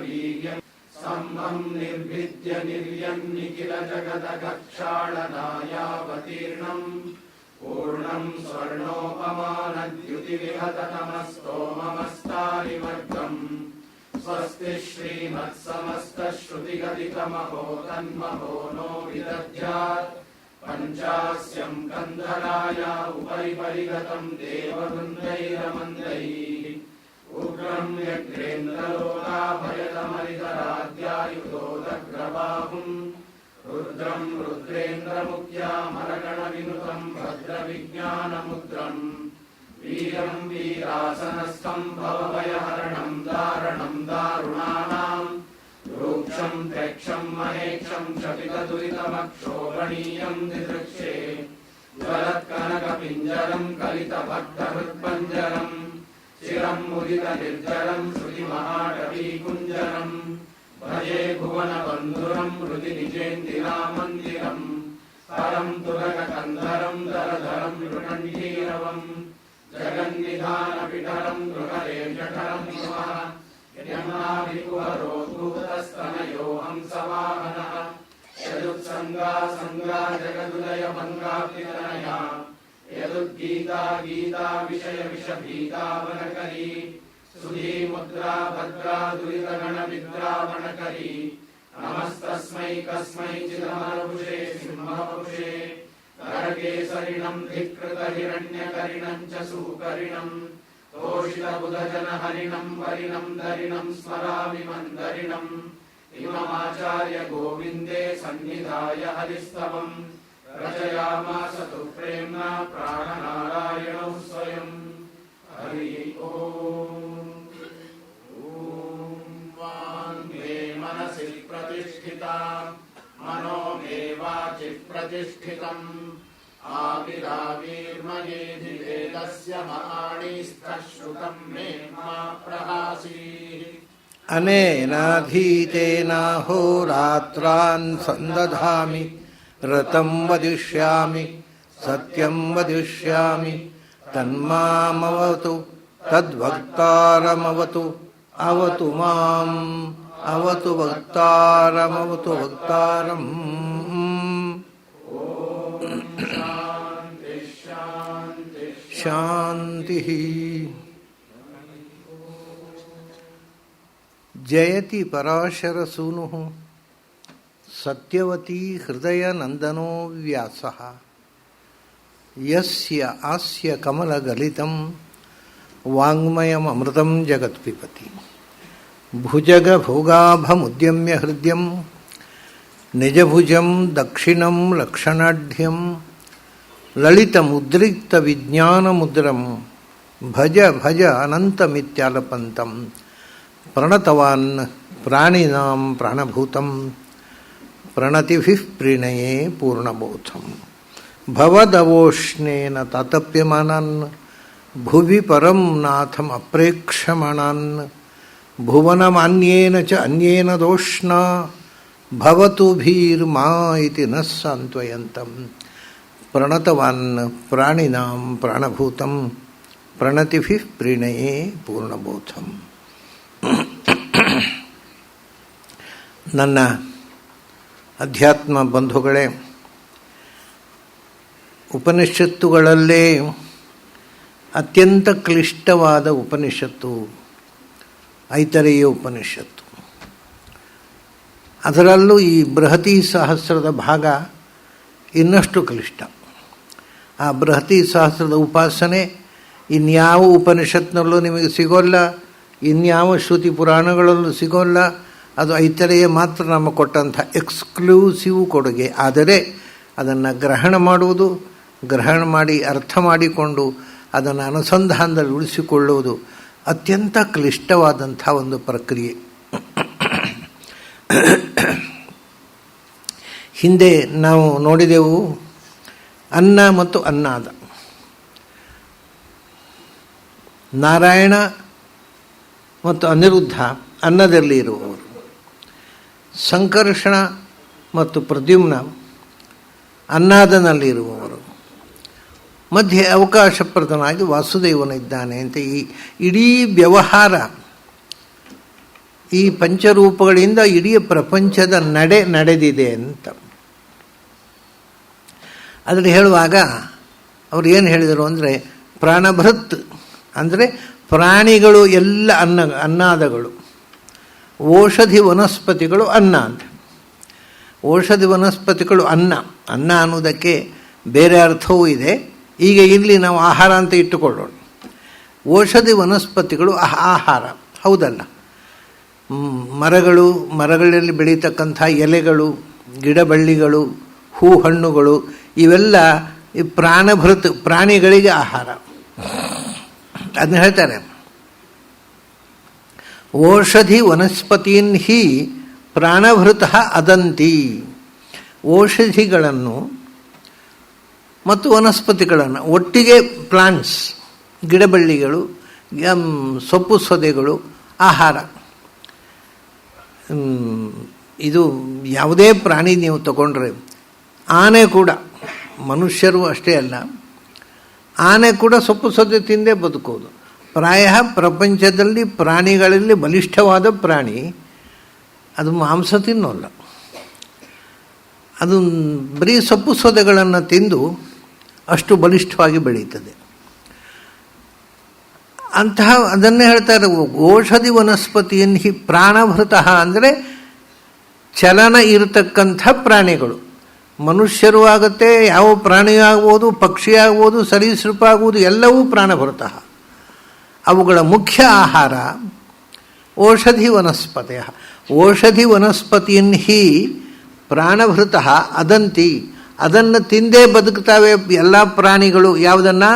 वीर्यम् स्तम्भम् निर्भिद्य निर्यन्निखिल जगदगक्षाళनायावतीर्णम् पूर्णम् स्वर्णोपमानद्युतिविहततमस्तोममस्तारिवर्गम् स्वस्ति श्रीमत्समस्तश्रुतिगदितमहो तन्महो नो विदध्यात् पञ्चास्यम् कन्धराया उपरि परिगतम् देववृन्दैरमन्दैः उग्रम् यज्ञेन्द्रलोकाभयदमरितराद्यायुधोदग्रबाहुम् रुद्रम् रुद्रेन्द्रमुख्यामरगणविनुतम् भद्रविज्ञानमुद्रम् वीरम् वीरासनस्थम् भवभयहरणम् दारणम् दारुणानाम् रूक्षम् प्रेक्षम् महेक्षम् क्षपितदुरितमक्षोभणीयम् दिदृक्षे ज्वलत्कनकपिञ्जरम् कलितभक्तहृत्पञ्जरम् चिरम् मुदितनिर्जरम् श्रुतिमहाटवीकुञ्जरम् भजे भुवनबन्धुरम् हृदिनिजेन्दिरामन्दिरम् परम् तुरगकन्धरम् दरधरम् नृकण्ठीरवम् जगन्निधानपिठरम् गृहरेशठरम् नमः यमुनाभिकुहरोद्भूतस्तनयो हंसवाहनः यदुत्सङ्गा सङ्गा जगदुदयभङ्गाप्तितनया यदुद्गीता गीता विषय विषभीतावनकरी सुधीमुद्रा भद्रा दुरितगणविद्रावणकरी नमस्तस्मै कस्मैचिदमरपुषे सिंहपुषे करकेसरिणम् धिक्कृतहिरण्यकरिणम् च सुकरिणम् तोषितबुधजनहरिणम् वरिणम् धरिणम् स्मरामि मन्दरिणम् इममाचार्य गोविन्दे सन्निधाय हरिस्तवम् रचयामास तु प्रेम्णा प्राणनारायणौ स्वयम् हरि ओम् वाङ् मे मनसि प्रतिष्ठिता मनो मे वाचि प्रतिष्ठितम् आविराविर्मयेधि वेदस्य महाणीस्थः श्रुतम् मे मा प्रहासीः अनेनाधीतेनाहोरात्रान् सन्दधामि ऋतं वदिष्यामि सत्यं वदिष्यामि तन्मामवतु तद्वक्तारमवतु अवतु माम् अवतु वक्तारमवतु वक्तारम् शान्तिः जयति पराशरसूनुः सत्यवती हृदयनन्दनो व्यासः यस्य आस्य कमलगलितं वाङ्मयममृतं जगत्पिबति भुजगभोगाभमुद्यम्य हृद्यं निजभुजं दक्षिणं लक्षणाढ्यं ललितमुद्रिक्तविज्ञानमुद्रं भज भज अनन्तमित्यालपन्तं प्रणतवान् प्राणिनां प्राणभूतं प्रणतिभिः प्रणये पूर्णबोधम् भवदवोष्णेन तातप्यमानान् भुवि परं नाथम् अप्रेक्षमाणान् भुवनमान्येन च अन्येन दोष्णा भवतु भीर्मा इति नः सान्त्वयन्तम् प्रणतवान् प्राणिनां प्राणभूतं प्रणतिभिः प्रणये पूर्णबोधम्. ನನ್ನ ಅಧ್ಯಾತ್ಮ ಬಂಧುಗಳೇ, ಉಪನಿಷತ್ತುಗಳಲ್ಲೇ ಅತ್ಯಂತ ಕ್ಲಿಷ್ಟವಾದ ಉಪನಿಷತ್ತು ಐತರೇಯ ಉಪನಿಷತ್ತು. ಅದರಲ್ಲೂ ಈ ಬೃಹತಿ ಸಹಸ್ರದ ಭಾಗ ಇನ್ನಷ್ಟು ಕ್ಲಿಷ್ಟ. ಆ ಬೃಹತಿ ಸಹಸ್ರದ ಉಪಾಸನೆ ಇನ್ಯಾವ ಉಪನಿಷತ್ನಲ್ಲೂ ನಿಮಗೆ ಸಿಗೋಲ್ಲ, ಇನ್ಯಾವ ಶ್ರುತಿ ಪುರಾಣಗಳಲ್ಲೂ ಸಿಗೋಲ್ಲ. ಅದು ಐತರೇಯ ಮಾತ್ರ ನಮ್ಮ ಕೊಟ್ಟಂಥ ಎಕ್ಸ್ಕ್ಲೂಸಿವ್ ಕೊಡುಗೆ. ಆದರೆ ಅದನ್ನು ಗ್ರಹಣ ಮಾಡುವುದು, ಗ್ರಹಣ ಮಾಡಿ ಅರ್ಥ ಮಾಡಿಕೊಂಡು ಅದನ್ನು ಅನುಸಂಧಾನದಲ್ಲಿ ಉಳಿಸಿಕೊಳ್ಳುವುದು ಅತ್ಯಂತ ಕ್ಲಿಷ್ಟವಾದಂಥ ಒಂದು ಪ್ರಕ್ರಿಯೆ. ಹಿಂದೆ ನಾವು ನೋಡಿದೆವು ಅನ್ನ ಮತ್ತು ಅನ್ನಾದ. ನಾರಾಯಣ ಮತ್ತು ಅನಿರುದ್ಧ ಅನ್ನದಲ್ಲಿ ಇರುವವರು, ಸಂಕರ್ಷಣ ಮತ್ತು ಪ್ರದ್ಯುಮ್ನ ಅನ್ನಾದನಲ್ಲಿ ಇರುವವರು, ಮಧ್ಯೆ ಅವಕಾಶಪ್ರದನಾಗಿ ವಾಸುದೇವನಿದ್ದಾನೆ ಅಂತ ಈ ಇಡೀ ವ್ಯವಹಾರ ಈ ಪಂಚರೂಪಗಳಿಂದ ಇಡೀ ಪ್ರಪಂಚದ ನಡೆದಿದೆ ಅಂತ. ಅದರಲ್ಲಿ ಹೇಳುವಾಗ ಅವರು ಏನು ಹೇಳಿದರು ಅಂದರೆ, ಪ್ರಾಣಭೃತ್ ಅಂದರೆ ಪ್ರಾಣಿಗಳು ಎಲ್ಲ ಅನ್ನಾದಗಳು, ಔಷಧಿ ವನಸ್ಪತಿಗಳು ಅನ್ನ ಅಂತ. ಔಷಧಿ ವನಸ್ಪತಿಗಳು ಅನ್ನ ಅನ್ನೋದಕ್ಕೆ ಬೇರೆ ಅರ್ಥವೂ ಇದೆ. ಈಗ ಇಲ್ಲಿ ನಾವು ಆಹಾರ ಅಂತ ಇಟ್ಟುಕೊಳ್ಳೋಣ. ಔಷಧಿ ವನಸ್ಪತಿಗಳು ಆಹಾರ ಹೌದಲ್ಲ. ಮರಗಳಲ್ಲಿ ಬೆಳೀತಕ್ಕಂಥ ಎಲೆಗಳು, ಗಿಡಬಳ್ಳಿಗಳು, ಹೂ ಹಣ್ಣುಗಳು ಇವೆಲ್ಲ ಈ ಪ್ರಾಣಭೃತ್ ಪ್ರಾಣಿಗಳಿಗೆ ಆಹಾರ. ಅದನ್ನ ಹೇಳ್ತಾರೆ, ಔಷಧಿ ವನಸ್ಪತೀನ್ ಹಿ ಪ್ರಾಣಭೃತಃ ಅದಂತಿ. ಔಷಧಿಗಳನ್ನು ಮತ್ತು ವನಸ್ಪತಿಗಳನ್ನು ಒಟ್ಟಿಗೆ, ಪ್ಲಾಂಟ್ಸ್ ಗಿಡಬಳ್ಳಿಗಳು, ಸೊಪ್ಪು ಸೊದೆಗಳು ಆಹಾರ. ಇದು ಯಾವುದೇ ಪ್ರಾಣಿ ನೀವು ತಗೊಂಡ್ರೆ, ಆನೆ ಕೂಡ, ಮನುಷ್ಯರು ಅಷ್ಟೇ ಅಲ್ಲ, ಆನೆ ಕೂಡ ಸೊಪ್ಪು ಸೊದೆ ತಿಂದೇ ಬದುಕೋದು. ಪ್ರಾಯ ಪ್ರಪಂಚದಲ್ಲಿ ಪ್ರಾಣಿಗಳಲ್ಲಿ ಬಲಿಷ್ಠವಾದ ಪ್ರಾಣಿ ಅದು ಮಾಂಸ ತಿನ್ನೋಲ್ಲ. ಅದು ಬರೀ ಸೊಪ್ಪು ಸೊದೆಗಳನ್ನು ತಿಂದು ಅಷ್ಟು ಬಲಿಷ್ಠವಾಗಿ ಬೆಳೀತದೆ. ಅಂತಹ ಅದನ್ನೇ ಹೇಳ್ತಾರೆ, ಔಷಧಿ ವನಸ್ಪತಿಯನ್ನು ಹಿ ಪ್ರಾಣಭೃತಃ ಅಂದರೆ ಚಲನ ಇರತಕ್ಕಂಥ ಪ್ರಾಣಿಗಳು. ಮನುಷ್ಯರು ಆಗುತ್ತೆ, ಯಾವ ಪ್ರಾಣಿಯೂ ಆಗ್ಬೋದು, ಪಕ್ಷಿ ಆಗ್ಬೋದು, ಸರೀಸೃಪ ಆಗ್ಬೋದು, ಎಲ್ಲವೂ ಪ್ರಾಣಭೃತಃ. ಅವುಗಳ ಮುಖ್ಯ ಆಹಾರ ಔಷಧಿ ವನಸ್ಪತಿಯ. ಔಷಧಿ ವನಸ್ಪತಿಯನ್ನು ಹಿ ಪ್ರಾಣಭೃತಃ ಅದಂತಿ. ಅದನ್ನು ತಿಂದೇ ಬದುಕ್ತಾವೆ ಎಲ್ಲ ಪ್ರಾಣಿಗಳು. ಯಾವುದನ್ನು?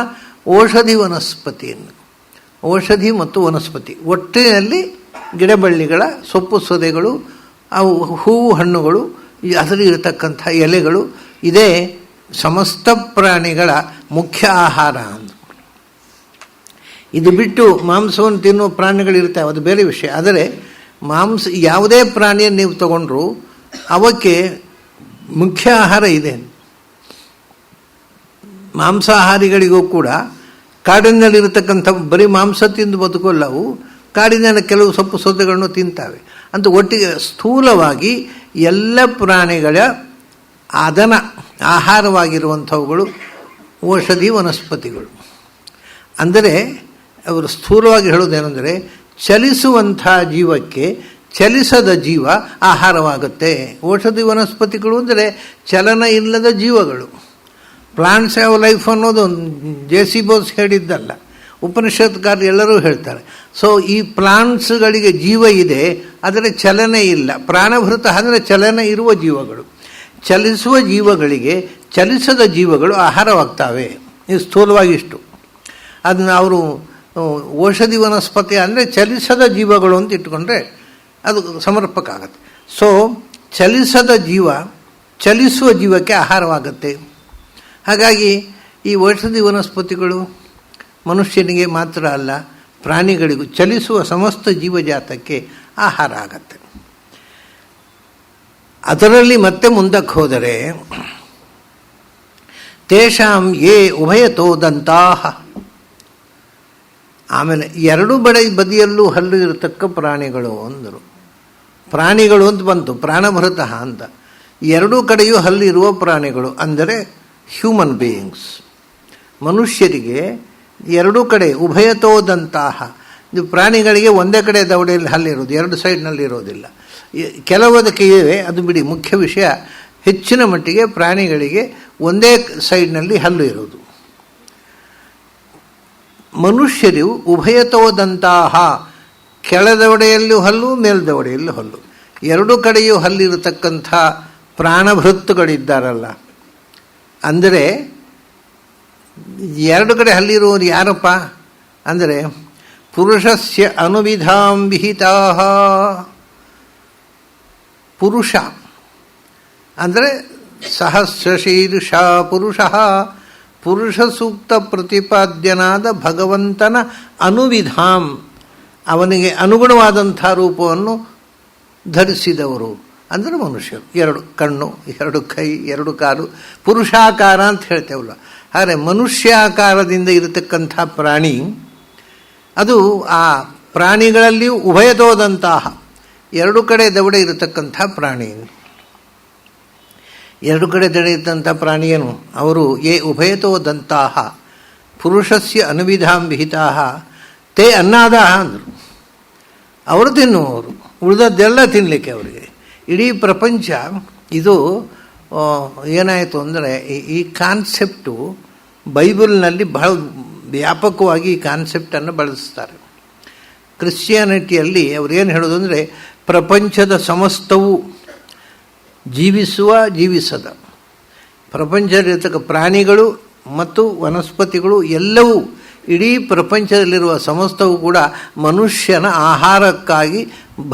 ಔಷಧಿ ವನಸ್ಪತಿಯನ್ನು. ಔಷಧಿ ಮತ್ತು ವನಸ್ಪತಿ ಒಟ್ಟಿನಲ್ಲಿ ಗಿಡಬಳ್ಳಿಗಳ ಸೊಪ್ಪು ಸೊದೆಗಳು, ಅವು ಹೂವು ಹಣ್ಣುಗಳು, ಅದರಲ್ಲಿ ಇರತಕ್ಕಂಥ ಎಲೆಗಳು, ಇದೇ ಸಮಸ್ತ ಪ್ರಾಣಿಗಳ ಮುಖ್ಯ ಆಹಾರ ಅಂತ. ಇದು ಬಿಟ್ಟು ಮಾಂಸವನ್ನು ತಿನ್ನುವ ಪ್ರಾಣಿಗಳಿರ್ತವೆ, ಅದು ಬೇರೆ ವಿಷಯ. ಆದರೆ ಯಾವುದೇ ಪ್ರಾಣಿಯನ್ನು ನೀವು ತಗೊಂಡ್ರು ಅವಕ್ಕೆ ಮುಖ್ಯ ಆಹಾರ ಇದೆ. ಮಾಂಸಾಹಾರಿಗಳಿಗೂ ಕೂಡ ಕಾಡಿನಲ್ಲಿರತಕ್ಕಂಥ ಬರೀ ಮಾಂಸ ತಿಂದು ಬದುಕೋಲ್ಲ, ಅವು ಕಾಡಿನ ಕೆಲವು ಸೊಪ್ಪು ಸೊದೆಗಳನ್ನು ತಿಂತಾವೆ. ಅಂತ ಒಟ್ಟಿಗೆ ಸ್ಥೂಲವಾಗಿ ಎಲ್ಲ ಪ್ರಾಣಿಗಳ ಅದನ ಆಹಾರವಾಗಿರುವಂಥವುಗಳು ಔಷಧಿ ವನಸ್ಪತಿಗಳು. ಅಂದರೆ ಅವರು ಸ್ಥೂಲವಾಗಿ ಹೇಳೋದೇನೆಂದರೆ, ಚಲಿಸುವಂಥ ಜೀವಕ್ಕೆ ಚಲಿಸದ ಜೀವ ಆಹಾರವಾಗುತ್ತೆ. ಔಷಧಿ ವನಸ್ಪತಿಗಳು ಅಂದರೆ ಚಲನ ಇಲ್ಲದ ಜೀವಗಳು. ಪ್ಲಾಂಟ್ಸ್ ಆಫ್ ಲೈಫ್ ಅನ್ನೋದು ಜೆ.ಸಿ. ಬೋಸ್ ಹೇಳಿದ್ದಲ್ಲ, ಉಪನಿಷತ್ಕಾರರು ಎಲ್ಲರೂ ಹೇಳ್ತಾರೆ. ಸೊ ಈ ಪ್ಲಾಂಟ್ಸ್ಗಳಿಗೆ ಜೀವ ಇದೆ, ಆದರೆ ಚಲನೆ ಇಲ್ಲ. ಪ್ರಾಣಭೃತ ಅಂದರೆ ಚಲನ ಇರುವ ಜೀವಗಳು. ಚಲಿಸುವ ಜೀವಗಳಿಗೆ ಚಲಿಸದ ಜೀವಗಳು ಆಹಾರವಾಗ್ತವೆ. ಇದು ಸ್ಥೂಲವಾಗಿ ಇಷ್ಟು. ಅದನ್ನು ಅವರು ಔಷಧಿ ವನಸ್ಪತಿ ಅಂದರೆ ಚಲಿಸದ ಜೀವಗಳು ಅಂತ ಇಟ್ಕೊಂಡ್ರೆ ಅದು ಸಮರ್ಪಕ ಆಗುತ್ತೆ. ಸೊ ಚಲಿಸದ ಜೀವ ಚಲಿಸುವ ಜೀವಕ್ಕೆ ಆಹಾರವಾಗುತ್ತೆ. ಹಾಗಾಗಿ ಈ ಔಷಧಿ ವನಸ್ಪತಿಗಳು ಮನುಷ್ಯನಿಗೆ ಮಾತ್ರ ಅಲ್ಲ, ಪ್ರಾಣಿಗಳಿಗೂ, ಚಲಿಸುವ ಸಮಸ್ತ ಜೀವಜಾತಕ್ಕೆ ಆಹಾರ ಆಗತ್ತೆ. ಅದರಲ್ಲಿ ಮತ್ತೆ ಮುಂದಕ್ಕೆ ಹೋದರೆ, ತೇಷಾಂ ಯೇ ಉಭಯತೋದಂತಾಹ. ಆಮೇಲೆ ಎರಡು ಬದಿಯಲ್ಲೂ ಹಲ್ಲು ಇರತಕ್ಕ ಪ್ರಾಣಿಗಳು ಅಂದರು. ಪ್ರಾಣಿಗಳು ಅಂತ ಬಂತು, ಪ್ರಾಣಭೃತಃ ಅಂತ. ಎರಡೂ ಕಡೆಯೂ ಹಲ್ಲು ಇರುವ ಪ್ರಾಣಿಗಳು ಅಂದರೆ ಹ್ಯೂಮನ್ ಬೀಯಿಂಗ್ಸ್. ಮನುಷ್ಯರಿಗೆ ಎರಡೂ ಕಡೆ ಉಭಯತೋದಂತಹ. ಪ್ರಾಣಿಗಳಿಗೆ ಒಂದೇ ಕಡೆ ದವಡೆಯಲ್ಲಿ ಹಲ್ಲಿರೋದು, ಎರಡು ಸೈಡ್ನಲ್ಲಿ ಇರೋದಿಲ್ಲ. ಕೆಲವದಕ್ಕೆ ಇವೆ, ಅದು ಬಿಡಿ. ಮುಖ್ಯ ವಿಷಯ, ಹೆಚ್ಚಿನ ಮಟ್ಟಿಗೆ ಪ್ರಾಣಿಗಳಿಗೆ ಒಂದೇ ಸೈಡ್ನಲ್ಲಿ ಹಲ್ಲು ಇರೋದು. ಮನುಷ್ಯರು ಉಭಯತೋದಂತಹ, ಕೆಳದವಡೆಯಲ್ಲೂ ಹಲ್ಲು, ಮೇಲ್ದವಡೆಯಲ್ಲೂ ಹಲ್ಲು, ಎರಡೂ ಕಡೆಯೂ ಹಲ್ಲಿರತಕ್ಕಂಥ ಪ್ರಾಣಭೃತ್ತುಗಳಿದ್ದಾರಲ್ಲ. ಅಂದರೆ ಎರಡು ಕಡೆ ಹಲ್ಲಿರುವುದು ಯಾರಪ್ಪ ಅಂದರೆ, ಪುರುಷಸ್ಯ ಅನುವಿಧಾಂ ವಿಹಿತಾ. ಪುರುಷ ಅಂದರೆ ಸಹಸ್ರಶೀರ್ಷ ಪುರುಷ. ಪುರುಷ ಸೂಕ್ತ ಪ್ರತಿಪಾದ್ಯನಾದ ಭಗವಂತನ ಅನುವಿಧಾಂ, ಅವನಿಗೆ ಅನುಗುಣವಾದಂಥ ರೂಪವನ್ನು ಧರಿಸಿದವರು ಅಂದರೆ ಮನುಷ್ಯರು. ಎರಡು ಕಣ್ಣು, ಎರಡು ಕೈ, ಎರಡು ಕಾಲು, ಪುರುಷಾಕಾರ ಅಂತ ಹೇಳ್ತೇವಲ್ಲ. ಆದರೆ ಮನುಷ್ಯಾಕಾರದಿಂದ ಇರತಕ್ಕಂಥ ಪ್ರಾಣಿ, ಅದು ಆ ಪ್ರಾಣಿಗಳಲ್ಲಿಯೂ ಉಭಯತೋದಂತಹ ಎರಡು ಕಡೆ ದವಡೆ ಇರತಕ್ಕಂಥ ಪ್ರಾಣಿ. ಎರಡು ಕಡೆ ದವಡೆ ಇದ್ದಂಥ ಪ್ರಾಣಿ ಏನು? ಅವರು ಯೇ ಉಭಯತೋ ದಂತಾಹ ಪುರುಷಸ್ಯ ಅನುವಿಧಾಂ ವಿಹಿತಾಹ ತೇ ಅನ್ನಾದಾಹ ಅಂದರು. ಅವರು ತಿನ್ನುವವರು, ಉಳಿದದ್ದೆಲ್ಲ ತಿನ್ನಲಿಕ್ಕೆ ಅವರಿಗೆ. ಇಡೀ ಪ್ರಪಂಚ ಇದು ಏನಾಯಿತು ಅಂದರೆ ಈ ಕಾನ್ಸೆಪ್ಟು ಬೈಬಲ್ನಲ್ಲಿ ಬಹಳ ವ್ಯಾಪಕವಾಗಿ ಈ ಕಾನ್ಸೆಪ್ಟನ್ನು ಬಳಸ್ತಾರೆ. ಕ್ರಿಶ್ಚಿಯಾನಿಟಿಯಲ್ಲಿ ಅವ್ರೇನು ಹೇಳೋದು ಅಂದರೆ ಪ್ರಪಂಚದ ಸಮಸ್ತವು ಜೀವಿಸದ ಪ್ರಪಂಚದಲ್ಲಿರ್ತಕ್ಕ ಪ್ರಾಣಿಗಳು ಮತ್ತು ವನಸ್ಪತಿಗಳು ಎಲ್ಲವೂ ಇಡೀ ಪ್ರಪಂಚದಲ್ಲಿರುವ ಸಮಸ್ತವೂ ಕೂಡ ಮನುಷ್ಯನ ಆಹಾರಕ್ಕಾಗಿ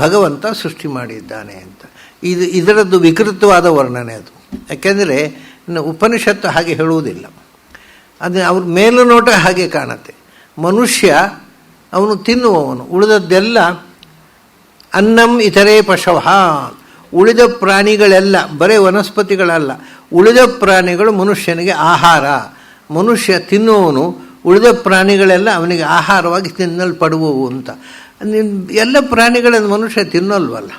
ಭಗವಂತ ಸೃಷ್ಟಿ ಮಾಡಿದ್ದಾನೆ ಅಂತ. ಇದರದ್ದು ವಿಕೃತವಾದ ವರ್ಣನೆ ಅದು. ಯಾಕೆಂದರೆ ಉಪನಿಷತ್ತು ಹಾಗೆ ಹೇಳುವುದಿಲ್ಲ. ಅದು ಅವ್ರ ಮೇಲುನೋಟ ಹಾಗೆ ಕಾಣುತ್ತೆ. ಮನುಷ್ಯ ಅವನು ತಿನ್ನುವವನು, ಉಳಿದದ್ದೆಲ್ಲ ಅನ್ನಂ ಇತರೇ ಪಶವಃ, ಉಳಿದ ಪ್ರಾಣಿಗಳೆಲ್ಲ ಬರೀ ವನಸ್ಪತಿಗಳಲ್ಲ, ಉಳಿದ ಪ್ರಾಣಿಗಳು ಮನುಷ್ಯನಿಗೆ ಆಹಾರ. ಮನುಷ್ಯ ತಿನ್ನುವವನು, ಉಳಿದ ಪ್ರಾಣಿಗಳೆಲ್ಲ ಅವನಿಗೆ ಆಹಾರವಾಗಿ ತಿನ್ನಲ್ಪಡುವವು ಅಂತ. ಎಲ್ಲ ಪ್ರಾಣಿಗಳನ್ನು ಮನುಷ್ಯ ತಿನ್ನಲ್ವಲ್ಲ.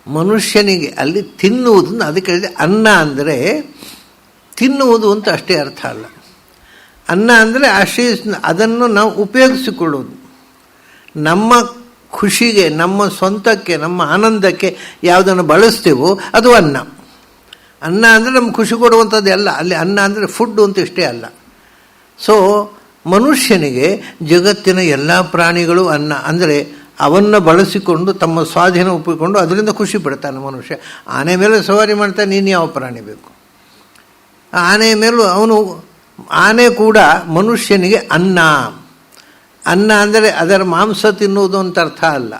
ಮನುಷ್ಯನಿಗೆ ಅಲ್ಲಿ ತಿನ್ನುವುದು, ಅದಕ್ಕೆ ಹೇಳಿದೆ ಅನ್ನ ಅಂದರೆ ತಿನ್ನುವುದು ಅಂತ ಅಷ್ಟೇ ಅರ್ಥ ಅಲ್ಲ. ಅನ್ನ ಅಂದರೆ ಅದನ್ನು ನಾವು ಉಪಯೋಗಿಸಿಕೊಳ್ಳೋದು. ನಮ್ಮ ಖುಷಿಗೆ, ನಮ್ಮ ಸ್ವಂತಕ್ಕೆ, ನಮ್ಮ ಆನಂದಕ್ಕೆ ಯಾವುದನ್ನು ಬಳಸ್ತೀವೋ ಅದು ಅನ್ನ. ಅನ್ನ ಅಂದರೆ ನಮ್ಗೆ ಖುಷಿ ಕೊಡುವಂಥದ್ದು ಎಲ್ಲ. ಅಲ್ಲಿ ಅನ್ನ ಅಂದರೆ ಫುಡ್ ಅಂತ ಇಷ್ಟೇ ಅಲ್ಲ. ಸೊ ಮನುಷ್ಯನಿಗೆ ಜಗತ್ತಿನ ಎಲ್ಲ ಪ್ರಾಣಿಗಳು ಅನ್ನ ಅಂದರೆ ಅವನ್ನು ಬಳಸಿಕೊಂಡು ತಮ್ಮ ಸ್ವಾಧೀನ ಒಪ್ಪಿಕೊಂಡು ಅದರಿಂದ ಖುಷಿ ಪಡ್ತಾನೆ ಮನುಷ್ಯ. ಆನೆ ಮೇಲೆ ಸವಾರಿ ಮಾಡ್ತಾನೆ, ನೀನು ಯಾವ ಪ್ರಾಣಿ ಬೇಕು? ಆನೆ ಮೇಲೂ ಆನೆ ಕೂಡ ಮನುಷ್ಯನಿಗೆ ಅನ್ನ. ಅನ್ನ ಅಂದರೆ ಅದರ ಮಾಂಸ ತಿನ್ನುವುದು ಅಂತ ಅರ್ಥ ಅಲ್ಲ.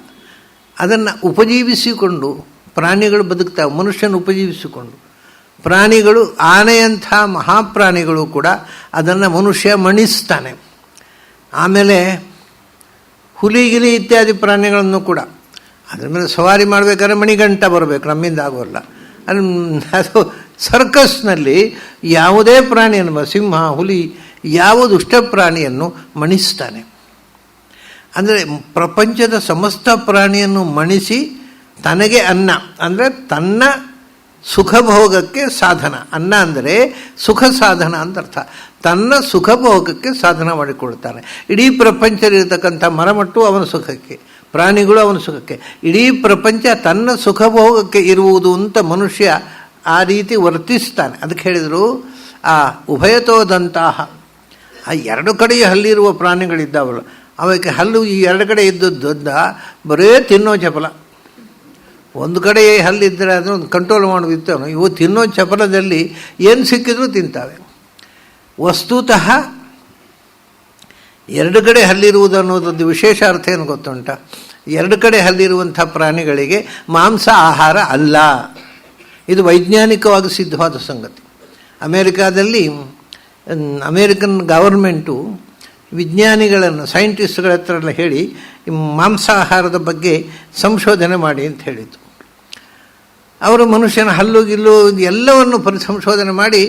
ಅದನ್ನು ಉಪಜೀವಿಸಿಕೊಂಡು ಪ್ರಾಣಿಗಳು ಬದುಕ್ತಾವೆ, ಮನುಷ್ಯನ ಉಪಜೀವಿಸಿಕೊಂಡು. ಪ್ರಾಣಿಗಳು, ಆನೆಯಂಥ ಮಹಾಪ್ರಾಣಿಗಳು ಕೂಡ ಅದನ್ನು ಮನುಷ್ಯ ಮಣಿಸ್ತಾನೆ. ಆಮೇಲೆ ಹುಲಿಗಿಲಿ ಇತ್ಯಾದಿ ಪ್ರಾಣಿಗಳನ್ನು ಕೂಡ ಅದ್ರ ಮೇಲೆ ಸವಾರಿ ಮಾಡಬೇಕಾದ್ರೆ ಮಣಿಗಂಟ ಬರಬೇಕು, ನಮ್ಮಿಂದ ಆಗೋಲ್ಲ. ಅದು ಸರ್ಕಸ್ನಲ್ಲಿ ಯಾವುದೇ ಪ್ರಾಣಿಯನ್ನು, ಸಿಂಹ, ಹುಲಿ, ಯಾವ ದುಷ್ಟ ಪ್ರಾಣಿಯನ್ನು ಮಣಿಸ್ತಾನೆ. ಅಂದರೆ ಪ್ರಪಂಚದ ಸಮಸ್ತ ಪ್ರಾಣಿಯನ್ನು ಮಣಿಸಿ ತನಗೆ ಅನ್ನ ಅಂದರೆ ತನ್ನ ಸುಖಭೋಗಕ್ಕೆ ಸಾಧನ. ಅನ್ನ ಅಂದರೆ ಸುಖ ಸಾಧನ ಅಂತ ಅರ್ಥ. ತನ್ನ ಸುಖಭೋಗಕ್ಕೆ ಸಾಧನ ಮಾಡಿಕೊಳ್ತಾನೆ. ಇಡೀ ಪ್ರಪಂಚದಲ್ಲಿರ್ತಕ್ಕಂಥ ಮರಮಟ್ಟು ಅವನ ಸುಖಕ್ಕೆ, ಪ್ರಾಣಿಗಳು ಅವನ ಸುಖಕ್ಕೆ, ಇಡೀ ಪ್ರಪಂಚ ತನ್ನ ಸುಖಭೋಗಕ್ಕೆ ಇರುವುದು ಅಂತ ಮನುಷ್ಯ ಆ ರೀತಿ ವರ್ತಿಸ್ತಾನೆ. ಅದಕ್ಕೆ ಹೇಳಿದರು ಆ ಉಭಯತೋದಂತಹ ಆ ಎರಡು ಕಡೆಯ ಹಲ್ಲಿರುವ ಪ್ರಾಣಿಗಳಿದ್ದಾವಲ್ಲ, ಅವಕ್ಕೆ ಹಲ್ಲು ಈ ಎರಡು ಕಡೆ ಇದ್ದದ್ದ ಬರೇ ತಿನ್ನೋ ಚಪಲ. ಒಂದು ಕಡೆ ಹಲ್ಲಿದ್ದರೆ ಅದನ್ನು ಕಂಟ್ರೋಲ್ ಮಾಡೋದಿತ್ತವನು. ಇವು ತಿನ್ನೋ ಚಪಲದಲ್ಲಿ ಏನು ಸಿಕ್ಕಿದ್ರೂ ತಿಂತಾವೆ. ವಸ್ತುತಃ ಎರಡು ಕಡೆ ಹಲ್ಲಿರುವುದು ಅನ್ನೋದೊಂದು ವಿಶೇಷ ಅರ್ಥ ಏನು ಗೊತ್ತುಂಟ? ಎರಡು ಕಡೆ ಹಲ್ಲಿರುವಂಥ ಪ್ರಾಣಿಗಳಿಗೆ ಮಾಂಸ ಆಹಾರ ಅಲ್ಲ. ಇದು ವೈಜ್ಞಾನಿಕವಾಗಿ ಸಿದ್ಧವಾದ ಸಂಗತಿ. ಅಮೇರಿಕಾದಲ್ಲಿ ಅಮೇರಿಕನ್ ಗವರ್ಮೆಂಟು ವಿಜ್ಞಾನಿಗಳನ್ನು, ಸೈಂಟಿಸ್ಟ್ಗಳ ಹತ್ರ ಎಲ್ಲ ಹೇಳಿ ಮಾಂಸಾಹಾರದ ಬಗ್ಗೆ ಸಂಶೋಧನೆ ಮಾಡಿ ಅಂತ ಹೇಳಿತು. ಅವರು ಮನುಷ್ಯನ ಹಲ್ಲು ಗಿಲ್ಲು ಎಲ್ಲವನ್ನು ಸಂಶೋಧನೆ ಮಾಡಿ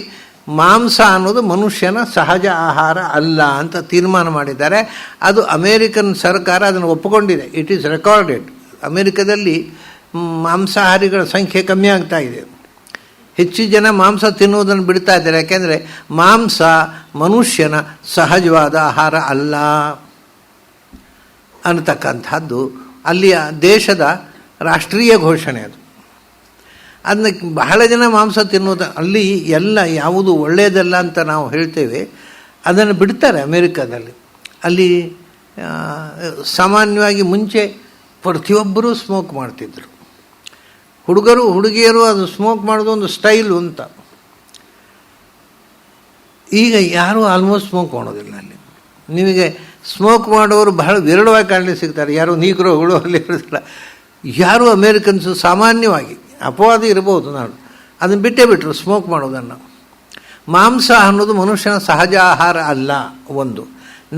ಮಾಂಸ ಅನ್ನೋದು ಮನುಷ್ಯನ ಸಹಜ ಆಹಾರ ಅಲ್ಲ ಅಂತ ತೀರ್ಮಾನ ಮಾಡಿದ್ದಾರೆ. ಅದು ಅಮೇರಿಕನ್ ಸರ್ಕಾರ ಅದನ್ನು ಒಪ್ಪಿಕೊಂಡಿದೆ. It is recorded. ಅಮೇರಿಕದಲ್ಲಿ ಮಾಂಸಾಹಾರಿಗಳ ಸಂಖ್ಯೆ ಕಮ್ಮಿ ಆಗ್ತಾ ಇದೆ. ಹೆಚ್ಚು ಜನ ಮಾಂಸ ತಿನ್ನುವುದನ್ನು ಬಿಡ್ತಾ ಇದ್ದಾರೆ. ಯಾಕೆಂದರೆ ಮಾಂಸ ಮನುಷ್ಯನ ಸಹಜವಾದ ಆಹಾರ ಅಲ್ಲ ಅನ್ನತಕ್ಕಂಥದ್ದು ಅಲ್ಲಿಯ ದೇಶದ ರಾಷ್ಟ್ರೀಯ ಘೋಷಣೆ. ಅದನ್ನ ಬಹಳ ಜನ ಮಾಂಸ ತಿನ್ನುವುದು, ಅಲ್ಲಿ ಎಲ್ಲ ಯಾವುದು ಒಳ್ಳೆಯದಲ್ಲ ಅಂತ ನಾವು ಹೇಳ್ತೇವೆ ಅದನ್ನು ಬಿಡ್ತಾರೆ ಅಮೇರಿಕಾದಲ್ಲಿ. ಅಲ್ಲಿ ಸಾಮಾನ್ಯವಾಗಿ ಮುಂಚೆ ಪ್ರತಿಯೊಬ್ಬರೂ ಸ್ಮೋಕ್ ಮಾಡ್ತಿದ್ರು. ಹುಡುಗರು ಹುಡುಗಿಯರು ಅದು ಸ್ಮೋಕ್ ಮಾಡೋದು ಒಂದು ಸ್ಟೈಲು ಅಂತ. ಈಗ ಯಾರೂ ಆಲ್ಮೋಸ್ಟ್ ಸ್ಮೋಕ್ ಮಾಡೋದಿಲ್ಲ ಅಲ್ಲಿ. ನಿಮಗೆ ಸ್ಮೋಕ್ ಮಾಡೋರು ಬಹಳ ವಿರಳವಾಗಿ ಕಾಣಲಿಕ್ಕೆ ಸಿಗ್ತಾರೆ. ಯಾರು ನೀಗ್ರೋಗಳು ಅಲ್ಲಿ ಇರೋದಿಲ್ಲ. ಯಾರು ಅಮೇರಿಕನ್ಸು ಸಾಮಾನ್ಯವಾಗಿ ಅಪವಾದ ಇರ್ಬೋದು, ನಾನು ಅದನ್ನು ಬಿಟ್ಟೇ ಬಿಟ್ಟರು ಸ್ಮೋಕ್ ಮಾಡೋದನ್ನು. ಮಾಂಸ ಅನ್ನೋದು ಮನುಷ್ಯನ ಸಹಜ ಆಹಾರ ಅಲ್ಲ ಒಂದು.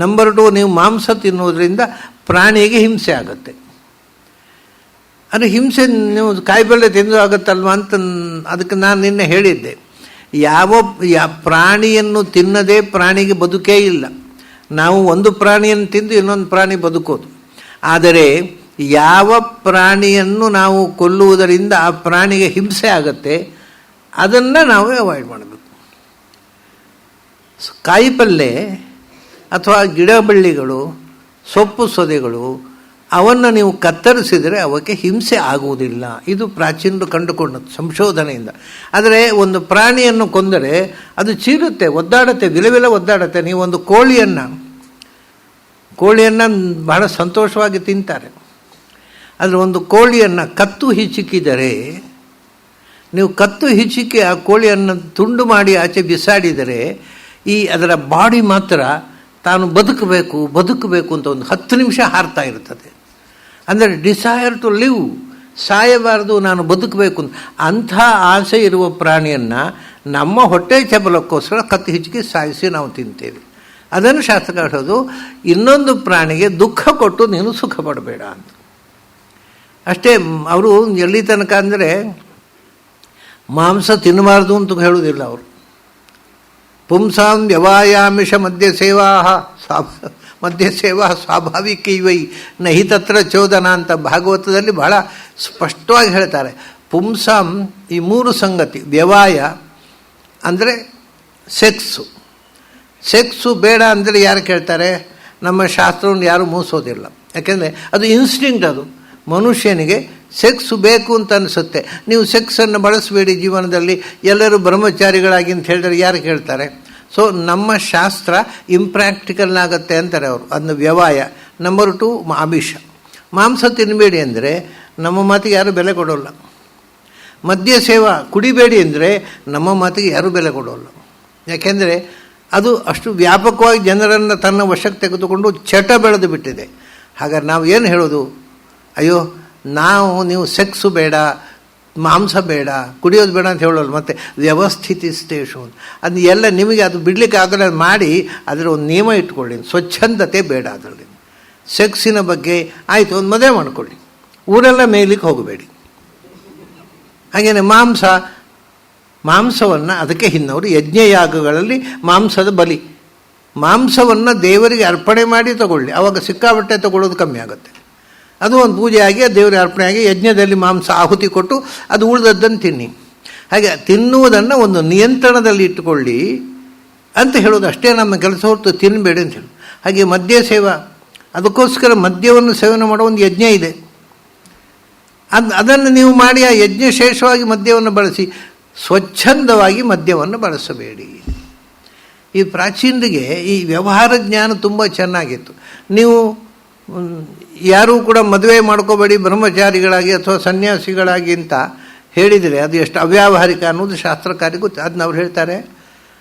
ನಂಬರ್ 2, ನೀವು ಮಾಂಸ ತಿನ್ನೋದ್ರಿಂದ ಪ್ರಾಣಿಗೆ ಹಿಂಸೆ ಆಗುತ್ತೆ. ಅದು ಹಿಂಸೆ ನೀವು ಕಾಯಿಪಲ್ಯ ತಿಂದು ಆಗುತ್ತಲ್ವ ಅಂತ ಅದಕ್ಕೆ ನಾನು ನಿನ್ನೆ ಹೇಳಿದ್ದೆ. ಯಾವ ಪ್ರಾಣಿಯನ್ನು ತಿನ್ನದೇ ಪ್ರಾಣಿಗೆ ಬದುಕೇ ಇಲ್ಲ. ನಾವು ಒಂದು ಪ್ರಾಣಿಯನ್ನು ತಿಂದು ಇನ್ನೊಂದು ಪ್ರಾಣಿ ಬದುಕೋದು. ಆದರೆ ಯಾವ ಪ್ರಾಣಿಯನ್ನು ನಾವು ಕೊಲ್ಲುವುದರಿಂದ ಆ ಪ್ರಾಣಿಗೆ ಹಿಂಸೆ ಆಗುತ್ತೆ ಅದನ್ನು ನಾವು ಅವಾಯ್ಡ್ ಮಾಡಬೇಕು. ಕಾಯಿಪಲ್ಯ ಅಥವಾ ಗಿಡ ಬಳ್ಳಿಗಳು, ಸೊಪ್ಪು ಸೊದೆಗಳು ಅವನ್ನು ನೀವು ಕತ್ತರಿಸಿದರೆ ಅವಕ್ಕೆ ಹಿಂಸೆ ಆಗುವುದಿಲ್ಲ. ಇದು ಪ್ರಾಚೀನರು ಕಂಡುಕೊಂಡದ್ದು ಸಂಶೋಧನೆಯಿಂದ. ಆದರೆ ಒಂದು ಪ್ರಾಣಿಯನ್ನು ಕೊಂದರೆ ಅದು ಚೀರುತ್ತೆ, ಒದ್ದಾಡುತ್ತೆ, ವಿಲವಿಲ ಒದ್ದಾಡುತ್ತೆ. ನೀವೊಂದು ಕೋಳಿಯನ್ನು ಬಹಳ ಸಂತೋಷವಾಗಿ ತಿಂತಾರೆ. ಆದರೆ ಒಂದು ಕೋಳಿಯನ್ನು ಕತ್ತು ಹಿಚಿಕಿದರೆ, ನೀವು ಕತ್ತು ಹಿಚಿಕಿ ಆ ಕೋಳಿಯನ್ನು ತುಂಡು ಮಾಡಿ ಆಚೆ ಬಿಸಾಡಿದರೆ ಅದರ ಬಾಡಿ ಮಾತ್ರ ತಾನು ಬದುಕಬೇಕು ಅಂತ ಒಂದು 10 ನಿಮಿಷ ಹಾರ್ತಾ ಇರ್ತದೆ. ಅಂದರೆ ಡಿಸೈರ್ ಟು ಲಿವ್, ಸಾಯಬಾರದು, ನಾನು ಬದುಕಬೇಕು ಅಂಥ ಆಸೆ ಇರುವ ಪ್ರಾಣಿಯನ್ನು ನಮ್ಮ ಹೊಟ್ಟೆ ಚಬಲಕ್ಕೋಸ್ಕರ ಕತ್ತು ಹಿಚಿಕಿ ಸಾಯಿಸಿ ನಾವು ತಿಂತೇವೆ. ಅದನ್ನು ಶಾಸ್ತ್ರ ಹೇಳೋದು, ಇನ್ನೊಂದು ಪ್ರಾಣಿಗೆ ದುಃಖ ಕೊಟ್ಟು ನೀನು ಸುಖ ಪಡಬೇಡ ಅಂತ. ಅಷ್ಟೇ. ಅವರು ಎಲ್ಲಿ ತನಕ ಅಂದರೆ ಮಾಂಸ ತಿನ್ನಬಾರ್ದು ಅಂತ ಹೇಳುವುದಿಲ್ಲ ಅವರು. ಪುಂಸಾಂ ವ್ಯವಾಯಾಮಿಷ ಮಧ್ಯ ಸೇವಾ ಸ್ವಾಭಾವಿಕೈವೈ ನಹಿ ತತ್ರ ಚೋದನ ಅಂತ ಭಾಗವತದಲ್ಲಿ ಬಹಳ ಸ್ಪಷ್ಟವಾಗಿ ಹೇಳ್ತಾರೆ. ಪುಂಸಾಂ ಈ 3 ಸಂಗತಿ. ವ್ಯವಾಯ ಅಂದರೆ ಸೆಕ್ಸು ಬೇಡ ಅಂದರೆ ಯಾರು ಕೇಳ್ತಾರೆ? ನಮ್ಮ ಶಾಸ್ತ್ರವನ್ನು ಯಾರೂ ಮೂಸೋದಿಲ್ಲ. ಯಾಕೆಂದರೆ ಅದು ಇನ್ಸ್ಟಿಂಕ್ಟ್, ಅದು ಮನುಷ್ಯನಿಗೆ ಸೆಕ್ಸು ಬೇಕು ಅಂತ ಅನಿಸುತ್ತೆ. ನೀವು ಸೆಕ್ಸನ್ನು ಬಳಸಬೇಡಿ ಜೀವನದಲ್ಲಿ, ಎಲ್ಲರೂ ಬ್ರಹ್ಮಚಾರಿಗಳಾಗಿ ಅಂತ ಹೇಳಿದರೆ ಯಾರು ಕೇಳ್ತಾರೆ? ಸೊ ನಮ್ಮ ಶಾಸ್ತ್ರ ಇಂಪ್ರ್ಯಾಕ್ಟಿಕಲ್ ಆಗುತ್ತೆ ಅಂತಾರೆ ಅವರು. ಅದನ್ನು ವ್ಯವಾಯ. ನಂಬರ್ 2 ಆಮಿಷ. ಮಾಂಸ ತಿನ್ನಬೇಡಿ ಅಂದರೆ ನಮ್ಮ ಮಾತಿಗೆ ಯಾರೂ ಬೆಲೆ ಕೊಡೋಲ್ಲ. ಮದ್ಯ ಸೇವಾ ಕುಡಿಬೇಡಿ ಅಂದರೆ ನಮ್ಮ ಮಾತಿಗೆ ಯಾರೂ ಬೆಲೆ ಕೊಡೋಲ್ಲ. ಯಾಕೆಂದರೆ ಅದು ಅಷ್ಟು ವ್ಯಾಪಕವಾಗಿ ಜನರನ್ನು ತನ್ನ ವಶಕ್ಕೆ ತೆಗೆದುಕೊಂಡು ಚಟ ಬೆಳೆದು ಬಿಟ್ಟಿದೆ. ಹಾಗಾದ್ರೆ ನಾವು ಏನು ಹೇಳೋದು? ಅಯ್ಯೋ, ನೀವು ಸೆಕ್ಸು ಬೇಡ, ಮಾಂಸ ಬೇಡ, ಕುಡಿಯೋದು ಬೇಡ ಅಂತ ಹೇಳೋಲ್ಲ. ಮತ್ತು ವ್ಯವಸ್ಥಿತಿ ಸ್ಟೇಷನ್ ಅದು ಎಲ್ಲ ನಿಮಗೆ ಅದು ಬಿಡಲಿಕ್ಕೆ ಆಗಲ್ಲ ಮಾಡಿ ಅದರ ಒಂದು ನಿಯಮ ಇಟ್ಕೊಳ್ಳಿ. ಸ್ವಚ್ಛಂದತೆ ಬೇಡ ಅದರಲ್ಲಿ. ಸೆಕ್ಸಿನ ಬಗ್ಗೆ ಆಯಿತು, ಒಂದು ಮದುವೆ ಮಾಡಿಕೊಳ್ಳಿ, ಊರೆಲ್ಲ ಮೇಯ್ಲಿಕ್ಕೆ ಹೋಗಬೇಡಿ. ಹಾಗೇನೆ ಮಾಂಸವನ್ನು ಅದಕ್ಕೆ ಹಿನ್ನವರು ಯಜ್ಞಯಾಗಗಳಲ್ಲಿ ಮಾಂಸದ ಬಲಿ, ಮಾಂಸವನ್ನು ದೇವರಿಗೆ ಅರ್ಪಣೆ ಮಾಡಿ ತಗೊಳ್ಳಿ. ಆವಾಗ ಸಿಕ್ಕಾಬಟ್ಟೆ ತಗೊಳ್ಳೋದು ಕಮ್ಮಿ ಆಗುತ್ತೆ. ಅದು ಒಂದು ಪೂಜೆಯಾಗಿ ದೇವರಿಗೆ ಅರ್ಪಣೆಯಾಗಿ ಯಜ್ಞದಲ್ಲಿ ಮಾಂಸ ಆಹುತಿ ಕೊಟ್ಟು ಅದು ಉಳಿದದ್ದನ್ನು ತಿನ್ನಿ. ಹಾಗೆ ತಿನ್ನುವುದನ್ನು ಒಂದು ನಿಯಂತ್ರಣದಲ್ಲಿ ಇಟ್ಟುಕೊಳ್ಳಿ ಅಂತ ಹೇಳೋದು ಅಷ್ಟೇ ನಮ್ಮ ಕೆಲಸ, ಹೊರತು ತಿನ್ನಬೇಡಿ ಅಂತ ಹೇಳಿ. ಹಾಗೆ ಮದ್ಯ ಸೇವಾ, ಅದಕ್ಕೋಸ್ಕರ ಮದ್ಯವನ್ನು ಸೇವನೆ ಮಾಡೋ ಒಂದು ಯಜ್ಞ ಇದೆ. ಅದನ್ನು ನೀವು ಮಾಡಿ ಆ ಯಜ್ಞ ಶೇಷವಾಗಿ ಮದ್ಯವನ್ನು ಬಳಸಿ. ಸ್ವಚ್ಛಂದವಾಗಿ ಮದ್ಯವನ್ನು ಬಳಸಬೇಡಿ. ಈ ಪ್ರಾಚೀನರಿಗೆ ಈ ವ್ಯವಹಾರ ಜ್ಞಾನ ತುಂಬ ಚೆನ್ನಾಗಿತ್ತು. ನೀವು ಯಾರೂ ಕೂಡ ಮದುವೆ ಮಾಡ್ಕೋಬೇಡಿ ಬ್ರಹ್ಮಚಾರಿಗಳಾಗಿ ಅಥವಾ ಸನ್ಯಾಸಿಗಳಾಗಿ ಅಂತ ಹೇಳಿದರೆ ಅದು ಎಷ್ಟು ಅವ್ಯಾವಹಾರಿಕ ಅನ್ನೋದು ಶಾಸ್ತ್ರಕಾರಿಗೆ ಗೊತ್ತು. ಅದನ್ನ ಅವ್ರು ಹೇಳ್ತಾರೆ,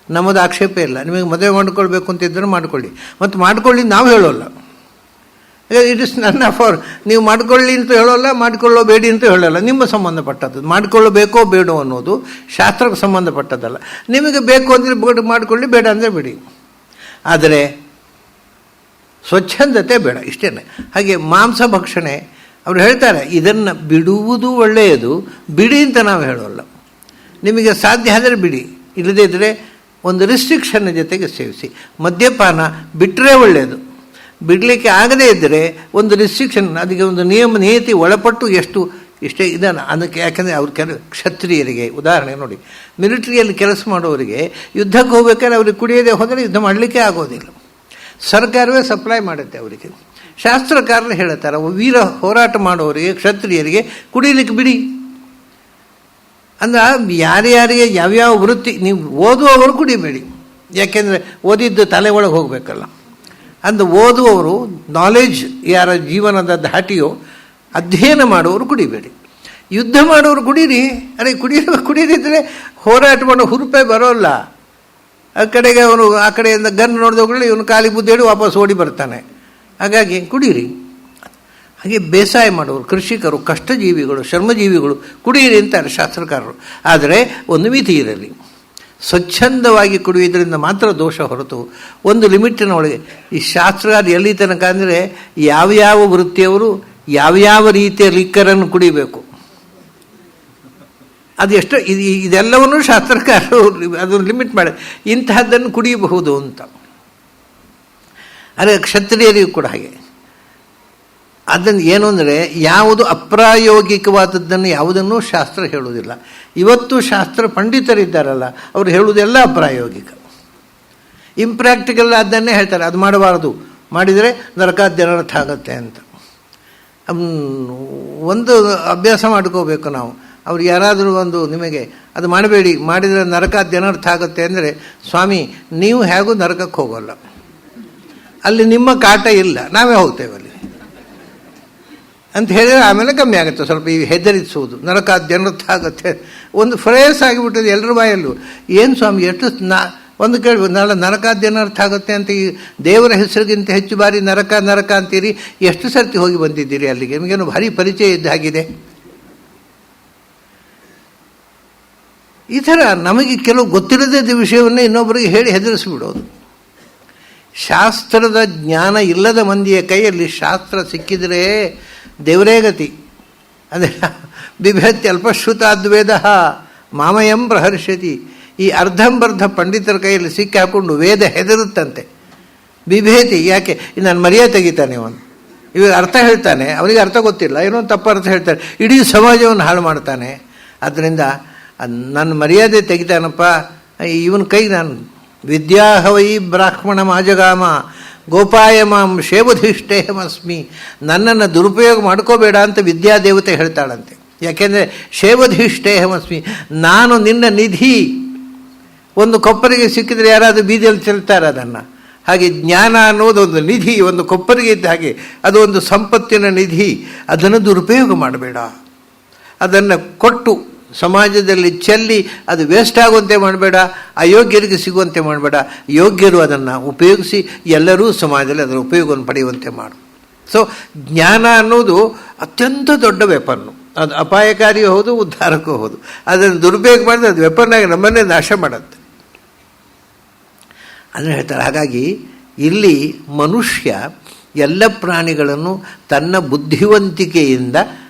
ನಮ್ಮದು ಆಕ್ಷೇಪ ಇಲ್ಲ. ನಿಮಗೆ ಮದುವೆ ಮಾಡ್ಕೊಳ್ಬೇಕು ಅಂತಿದ್ದರೆ ಮಾಡ್ಕೊಳ್ಳಿ, ಮತ್ತು ಮಾಡ್ಕೊಳ್ಳಿ ನಾವು ಹೇಳೋಲ್ಲ. ಇಟ್ ಇಸ್ ನನ್ನ ಫಾರ್, ನೀವು ಮಾಡ್ಕೊಳ್ಳಿ ಅಂತ ಹೇಳೋಲ್ಲ, ಮಾಡಿಕೊಳ್ಳಬೇಡಿ ಅಂತ ಹೇಳೋಲ್ಲ. ನಿಮ್ಮ ಸಂಬಂಧಪಟ್ಟದ್ದು. ಮಾಡಿಕೊಳ್ಳಬೇಕೋ ಬೇಡೋ ಅನ್ನೋದು ಶಾಸ್ತ್ರಕ್ಕೆ ಸಂಬಂಧಪಟ್ಟದ್ದಲ್ಲ. ನಿಮಗೆ ಬೇಕು ಅಂದರೆ ಮಾಡಿಕೊಳ್ಳಿ, ಬೇಡ ಅಂದರೆ ಬಿಡಿ. ಆದರೆ ಸ್ವಚ್ಛಂದತೆ ಬೇಡ, ಇಷ್ಟೇ. ಹಾಗೆ ಮಾಂಸ ಭಕ್ಷಣೆ ಅವರು ಹೇಳ್ತಾರೆ, ಇದನ್ನು ಬಿಡುವುದು ಒಳ್ಳೆಯದು, ಬಿಡಿ ಅಂತ ನಾವು ಹೇಳೋಲ್ಲ. ನಿಮಗೆ ಸಾಧ್ಯ ಆದರೆ ಬಿಡಿ, ಇಲ್ಲದೇ ಇದ್ದರೆ ಒಂದು ರಿಸ್ಟ್ರಿಕ್ಷನ್ ಜೊತೆಗೆ ಸೇವಿಸಿ. ಮದ್ಯಪಾನ ಬಿಟ್ಟರೆ ಒಳ್ಳೆಯದು, ಬಿಡಲಿಕ್ಕೆ ಆಗದೇ ಇದ್ದರೆ ಒಂದು ರಿಸ್ಟ್ರಿಕ್ಷನ್, ಅದಕ್ಕೆ ಒಂದು ನಿಯಮ ನಿಯತಿ ಒಳಪಟ್ಟು ಇಷ್ಟೇ ಇದನ್ನು ಅದಕ್ಕೆ. ಯಾಕೆಂದರೆ ಅವ್ರು ಕ್ಷತ್ರಿಯರಿಗೆ ಉದಾಹರಣೆ ನೋಡಿ, ಮಿಲಿಟರಿಯಲ್ಲಿ ಕೆಲಸ ಮಾಡೋರಿಗೆ ಯುದ್ಧಕ್ಕೆ ಹೋಗ್ಬೇಕಾದ್ರೆ ಅವ್ರಿಗೆ ಕುಡಿಯದೇ ಹೋದರೆ ಯುದ್ಧ ಮಾಡಲಿಕ್ಕೆ ಆಗೋದಿಲ್ಲ. ಸರ್ಕಾರವೇ ಸಪ್ಲೈ ಮಾಡುತ್ತೆ ಅವರಿಗೆ. ಶಾಸ್ತ್ರಕಾರರು ಹೇಳ್ತಾರೆ, ವೀರ ಹೋರಾಟ ಮಾಡೋರಿಗೆ ಕ್ಷತ್ರಿಯರಿಗೆ ಕುಡಿಯಲಿಕ್ಕೆ ಬಿಡಿ. ಅಂದ್ರೆ ಯಾರ್ಯಾರಿಗೆ ಯಾವ್ಯಾವ ವೃತ್ತಿ, ನೀವು ಓದುವವರು ಕುಡಿಬೇಡಿ, ಯಾಕೆಂದರೆ ಓದಿದ್ದು ತಲೆ ಒಳಗೆ ಹೋಗಬೇಕಲ್ಲ. ಅಂದು ಓದುವವರು, ನಾಲೆಜ್ ಯಾರ ಜೀವನದ ಧಾಟಿಯೋ ಅಧ್ಯಯನ ಮಾಡುವವರು ಕುಡಿಬೇಡಿ. ಯುದ್ಧ ಮಾಡೋರು ಕುಡೀರಿ. ಅರೆ ಕುಡಿದಿದ್ದರೆ ಹೋರಾಟ ಮಾಡೋ ಹುರುಪೇ ಬರೋಲ್ಲ. ಆ ಕಡೆಗೆ ಅವನು ಆ ಕಡೆಯಿಂದ ಗನ್ ನೋಡಿದವುಗಳು ಇವನು ಕಾಲಿ ಬುದ್ಧೇಳಿ ವಾಪಸ್ ಓಡಿ ಬರ್ತಾನೆ. ಹಾಗಾಗಿ ಕುಡೀರಿ. ಹಾಗೆ ಬೇಸಾಯ ಮಾಡೋರು, ಕೃಷಿಕರು, ಕಷ್ಟಜೀವಿಗಳು, ಶ್ರಮಜೀವಿಗಳು ಕುಡಿಯಿರಿ ಅಂತಾರೆ ಶಾಸ್ತ್ರಕಾರರು. ಆದರೆ ಒಂದು ಮಿತಿ ಇರಲಿ. ಸ್ವಚ್ಛಂದವಾಗಿ ಕುಡಿಯುವುದರಿಂದ ಮಾತ್ರ ದೋಷ ಹೊರತು ಒಂದು ಲಿಮಿಟಿನ ಒಳಗೆ. ಈ ಶಾಸ್ತ್ರಕಾರ ಎಲ್ಲಿ ತನಕ ಅಂದರೆ ಯಾವ್ಯಾವ ವೃತ್ತಿಯವರು ಯಾವ್ಯಾವ ರೀತಿಯ ಲಿಕ್ಕರನ್ನು ಕುಡಿಬೇಕು ಅದು ಎಷ್ಟು ಇದೆಲ್ಲವನ್ನೂ ಶಾಸ್ತ್ರಕಾರರು ಅದನ್ನು ಲಿಮಿಟ್ ಮಾಡಿ ಇಂತಹದ್ದನ್ನು ಕುಡಿಯಬಹುದು ಅಂತ. ಅದೇ ಕ್ಷತ್ರಿಯರಿಗೂ ಕೂಡ ಹಾಗೆ. ಅದನ್ನು ಏನು ಅಂದರೆ ಯಾವುದು ಅಪ್ರಾಯೋಗಿಕವಾದದ್ದನ್ನು ಯಾವುದನ್ನೂ ಶಾಸ್ತ್ರ ಹೇಳುವುದಿಲ್ಲ. ಇವತ್ತು ಶಾಸ್ತ್ರ ಪಂಡಿತರಿದ್ದಾರಲ್ಲ, ಅವರು ಹೇಳುವುದೆಲ್ಲ ಅಪ್ರಾಯೋಗಿಕ, ಇಂಪ್ರ್ಯಾಕ್ಟಿಕಲ್ ಅದನ್ನೇ ಹೇಳ್ತಾರೆ. ಅದು ಮಾಡಬಾರದು, ಮಾಡಿದರೆ ನರಕಾದ್ಯನರ್ಥ ಆಗುತ್ತೆ ಅಂತ. ಒಂದು ಅಭ್ಯಾಸ ಮಾಡ್ಕೋಬೇಕು ನಾವು. ಅವ್ರು ಯಾರಾದರೂ ಒಂದು ನಿಮಗೆ ಅದು ಮಾಡಬೇಡಿ, ಮಾಡಿದರೆ ನರಕಾದ್ಯನರ್ಥ ಆಗುತ್ತೆ ಅಂದರೆ, ಸ್ವಾಮಿ ನೀವು ಹೇಗೂ ನರಕಕ್ಕೆ ಹೋಗೋಲ್ಲ, ಅಲ್ಲಿ ನಿಮ್ಮ ಕಾಟ ಇಲ್ಲ, ನಾವೇ ಹೋಗ್ತೇವೆ ಅಲ್ಲಿ ಅಂತ ಹೇಳಿದರೆ ಆಮೇಲೆ ಕಮ್ಮಿ ಆಗುತ್ತೆ ಸ್ವಲ್ಪ ಈ ಹೆದರಿಸುವುದು. ನರಕಾದ್ಯನರ್ಥ ಆಗುತ್ತೆ ಒಂದು ಫ್ರೇಸ್ ಆಗಿಬಿಟ್ಟದೆ ಎಲ್ಲರ ಬಾಯಲ್ಲೂ. ಏನು ಸ್ವಾಮಿ ಎಷ್ಟು ಒಂದು ಕೇಳ್ಬೋದು, ನಾಳೆ ನರಕಾದ್ಯನರ್ಥ ಆಗುತ್ತೆ ಅಂತ ಈ ದೇವರ ಹೆಸರಿಗಿಂತ ಹೆಚ್ಚು ಬಾರಿ ನರಕ ನರಕ ಅಂತೀರಿ, ಎಷ್ಟು ಸರ್ತಿ ಹೋಗಿ ಬಂದಿದ್ದೀರಿ ಅಲ್ಲಿಗೆ? ನಿಮಗೇನು ಭಾರಿ ಪರಿಚಯ ಇದ್ದಾಗಿದೆ. ಈ ಥರ ನಮಗೆ ಕೆಲವು ಗೊತ್ತಿಲ್ಲದ ವಿಷಯವನ್ನೇ ಇನ್ನೊಬ್ಬರಿಗೆ ಹೇಳಿ ಹೆದರಿಸಿಬಿಡೋದು. ಶಾಸ್ತ್ರದ ಜ್ಞಾನ ಇಲ್ಲದ ಮಂದಿಯ ಕೈಯಲ್ಲಿ ಶಾಸ್ತ್ರ ಸಿಕ್ಕಿದರೆ ದೇವರೇ ಗತಿ. ಅದೇ ಬಿಭ್ಯತ್ಯ ಅಲ್ಪಶ್ರುತಾದ್ವೇದ ಮಾಮಯಂ ಪ್ರಹರ್ಷತಿ. ಈ ಅರ್ಧಂಬರ್ಧ ಪಂಡಿತರ ಕೈಯಲ್ಲಿ ಸಿಕ್ಕಿ ಹಾಕೊಂಡು ವೇದ ಹೆದರುತ್ತಂತೆ. ಬಿಭೇತಿ, ಯಾಕೆ ನಾನು ಮರ್ಯಾದೆ ತೆಗಿತಾನೆ ಅವನು, ಇವಾಗ ಅರ್ಥ ಹೇಳ್ತಾನೆ, ಅವನಿಗೆ ಅರ್ಥ ಗೊತ್ತಿಲ್ಲ, ಏನೋ ಒಂದು ತಪ್ಪು ಅರ್ಥ ಹೇಳ್ತಾನೆ, ಇಡೀ ಸಮಾಜವನ್ನು ಹಾಳು ಮಾಡ್ತಾನೆ. ಆದ್ದರಿಂದ ನನ್ನ ಮರ್ಯಾದೆ ತೆಗಿತಾನಪ್ಪ, ಇವನ ಕೈ ನಾನು ವಿದ್ಯಾಹವೈ ಬ್ರಾಹ್ಮಣ ಮಾಜಗಾಮ ಗೋಪಾಯ ಮಾಂ ಶೇವಧಿಷ್ಠೇಹಮಸ್ಮಿ. ನನ್ನನ್ನು ದುರುಪಯೋಗ ಮಾಡ್ಕೋಬೇಡ ಅಂತ ವಿದ್ಯಾದೇವತೆ ಹೇಳ್ತಾಳಂತೆ. ಯಾಕೆಂದರೆ ಶೇವಧಿಷ್ಠೇಹಮಸ್ಮಿ, ನಾನು ನಿನ್ನ ನಿಧಿ. ಒಂದು ಕೊಪ್ಪರಿಗೆ ಸಿಕ್ಕಿದರೆ ಯಾರಾದರೂ ಬೀದಿಯಲ್ಲಿ ಚೆಲ್ತಾರೆ ಅದನ್ನು. ಹಾಗೆ ಜ್ಞಾನ ಅನ್ನೋದು ಒಂದು ನಿಧಿ, ಒಂದು ಕೊಪ್ಪರಿಗೆ ಇದ್ದ ಹಾಗೆ, ಅದು ಒಂದು ಸಂಪತ್ತಿನ ನಿಧಿ. ಅದನ್ನು ದುರುಪಯೋಗ ಮಾಡಬೇಡ, ಅದನ್ನು ಕೊಟ್ಟು ಸಮಾಜದಲ್ಲಿ ಚೆಲ್ಲಿ ಅದು ವೇಸ್ಟ್ ಆಗುವಂತೆ ಮಾಡಬೇಡ, ಅಯೋಗ್ಯರಿಗೆ ಸಿಗುವಂತೆ ಮಾಡಬೇಡ. ಯೋಗ್ಯರು ಅದನ್ನು ಉಪಯೋಗಿಸಿ ಎಲ್ಲರೂ ಸಮಾಜದಲ್ಲಿ ಅದರ ಉಪಯೋಗವನ್ನು ಪಡೆಯುವಂತೆ ಮಾಡು. ಸೊ ಜ್ಞಾನ ಅನ್ನೋದು ಅತ್ಯಂತ ದೊಡ್ಡ ವೆಪನ್ನು. ಅದು ಅಪಾಯಕಾರಿಯೂ ಹೌದು, ಉದ್ಧಾರಕ್ಕೂ ಹೌದು. ಅದನ್ನು ದುರುಪಯೋಗ ಮಾಡಿದ್ರೆ ಅದು ವೆಪನ್ನಾಗಿ ನಮ್ಮನ್ನೇ ನಾಶ ಮಾಡುತ್ತೆ. ಅದನ್ನು ಹೇಳ್ತಾರೆ. ಹಾಗಾಗಿ ಇಲ್ಲಿ ಮನುಷ್ಯ ಎಲ್ಲ ಪ್ರಾಣಿಗಳನ್ನು ತನ್ನ ಬುದ್ಧಿವಂತಿಕೆಯಿಂದ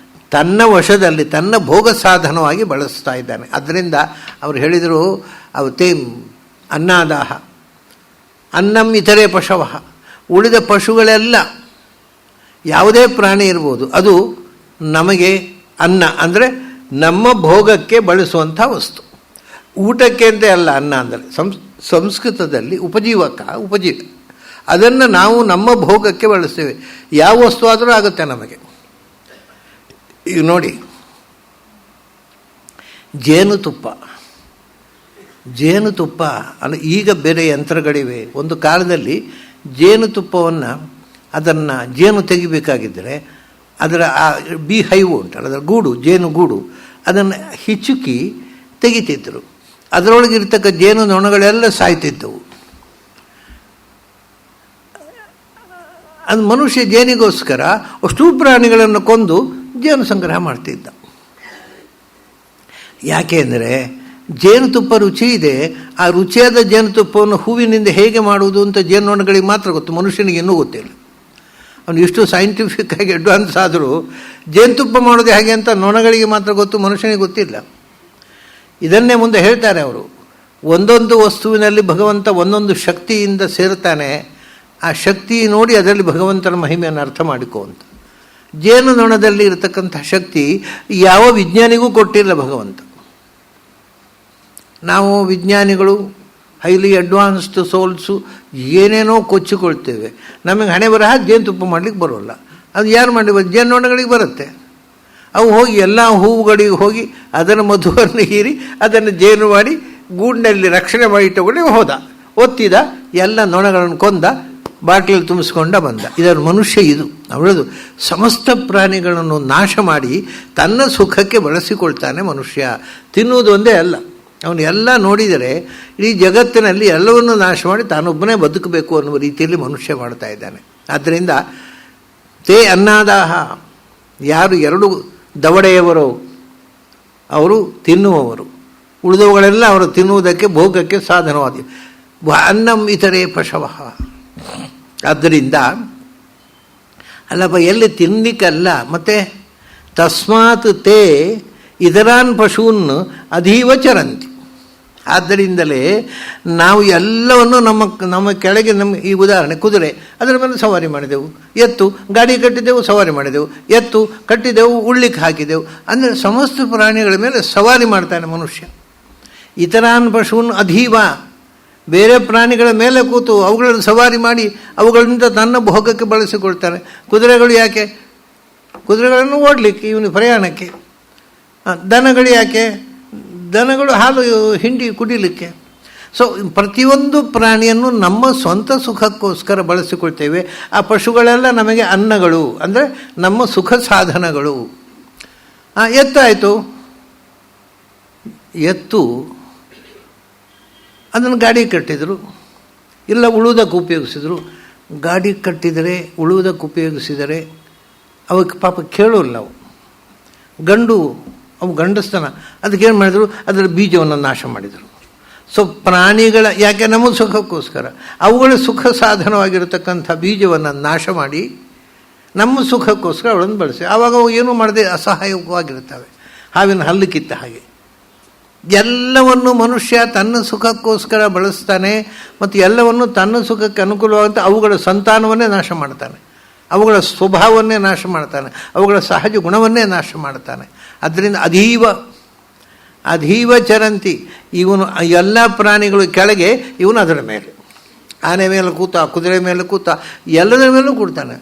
ತನ್ನ ವಶದಲ್ಲಿ ತನ್ನ ಭೋಗ ಸಾಧನವಾಗಿ ಬಳಸ್ತಾ ಇದ್ದಾನೆ. ಅದರಿಂದ ಅವರು ಹೇಳಿದರು, ಅವತ್ತೇ ಅನ್ನದಾಹ ಅನ್ನಂ ಇತರೆ ಪಶವ, ಉಳಿದ ಪಶುಗಳೆಲ್ಲ ಯಾವುದೇ ಪ್ರಾಣಿ ಇರ್ಬೋದು, ಅದು ನಮಗೆ ಅನ್ನ ಅಂದರೆ ನಮ್ಮ ಭೋಗಕ್ಕೆ ಬಳಸುವಂಥ ವಸ್ತು. ಊಟಕ್ಕೆ ಅಂತ ಅಲ್ಲ ಅನ್ನ ಅಂದರೆ ಸಂಸ್ಕೃತದಲ್ಲಿ ಉಪಜೀವಕ, ಅದನ್ನು ನಾವು ನಮ್ಮ ಭೋಗಕ್ಕೆ ಬಳಸ್ತೇವೆ. ಯಾವ ವಸ್ತು ಆದರೂ ಆಗುತ್ತೆ ನಮಗೆ. ಈಗ ನೋಡಿ, ಜೇನುತುಪ್ಪ ಈಗ ಬೇರೆ ಯಂತ್ರಗಳಿವೆ. ಒಂದು ಕಾಲದಲ್ಲಿ ಜೇನುತುಪ್ಪವನ್ನು ಅದನ್ನು ಜೇನು ತೆಗಿಬೇಕಾಗಿದ್ದರೆ ಅದರ ಆ ಬಿ ಹೈವು ಉಂಟಲ್ಲ, ಅದರ ಗೂಡು, ಜೇನುಗೂಡು, ಅದನ್ನು ಹಿಚುಕಿ ತೆಗಿತಿದ್ದರು. ಅದರೊಳಗಿರ್ತಕ್ಕ ಜೇನು ನೊಣಗಳೆಲ್ಲ ಸಾಯ್ತಿದ್ದವು. ಅದು ಮನುಷ್ಯ ಜೇನಿಗೋಸ್ಕರ ಅಷ್ಟೂ ಪ್ರಾಣಿಗಳನ್ನು ಕೊಂದು ಜೇನು ಸಂಗ್ರಹ ಮಾಡ್ತಿದ್ದ. ಯಾಕೆ ಅಂದರೆ ಜೇನುತುಪ್ಪ ರುಚಿ ಇದೆ. ಆ ರುಚಿಯಾದ ಜೇನುತುಪ್ಪವನ್ನು ಹೂವಿನಿಂದ ಹೇಗೆ ಮಾಡುವುದು ಅಂತ ಜೇನುನೊಣಗಳಿಗೆ ಮಾತ್ರ ಗೊತ್ತು, ಮನುಷ್ಯನಿಗೆ ಇನ್ನೂ ಗೊತ್ತಿಲ್ಲ. ಅವನು ಇಷ್ಟು ಸೈಂಟಿಫಿಕ್ ಆಗಿ ಅಡ್ವಾನ್ಸ್ ಆದರೂ ಜೇನುತುಪ್ಪ ಮಾಡೋದು ಹೇಗೆ ಅಂತ ನೊಣಗಳಿಗೆ ಮಾತ್ರ ಗೊತ್ತು, ಮನುಷ್ಯನಿಗೆ ಗೊತ್ತಿಲ್ಲ. ಇದನ್ನೇ ಮುಂದೆ ಹೇಳ್ತಾರೆ ಅವರು. ಒಂದೊಂದು ವಸ್ತುವಿನಲ್ಲಿ ಭಗವಂತ ಒಂದೊಂದು ಶಕ್ತಿಯಿಂದ ಸೇರ್ತಾನೆ. ಆ ಶಕ್ತಿ ನೋಡಿ ಅದರಲ್ಲಿ ಭಗವಂತನ ಮಹಿಮೆಯನ್ನು ಅರ್ಥ ಮಾಡಿಕೋ ಅಂತ. ಜೇನುನೊಣದಲ್ಲಿ ಇರತಕ್ಕಂಥ ಶಕ್ತಿ ಯಾವ ವಿಜ್ಞಾನಿಗೂ ಕೊಟ್ಟಿಲ್ಲ ಭಗವಂತ. ನಾವು ವಿಜ್ಞಾನಿಗಳು ಹೈಲಿ ಅಡ್ವಾನ್ಸ್ಡ್ ಸೋಲ್ಸು ಏನೇನೋ ಕೊಚ್ಚಿಕೊಳ್ತೇವೆ. ನಮಗೆ ಹಣೆ ಬರಹ ಜೇನುತುಪ್ಪ ಮಾಡಲಿಕ್ಕೆ ಬರೋಲ್ಲ. ಅದು ಯಾರು ಮಾಡಿ ಜೇನುನೊಣಗಳಿಗೆ ಬರುತ್ತೆ. ಅವು ಹೋಗಿ ಎಲ್ಲ ಹೂವುಗಳಿಗೆ ಹೋಗಿ ಅದರ ಮಧುವನ್ನು ಹೀರಿ ಅದನ್ನು ಜೇನು ಮಾಡಿ ಗೂಡಿನಲ್ಲಿ ರಕ್ಷಣೆ ಮಾಡಿ ಇಟ್ಟುಕೊಂಡು ಹೋದ, ಒತ್ತಿದ, ಎಲ್ಲ ನೊಣಗಳನ್ನು ಕೊಂದ, ಬಾಟ್ಲಲ್ಲಿ ತುಂಬಿಸ್ಕೊಂಡ ಬಂದ. ಇದರ ಮನುಷ್ಯ ಇದು ಅವಳದು ಸಮಸ್ತ ಪ್ರಾಣಿಗಳನ್ನು ನಾಶ ಮಾಡಿ ತನ್ನ ಸುಖಕ್ಕೆ ಬಳಸಿಕೊಳ್ತಾನೆ ಮನುಷ್ಯ. ತಿನ್ನುವುದು ಒಂದೇ ಅಲ್ಲ, ಅವನು ಎಲ್ಲ ನೋಡಿದರೆ ಇಡೀ ಜಗತ್ತಿನಲ್ಲಿ ಎಲ್ಲವನ್ನೂ ನಾಶ ಮಾಡಿ ತಾನೊಬ್ಬನೇ ಬದುಕಬೇಕು ಅನ್ನುವ ರೀತಿಯಲ್ಲಿ ಮನುಷ್ಯ ಮಾಡ್ತಾ ಇದ್ದಾನೆ. ಆದ್ದರಿಂದ ತೇ ಅನ್ನದಾಹ, ಯಾರು ಎರಡು ದವಡೆಯವರೋ ಅವರು ತಿನ್ನುವವರು, ಉಳಿದವುಗಳೆಲ್ಲ ಅವರು ತಿನ್ನುವುದಕ್ಕೆ ಭೋಗಕ್ಕೆ ಸಾಧನವಾದ ಅನ್ನಂ ಇತರೆ ಪಶವ. ಆದ್ದರಿಂದ ಅಲ್ಲಪ್ಪ ಎಲ್ಲಿ ತಿನ್ನಲಿಕ್ಕಲ್ಲ, ಮತ್ತೆ ತಸ್ಮಾತ್ ತೇ ಇದರಾನ್ ಪಶೂನ್ ಅಧೀವ ಚರಂತಿ. ಆದ್ದರಿಂದಲೇ ನಾವು ಎಲ್ಲವನ್ನು ನಮ್ಮ ಕೆಳಗೆ ಈ ಉದಾಹರಣೆ ಕುದುರೆ, ಅದರ ಮೇಲೆ ಸವಾರಿ ಮಾಡಿದೆವು. ಎತ್ತು, ಗಾಡಿ ಕಟ್ಟಿದೆವು, ಸವಾರಿ ಮಾಡಿದೆವು. ಎತ್ತು ಕಟ್ಟಿದೆವು, ಉಳ್ಳಿಕ್ಕೆ ಹಾಕಿದೆವು. ಅಂದರೆ ಸಮಸ್ತ ಪ್ರಾಣಿಗಳ ಮೇಲೆ ಸವಾರಿ ಮಾಡ್ತಾನೆ ಮನುಷ್ಯ. ಇತರಾನ್ ಪಶೂನ್ ಅಧೀವ, ಬೇರೆ ಪ್ರಾಣಿಗಳ ಮೇಲೆ ಕೂತು ಅವುಗಳನ್ನು ಸವಾರಿ ಮಾಡಿ ಅವುಗಳಿಂದ ತನ್ನ ಭೋಗಕ್ಕೆ ಬಳಸಿಕೊಳ್ತಾನೆ. ಕುದುರೆಗಳು ಯಾಕೆ? ಕುದುರೆಗಳನ್ನು ಓಡಲಿಕ್ಕೆ, ಇವನು ಪ್ರಯಾಣಕ್ಕೆ. ದನಗಳು ಯಾಕೆ? ದನಗಳು ಹಾಲು ಹಿಂಡಿ ಕುಡಿಲಿಕ್ಕೆ. ಸೊ ಪ್ರತಿಯೊಂದು ಪ್ರಾಣಿಯನ್ನು ನಮ್ಮ ಸ್ವಂತ ಸುಖಕ್ಕೋಸ್ಕರ ಬಳಸಿಕೊಳ್ತೇವೆ. ಆ ಪಶುಗಳೆಲ್ಲ ನಮಗೆ ಅನ್ನಗಳು, ಅಂದರೆ ನಮ್ಮ ಸುಖ ಸಾಧನಗಳು. ಎತ್ತಾಯಿತು, ಎತ್ತು ಅದನ್ನು ಗಾಡಿ ಕಟ್ಟಿದರು, ಇಲ್ಲ ಉಳುವುದಕ್ಕೆ ಉಪಯೋಗಿಸಿದರು. ಗಾಡಿ ಕಟ್ಟಿದರೆ, ಉಳುವುದಕ್ಕೆ ಉಪಯೋಗಿಸಿದರೆ ಅವಕ್ಕೆ ಪಾಪ ಕೇಳೋಲ್ಲ. ಅವು ಗಂಡಸ್ತನ, ಅದಕ್ಕೇನು ಮಾಡಿದರು? ಅದರ ಬೀಜವನ್ನು ನಾಶ ಮಾಡಿದರು. ಸೊ ಪ್ರಾಣಿಗಳ ಯಾಕೆ? ನಮ್ಮ ಸುಖಕ್ಕೋಸ್ಕರ ಅವುಗಳ ಸುಖ ಸಾಧನವಾಗಿರತಕ್ಕಂಥ ಬೀಜವನ್ನು ನಾಶ ಮಾಡಿ ನಮ್ಮ ಸುಖಕ್ಕೋಸ್ಕರ ಅವಳನ್ನು ಬಳಸಿ, ಆವಾಗ ಅವು ಏನೂ ಮಾಡದೆ ಅಸಹಾಯಕವಾಗಿರುತ್ತವೆ, ಹಾವಿನ ಹಲ್ಲು ಕಿತ್ತ ಹಾಗೆ. ಎಲ್ಲವನ್ನು ಮನುಷ್ಯ ತನ್ನ ಸುಖಕ್ಕೋಸ್ಕರ ಬಳಸ್ತಾನೆ ಮತ್ತು ಎಲ್ಲವನ್ನು ತನ್ನ ಸುಖಕ್ಕೆ ಅನುಕೂಲವಾದಂಥ ಅವುಗಳ ಸಂತಾನವನ್ನೇ ನಾಶ ಮಾಡ್ತಾನೆ, ಅವುಗಳ ಸ್ವಭಾವವನ್ನೇ ನಾಶ ಮಾಡ್ತಾನೆ, ಅವುಗಳ ಸಹಜ ಗುಣವನ್ನೇ ನಾಶ ಮಾಡ್ತಾನೆ. ಅದರಿಂದ ಅಧೀವ ಚರಂತಿ, ಇವನು ಎಲ್ಲ ಪ್ರಾಣಿಗಳು ಕೆಳಗೆ, ಇವನು ಅದರ ಮೇಲೆ, ಆನೆ ಮೇಲೆ ಕೂತ, ಕುದುರೆ ಮೇಲೆ ಕೂತ, ಎಲ್ಲದರ ಮೇಲೂ ಕೂಡ್ತಾನೆ.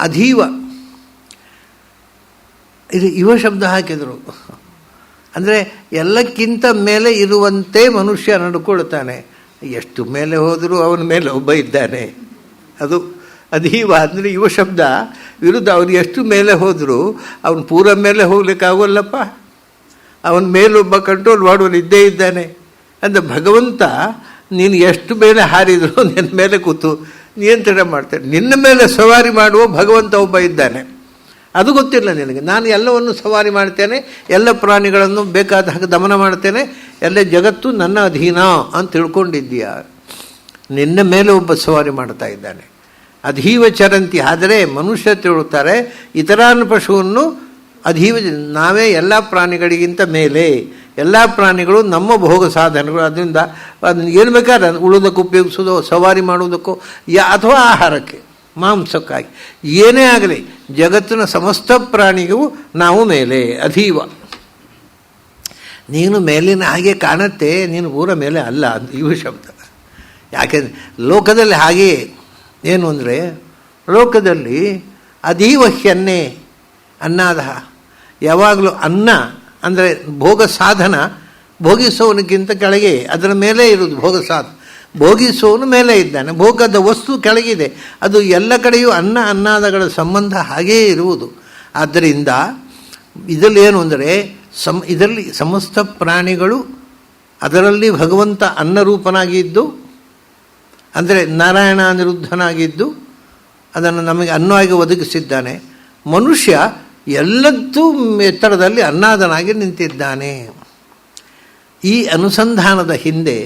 ಅಧೀವ, ಇದು ಯುವ ಶಬ್ದ ಹಾಕಿದರು. ಅಂದರೆ ಎಲ್ಲಕ್ಕಿಂತ ಮೇಲೆ ಇರುವಂತೆ ಮನುಷ್ಯ ನಡ್ಕೊಳ್ತಾನೆ. ಎಷ್ಟು ಮೇಲೆ ಹೋದರೂ ಅವನ ಮೇಲೆ ಒಬ್ಬ ಇದ್ದಾನೆ. ಅದು ಅಧೀವ ಅಂದರೆ ಯುವ ಶಬ್ದ ವಿರುದ್ಧ. ಅವನು ಎಷ್ಟು ಮೇಲೆ ಹೋದರೂ ಅವನು ಪೂರ ಮೇಲೆ ಹೋಗ್ಲಿಕ್ಕಾಗೋಲ್ಲಪ್ಪ, ಅವನ ಮೇಲೊಬ್ಬ ಕಂಟ್ರೋಲ್ ಮಾಡುವನು ಇದ್ದೇ ಇದ್ದಾನೆ. ಅಂದರೆ ಭಗವಂತ ನೀನು ಎಷ್ಟು ಮೇಲೆ ಹಾರಿದರೂ ನಿನ್ನ ಮೇಲೆ ಕೂತು ನಿಯಂತ್ರಣ ಮಾಡ್ತಾನೆ. ನಿನ್ನ ಮೇಲೆ ಸವಾರಿ ಮಾಡುವ ಭಗವಂತ ಒಬ್ಬ ಇದ್ದಾನೆ. ಅದು ಗೊತ್ತಿಲ್ಲ ನಿನಗೆ. ನಾನು ಎಲ್ಲವನ್ನು ಸವಾರಿ ಮಾಡ್ತೇನೆ, ಎಲ್ಲ ಪ್ರಾಣಿಗಳನ್ನು ಬೇಕಾದ ಹಾಗೆ ದಮನ ಮಾಡ್ತೇನೆ, ಎಲ್ಲ ಜಗತ್ತು ನನ್ನ ಅಧೀನ ಅಂತ ತಿಳ್ಕೊಂಡಿದ್ದೀಯ. ನಿನ್ನ ಮೇಲೆ ಒಬ್ಬ ಸವಾರಿ ಮಾಡ್ತಾ ಇದ್ದಾನೆ. ಅಧೀವ ಚರಂತಿ. ಆದರೆ ಮನುಷ್ಯ ತಿಳುತ್ತಾರೆ ಇತರಾನ್ ಪಶುವನ್ನು ಅಧೀವ, ನಾವೇ ಎಲ್ಲ ಪ್ರಾಣಿಗಳಿಗಿಂತ ಮೇಲೆ, ಎಲ್ಲ ಪ್ರಾಣಿಗಳು ನಮ್ಮ ಭೋಗ ಸಾಧನಗಳು. ಅದರಿಂದ ಅದನ್ನು ಏನು ಬೇಕಾದ್ರೆ ಉಳೋದಕ್ಕೆ ಉಪಯೋಗಿಸೋದು, ಸವಾರಿ ಮಾಡುವುದಕ್ಕೋ ಅಥವಾ ಆಹಾರಕ್ಕೆ, ಮಾಂಸಕ್ಕಾಗಿ, ಏನೇ ಆಗಲಿ ಜಗತ್ತಿನ ಸಮಸ್ತ ಪ್ರಾಣಿಗೂ ನಾವು ಮೇಲೆ. ಅಧೀವ, ನೀನು ಮೇಲಿನ ಹಾಗೆ ಕಾಣುತ್ತೆ, ನೀನು ಪೂರ ಮೇಲೆ ಅಲ್ಲ ಅಂತ ಇವು ಶಬ್ದ. ಯಾಕೆಂದರೆ ಲೋಕದಲ್ಲಿ ಹಾಗೆಯೇ. ಏನು ಅಂದರೆ ಲೋಕದಲ್ಲಿ ಅಧೀವಹ್ಯನ್ನೇ ಅನ್ನಾದ, ಯಾವಾಗಲೂ ಅನ್ನ ಅಂದರೆ ಭೋಗ ಸಾಧನ ಭೋಗಿಸೋನಿಗಿಂತ ಕೆಳಗೆ, ಅದರ ಮೇಲೆ ಇರುವುದು ಭೋಗ ಸಾಧನ. ಭೋಗಿಸೋನು ಮೇಲೆ ಇದ್ದಾನೆ, ಭೋಗದ ವಸ್ತು ಕೆಳಗಿದೆ. ಅದು ಎಲ್ಲ ಕಡೆಯೂ ಅನ್ನಾದಗಳ ಸಂಬಂಧ ಹಾಗೆಯೇ ಇರುವುದು. ಆದ್ದರಿಂದ ಇದರಲ್ಲಿ ಏನು ಅಂದರೆ ಇದರಲ್ಲಿ ಸಮಸ್ತ ಪ್ರಾಣಿಗಳು, ಅದರಲ್ಲಿ ಭಗವಂತ ಅನ್ನರೂಪನಾಗಿದ್ದು, ಅಂದರೆ ನಾರಾಯಣ ಅನಿರುದ್ಧನಾಗಿದ್ದು ಅದನ್ನು ನಮಗೆ ಅನ್ನವಾಗಿ ಒದಗಿಸಿದ್ದಾನೆ. ಮನುಷ್ಯ ಎಲ್ಲದೂ ಎತ್ತರದಲ್ಲಿ ಅನ್ನಾದನಾಗಿ ನಿಂತಿದ್ದಾನೆ. ಈ ಅನುಸಂಧಾನದ ಹಿಂದೆ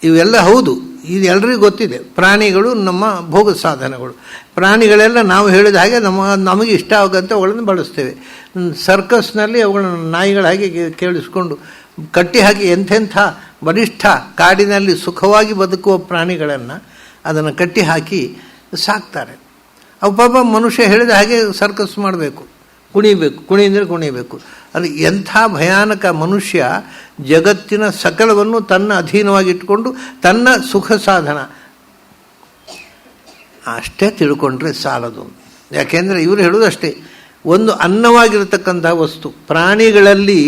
ಇವೆಲ್ಲ ಹೌದು, ಇದು ಎಲ್ರಿಗೂ ಗೊತ್ತಿದೆ. ಪ್ರಾಣಿಗಳು ನಮ್ಮ ಭೋಗ ಸಾಧನಗಳು. ಪ್ರಾಣಿಗಳೆಲ್ಲ ನಾವು ಹೇಳಿದ ಹಾಗೆ ನಮಗೆ ಇಷ್ಟ ಆಗೋಂಥ ಅವುಗಳನ್ನು ಬಳಸ್ತೇವೆ. ಸರ್ಕಸ್ನಲ್ಲಿ ಅವುಗಳನ್ನು ನಾಯಿಗಳ ಹಾಗೆ ಕೇಳಿಸ್ಕೊಂಡು ಕಟ್ಟಿ ಹಾಕಿ ಎಂಥೆಂಥ ಬಲಿಷ್ಠ ಕಾಡಿನಲ್ಲಿ ಸುಖವಾಗಿ ಬದುಕುವ ಪ್ರಾಣಿಗಳನ್ನು ಅದನ್ನು ಕಟ್ಟಿ ಹಾಕಿ ಸಾಕ್ತಾರೆ. ಅವು ಪಾಪ ಮನುಷ್ಯ ಹೇಳಿದ ಹಾಗೆ ಸರ್ಕಸ್ ಮಾಡಬೇಕು, ಕುಣಿಅಂದರೆ ಕುಣಿಬೇಕು. ಅದು ಎಂಥ ಭಯಾನಕ ಮನುಷ್ಯ ಜಗತ್ತಿನ ಸಕಲವನ್ನು ತನ್ನ ಅಧೀನವಾಗಿಟ್ಟುಕೊಂಡು ತನ್ನ ಸುಖ ಸಾಧನ ಅಷ್ಟೇ ತಿಳ್ಕೊಂಡ್ರೆ ಸಾಲದು. ಯಾಕೆಂದರೆ ಇವರು ಹೇಳುವುದಷ್ಟೇ, ಒಂದು ಅನ್ನವಾಗಿರತಕ್ಕಂಥ ವಸ್ತು. ಪ್ರಾಣಿಗಳಲ್ಲಿ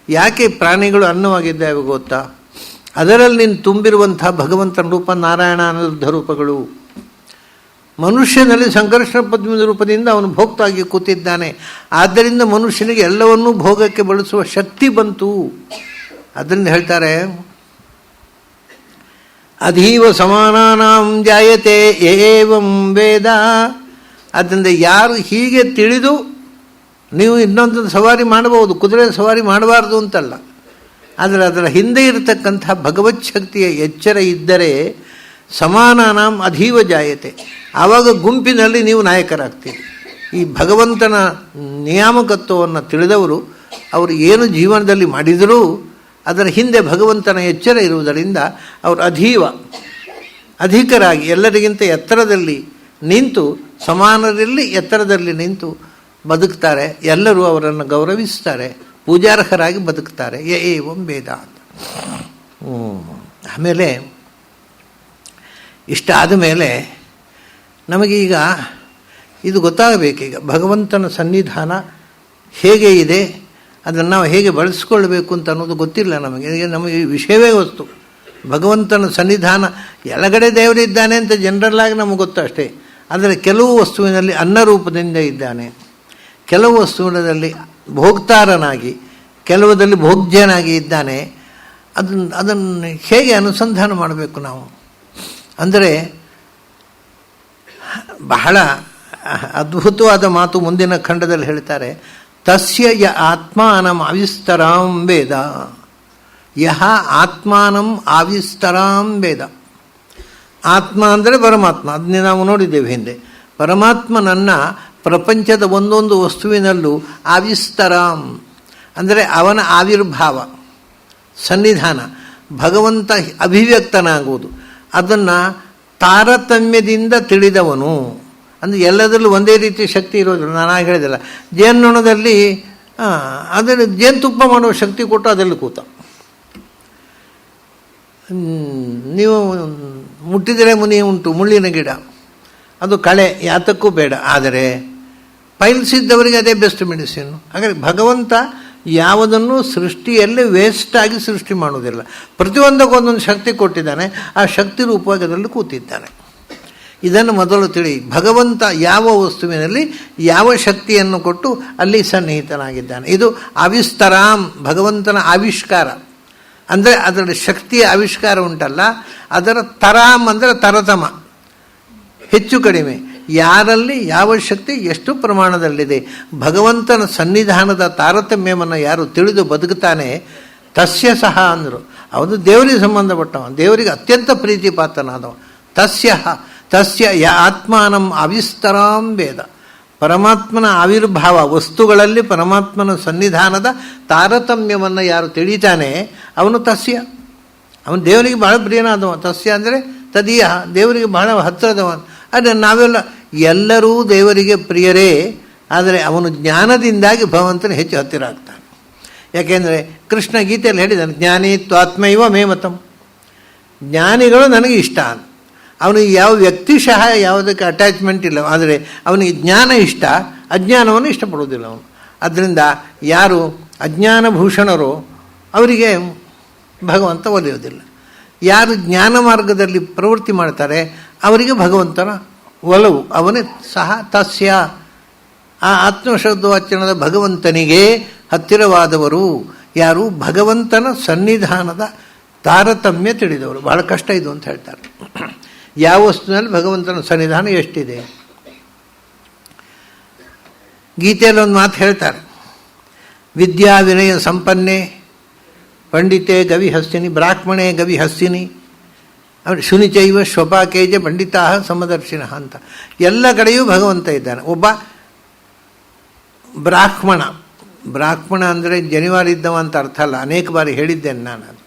ಯಾಕೆ ಪ್ರಾಣಿಗಳು ಅನ್ನವಾಗಿದ್ದಾವೆ ಗೊತ್ತಾ? ಅದರಲ್ಲಿ ನೀನು ತುಂಬಿರುವಂಥ ಭಗವಂತನ ರೂಪ, ನಾರಾಯಣ ಅನಿರುದ್ಧ ರೂಪಗಳು. ಮನುಷ್ಯನಲ್ಲಿ ಸಂಕರ್ಷಣ ಪದ್ಮದ ರೂಪದಿಂದ ಅವನು ಭೋಕ್ತಾಗಿ ಕೂತಿದ್ದಾನೆ. ಆದ್ದರಿಂದ ಮನುಷ್ಯನಿಗೆ ಎಲ್ಲವನ್ನೂ ಭೋಗಕ್ಕೆ ಬಳಸುವ ಶಕ್ತಿ ಬಂತು. ಅದರಿಂದ ಹೇಳ್ತಾರೆ, ಅಧೀವ ಸಮಾನಾನಾಂ ಜಾಯತೆ ಏವಂ ವೇದ. ಆದ್ದರಿಂದ ಯಾರು ಹೀಗೆ ತಿಳಿದು, ನೀವು ಇನ್ನೊಂದು ಸವಾರಿ ಮಾಡಬಹುದು, ಕುದುರೆ ಸವಾರಿ ಮಾಡಬಾರ್ದು ಅಂತಲ್ಲ, ಆದರೆ ಅದರ ಹಿಂದೆ ಇರತಕ್ಕಂಥ ಭಗವತ್ ಶಕ್ತಿಯ ಎಚ್ಚರ ಇದ್ದರೆ ಸಮಾನಾನಾಂ ಅಧೀವ ಜಾಯತೆ. ಆವಾಗ ಗುಂಪಿನಲ್ಲಿ ನೀವು ನಾಯಕರಾಗ್ತೀರಿ. ಈ ಭಗವಂತನ ನಿಯಾಮಕತ್ವವನ್ನು ತಿಳಿದವರು ಅವರು ಏನು ಜೀವನದಲ್ಲಿ ಮಾಡಿದರೂ ಅದರ ಹಿಂದೆ ಭಗವಂತನ ಎಚ್ಚರ ಇರುವುದರಿಂದ ಅವರು ಅಧಿಕರಾಗಿ ಎಲ್ಲರಿಗಿಂತ ಎತ್ತರದಲ್ಲಿ ನಿಂತು, ಸಮಾನರಲ್ಲಿ ಎತ್ತರದಲ್ಲಿ ನಿಂತು ಬದುಕ್ತಾರೆ. ಎಲ್ಲರೂ ಅವರನ್ನು ಗೌರವಿಸ್ತಾರೆ, ಪೂಜಾರ್ಹರಾಗಿ ಬದುಕ್ತಾರೆ. ಏವಂ ವೇದ ಅಂತ. ಆಮೇಲೆ ಇಷ್ಟಾದ ಮೇಲೆ ನಮಗೀಗ ಇದು ಗೊತ್ತಾಗಬೇಕೀಗ ಭಗವಂತನ ಸನ್ನಿಧಾನ ಹೇಗೆ ಇದೆ, ಅದನ್ನು ನಾವು ಹೇಗೆ ಬಳಸ್ಕೊಳ್ಬೇಕು ಅಂತ ಅನ್ನೋದು ಗೊತ್ತಿಲ್ಲ ನಮಗೆ ವಿಷಯವೇ ವಸ್ತು. ಭಗವಂತನ ಸನ್ನಿಧಾನ ಎಳಗಡೆ ದೇವರಿದ್ದಾನೆ ಅಂತ ಜನರಲ್ಲಾಗಿ ನಮಗೆ ಗೊತ್ತು ಅಷ್ಟೇ. ಆದರೆ ಕೆಲವು ವಸ್ತುವಿನಲ್ಲಿ ಅನ್ನರೂಪದಿಂದ ಇದ್ದಾನೆ, ಕೆಲವು ವಸ್ತುವಿನಲ್ಲಿ ಭೋಕ್ತಾರನಾಗಿ, ಕೆಲವುದಲ್ಲಿ ಭೋಗ್ಯನಾಗಿ ಇದ್ದಾನೆ. ಅದನ್ನು ಹೇಗೆ ಅನುಸಂಧಾನ ಮಾಡಬೇಕು ನಾವು ಅಂದರೆ, ಬಹಳ ಅದ್ಭುತವಾದ ಮಾತು ಮುಂದಿನ ಖಂಡದಲ್ಲಿ ಹೇಳ್ತಾರೆ. ತಸ್ಯ ಯ ಆತ್ಮಾನಂ ಆವಿಸ್ತರಾಂ ವೇದ, ಯಹ ಆತ್ಮಾನಂ ಆವಿಸ್ತರಾಂ ವೇದ. ಆತ್ಮ ಅಂದರೆ ಪರಮಾತ್ಮ, ಅದನ್ನೇ ನಾವು ನೋಡಿದ್ದೇವೆ ಹಿಂದೆ. ಪರಮಾತ್ಮನನ್ನು ಪ್ರಪಂಚದ ಒಂದೊಂದು ವಸ್ತುವಿನಲ್ಲೂ ಆವಿಸ್ತರಾಂ ಅಂದರೆ ಅವನ ಆವಿರ್ಭಾವ, ಸನ್ನಿಧಾನ, ಭಗವಂತ ಅಭಿವ್ಯಕ್ತನಾಗುವುದು, ಅದನ್ನು ತಾರತಮ್ಯದಿಂದ ತಿಳಿದವನು. ಅಂದರೆ ಎಲ್ಲದರಲ್ಲೂ ಒಂದೇ ರೀತಿ ಶಕ್ತಿ ಇರೋದಿಲ್ಲ. ನಾನು ಹೇಳಿದಲ್ಲ, ಜೇನುನೊಣದಲ್ಲಿ ಅದನ್ನು ಜೇನುತುಪ್ಪ ಮಾಡುವ ಶಕ್ತಿ ಕೊಟ್ಟು ಅದರಲ್ಲಿ ಕೂತ. ನೀವು ಮುಟ್ಟಿದರೆ ಮುನಿ ಉಂಟು, ಮುಳ್ಳಿನ ಗಿಡ, ಅದು ಕಳೆ ಯಾತಕ್ಕೂ ಬೇಡ. ಆದರೆ ಪೈಲ್ಸ್ ಇದ್ದವರಿಗೆ ಅದೇ ಬೆಸ್ಟ್ ಮೆಡಿಸಿನ್. ಹಾಗಾಗಿ ಭಗವಂತ ಯಾವುದನ್ನು ಸೃಷ್ಟಿಯಲ್ಲಿ ವೇಸ್ಟಾಗಿ ಸೃಷ್ಟಿ ಮಾಡುವುದಿಲ್ಲ. ಪ್ರತಿಯೊಂದಕ್ಕೊಂದೊಂದು ಶಕ್ತಿ ಕೊಟ್ಟಿದ್ದಾನೆ, ಆ ಶಕ್ತಿ ರೂಪವಾಗಿ ಅದರಲ್ಲಿ ಕೂತಿದ್ದಾನೆ. ಇದನ್ನು ಮೊದಲು ತಿಳಿ. ಭಗವಂತ ಯಾವ ವಸ್ತುವಿನಲ್ಲಿ ಯಾವ ಶಕ್ತಿಯನ್ನು ಕೊಟ್ಟು ಅಲ್ಲಿ ಸನ್ನಿಹಿತನಾಗಿದ್ದಾನೆ. ಇದು ಆವಿಸ್ತರಾಂ, ಭಗವಂತನ ಆವಿಷ್ಕಾರ. ಅಂದರೆ ಅದರ ಶಕ್ತಿಯ ಆವಿಷ್ಕಾರ ಉಂಟಲ್ಲ, ಅದರ ತರಾಮ್ ಅಂದರೆ ತರತಮ, ಹೆಚ್ಚು ಕಡಿಮೆ, ಯಾರಲ್ಲಿ ಯಾವ ಶಕ್ತಿ ಎಷ್ಟು ಪ್ರಮಾಣದಲ್ಲಿದೆ. ಭಗವಂತನ ಸನ್ನಿಧಾನದ ತಾರತಮ್ಯವನ್ನು ಯಾರು ತಿಳಿದು ಬದುಕುತ್ತಾನೆ, ತಸ್ಯ ಸಹ ಅಂದರು. ಅವನು ದೇವರಿಗೆ ಸಂಬಂಧಪಟ್ಟವ, ದೇವರಿಗೆ ಅತ್ಯಂತ ಪ್ರೀತಿ ಪಾತ್ರನಾದವ. ತಸ್ಯ ಯ ಆತ್ಮಾನಂ ಆವಿಸ್ತರಾಂ ವೇದ. ಪರಮಾತ್ಮನ ಆವಿರ್ಭಾವ, ವಸ್ತುಗಳಲ್ಲಿ ಪರಮಾತ್ಮನ ಸನ್ನಿಧಾನದ ತಾರತಮ್ಯವನ್ನು ಯಾರು ತಿಳಿತಾನೆ ಅವನು ತಸ್ಯ, ಅವನು ದೇವರಿಗೆ ಬಹಳ ಪ್ರಿಯನಾದವ. ತಸ್ಯ ಅಂದರೆ ತದೀಯ, ದೇವರಿಗೆ ಬಹಳ ಹತ್ತಿರದವ. ಆದರೆ ನಾವೆಲ್ಲ ಎಲ್ಲರೂ ದೇವರಿಗೆ ಪ್ರಿಯರೇ, ಆದರೆ ಅವನು ಜ್ಞಾನದಿಂದಾಗಿ ಭಗವಂತನ ಹೆಚ್ಚು ಹತ್ತಿರ ಆಗ್ತಾನೆ. ಯಾಕೆಂದರೆ ಕೃಷ್ಣ ಗೀತೆಯಲ್ಲಿ ಹೇಳಿದ್ದಾನೆ, ಜ್ಞಾನಿ ತ್ವಾತ್ಮೈವ ಮೇ ಮತಂ. ಜ್ಞಾನಿಗಳು ನನಗೆ ಇಷ್ಟ ಅಂತ. ಅವನಿಗೆ ಯಾವ ವ್ಯಕ್ತಿಶಃ ಯಾವುದಕ್ಕೆ ಅಟ್ಯಾಚ್ಮೆಂಟ್ ಇಲ್ಲ, ಆದರೆ ಅವನಿಗೆ ಜ್ಞಾನ ಇಷ್ಟ, ಅಜ್ಞಾನವನ್ನು ಇಷ್ಟಪಡುವುದಿಲ್ಲ ಅವನು. ಆದ್ದರಿಂದ ಯಾರು ಅಜ್ಞಾನಭೂಷಣರೋ ಅವರಿಗೆ ಭಗವಂತ ಒಲಿಯೋದಿಲ್ಲ. ಯಾರು ಜ್ಞಾನ ಮಾರ್ಗದಲ್ಲಿ ಪ್ರವೃತ್ತಿ ಮಾಡ್ತಾರೆ ಅವರಿಗೆ ಭಗವಂತನ ಒಲವು. ಅವನೇ ಸಹ ತಸ್ಯ, ಆ ಆತ್ಮಶಬ್ದವಾಚನದ ಭಗವಂತನಿಗೆ ಹತ್ತಿರವಾದವರು ಯಾರು, ಭಗವಂತನ ಸನ್ನಿಧಾನದ ತಾರತಮ್ಯ ತಿಳಿದವರು. ಬಹಳ ಕಷ್ಟ ಇದು ಅಂತ ಹೇಳ್ತಾರೆ. ಯಾವ ವಸ್ತುವಿನಲ್ಲಿ ಭಗವಂತನ ಸನ್ನಿಧಾನ ಎಷ್ಟಿದೆ. ಗೀತೆಯಲ್ಲಿ ಒಂದು ಮಾತು ಹೇಳ್ತಾರೆ, ವಿದ್ಯಾ ವಿನಯ ಸಂಪನ್ನೆ ಪಂಡಿತೆ ಗವಿ ಹಸ್ತಿನಿ, ಬ್ರಾಹ್ಮಣೆ ಗವಿ ಹಸ್ತಿನಿ, ಶುನಿಚೈವ ಶ್ವಪಾಕೇಜ ಪಂಡಿತಾ ಸಮದರ್ಶಿನ ಅಂತ. ಎಲ್ಲ ಕಡೆಯೂ ಭಗವಂತ ಇದ್ದಾನೆ. ಒಬ್ಬ ಬ್ರಾಹ್ಮಣ ಅಂದರೆ ಜನಿವಾರ ಇದ್ದವ ಅಂತ ಅರ್ಥ ಅಲ್ಲ, ಅನೇಕ ಬಾರಿ ಹೇಳಿದ್ದೇನೆ ನಾನು. ಅದು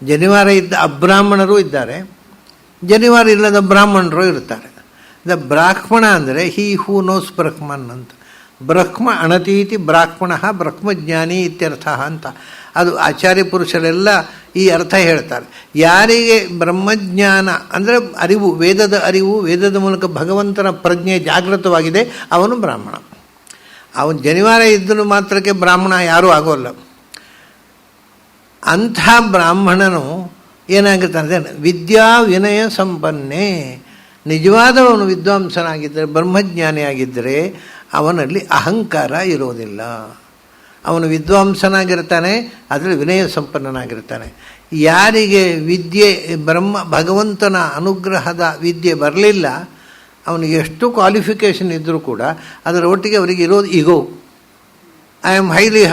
ಜನಿವಾರ ಇದ್ದ ಅಬ್ರಾಹ್ಮಣರು ಇದ್ದಾರೆ, ಜನಿವಾರ ಇಲ್ಲದ ಬ್ರಾಹ್ಮಣರು ಇರ್ತಾರೆ. ಬ್ರಾಹ್ಮಣ ಅಂದರೆ ಹಿ ಹೂ ನೋಸ್ ಬ್ರಹ್ಮನ್ ಅಂತ. ಬ್ರಹ್ಮ ಅಣತೀತಿ ಬ್ರಾಹ್ಮಣ ಬ್ರಹ್ಮಜ್ಞಾನಿ ಇತ್ಯರ್ಥ ಅಂತ. ಅದು ಆಚಾರ್ಯ ಪುರುಷರೆಲ್ಲ ಈ ಅರ್ಥ ಹೇಳ್ತಾರೆ. ಯಾರಿಗೆ ಬ್ರಹ್ಮಜ್ಞಾನ ಅಂದರೆ ಅರಿವು, ವೇದದ ಅರಿವು, ವೇದದ ಮೂಲಕ ಭಗವಂತನ ಪ್ರಜ್ಞೆ ಜಾಗೃತವಾಗಿದೆ, ಅವನು ಬ್ರಾಹ್ಮಣ. ಅವನು ಜನಿವಾರ ಇದ್ದನು ಮಾತ್ರಕ್ಕೆ ಬ್ರಾಹ್ಮಣ ಯಾರೂ ಆಗೋಲ್ಲ. ಅಂಥ ಬ್ರಾಹ್ಮಣನು ಏನಾಗುತ್ತಾನೆ, ವಿದ್ಯಾ ವಿನಯ ಸಂಪನ್ನೆ. ನಿಜವಾದವನು ವಿದ್ವಾಂಸನಾಗಿದ್ದರೆ, ಬ್ರಹ್ಮಜ್ಞಾನಿಯಾಗಿದ್ದರೆ ಅವನಲ್ಲಿ ಅಹಂಕಾರ ಇರೋದಿಲ್ಲ. ಅವನು ವಿದ್ವಾಂಸನಾಗಿರ್ತಾನೆ, ಅದರಲ್ಲಿ ವಿನಯ ಸಂಪನ್ನನಾಗಿರ್ತಾನೆ. ಯಾರಿಗೆ ವಿದ್ಯೆ, ಭಗವಂತನ ಅನುಗ್ರಹದ ವಿದ್ಯೆ ಬರಲಿಲ್ಲ, ಅವನಿಗೆ ಎಷ್ಟು ಕ್ವಾಲಿಫಿಕೇಷನ್ ಇದ್ದರೂ ಕೂಡ ಅದರ ಒಟ್ಟಿಗೆ ಅವರಿಗೆ ಇರೋದು ಈಗೋ. ಐ ಆಮ್ ಹೈಲಿ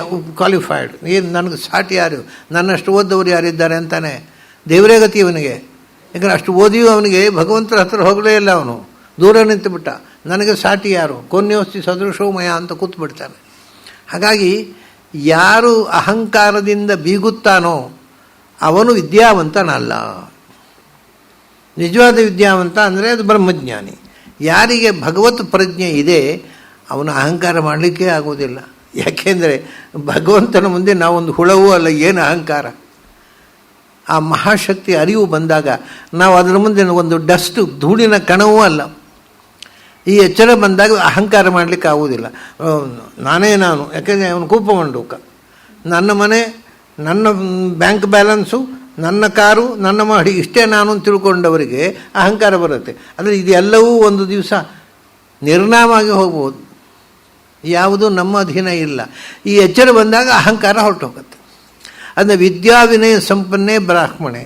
ಕ್ವಾಲಿಫೈಡ್, ಏನು ನನಗೆ ಸಾಟಿ ಯಾರು, ನನ್ನಷ್ಟು ಓದವರು ಯಾರಿದ್ದಾರೆ ಅಂತಾನೆ ದೇವರೇ ಗತಿ ಅವನಿಗೆ. ಯಾಕಂದರೆ ಅಷ್ಟು ಓದಿಯೂ ಅವನಿಗೆ ಭಗವಂತರ ಹತ್ರ ಹೋಗಲೇ ಇಲ್ಲ, ಅವನು ದೂರ ನಿಂತುಬಿಟ್ಟ. ನನಗೆ ಸಾಟಿ ಯಾರು, ಕೊನ್ಯೋಸ್ತಿ ಸದೃಶೋಮಯ ಅಂತ ಕೂತ್ಬಿಡ್ತಾನೆ. ಹಾಗಾಗಿ ಯಾರು ಅಹಂಕಾರದಿಂದ ಬೀಗುತ್ತಾನೋ ಅವನು ವಿದ್ಯಾವಂತನಲ್ಲ. ನಿಜವಾದ ವಿದ್ಯಾವಂತ ಅಂದರೆ ಅದು ಬ್ರಹ್ಮಜ್ಞಾನಿ. ಯಾರಿಗೆ ಭಗವತ್ ಪ್ರಜ್ಞೆ ಇದೆ ಅವನು ಅಹಂಕಾರ ಮಾಡಲಿಕ್ಕೆ ಆಗೋದಿಲ್ಲ. ಯಾಕೆಂದರೆ ಭಗವಂತನ ಮುಂದೆ ನಾವೊಂದು ಹುಳವೂ ಅಲ್ಲ, ಏನು ಅಹಂಕಾರ. ಆ ಮಹಾಶಕ್ತಿ ಅರಿವು ಬಂದಾಗ ನಾವು ಅದರ ಮುಂದೆ ಒಂದು ಡಸ್ಟ್ ಧೂಳಿನ ಕಣವೂ ಅಲ್ಲ. ಈ ಎಚ್ಚರ ಬಂದಾಗ ಅಹಂಕಾರ ಮಾಡಲಿಕ್ಕೆ ಆಗುವುದಿಲ್ಲ. ನಾನೇ ನಾನು, ಯಾಕೆಂದರೆ ಅವನು ಕೂಪಮಂಡೂಕ. ನನ್ನ ಮನೆ, ನನ್ನ ಬ್ಯಾಂಕ್ ಬ್ಯಾಲೆನ್ಸು, ನನ್ನ ಕಾರು, ನನ್ನ ಮಾಡಿ, ಇಷ್ಟೇ ನಾನು ಅಂತ ತಿಳ್ಕೊಂಡವರಿಗೆ ಅಹಂಕಾರ ಬರುತ್ತೆ. ಆದರೆ ಇದೆಲ್ಲವೂ ಒಂದು ದಿವಸ ನಿರ್ನಾಮವಾಗಿ ಹೋಗ್ಬೋದು. ಯಾವುದೂ ನಮ್ಮ ಅಧೀನ ಇಲ್ಲ. ಈ ಎಚ್ಚರ ಬಂದಾಗ ಅಹಂಕಾರ ಹೊರಟು ಹೋಗುತ್ತೆ. ಅಂದರೆ ವಿದ್ಯಾವಿನಯ ಸಂಪನ್ನೇ ಬ್ರಾಹ್ಮಣೆ.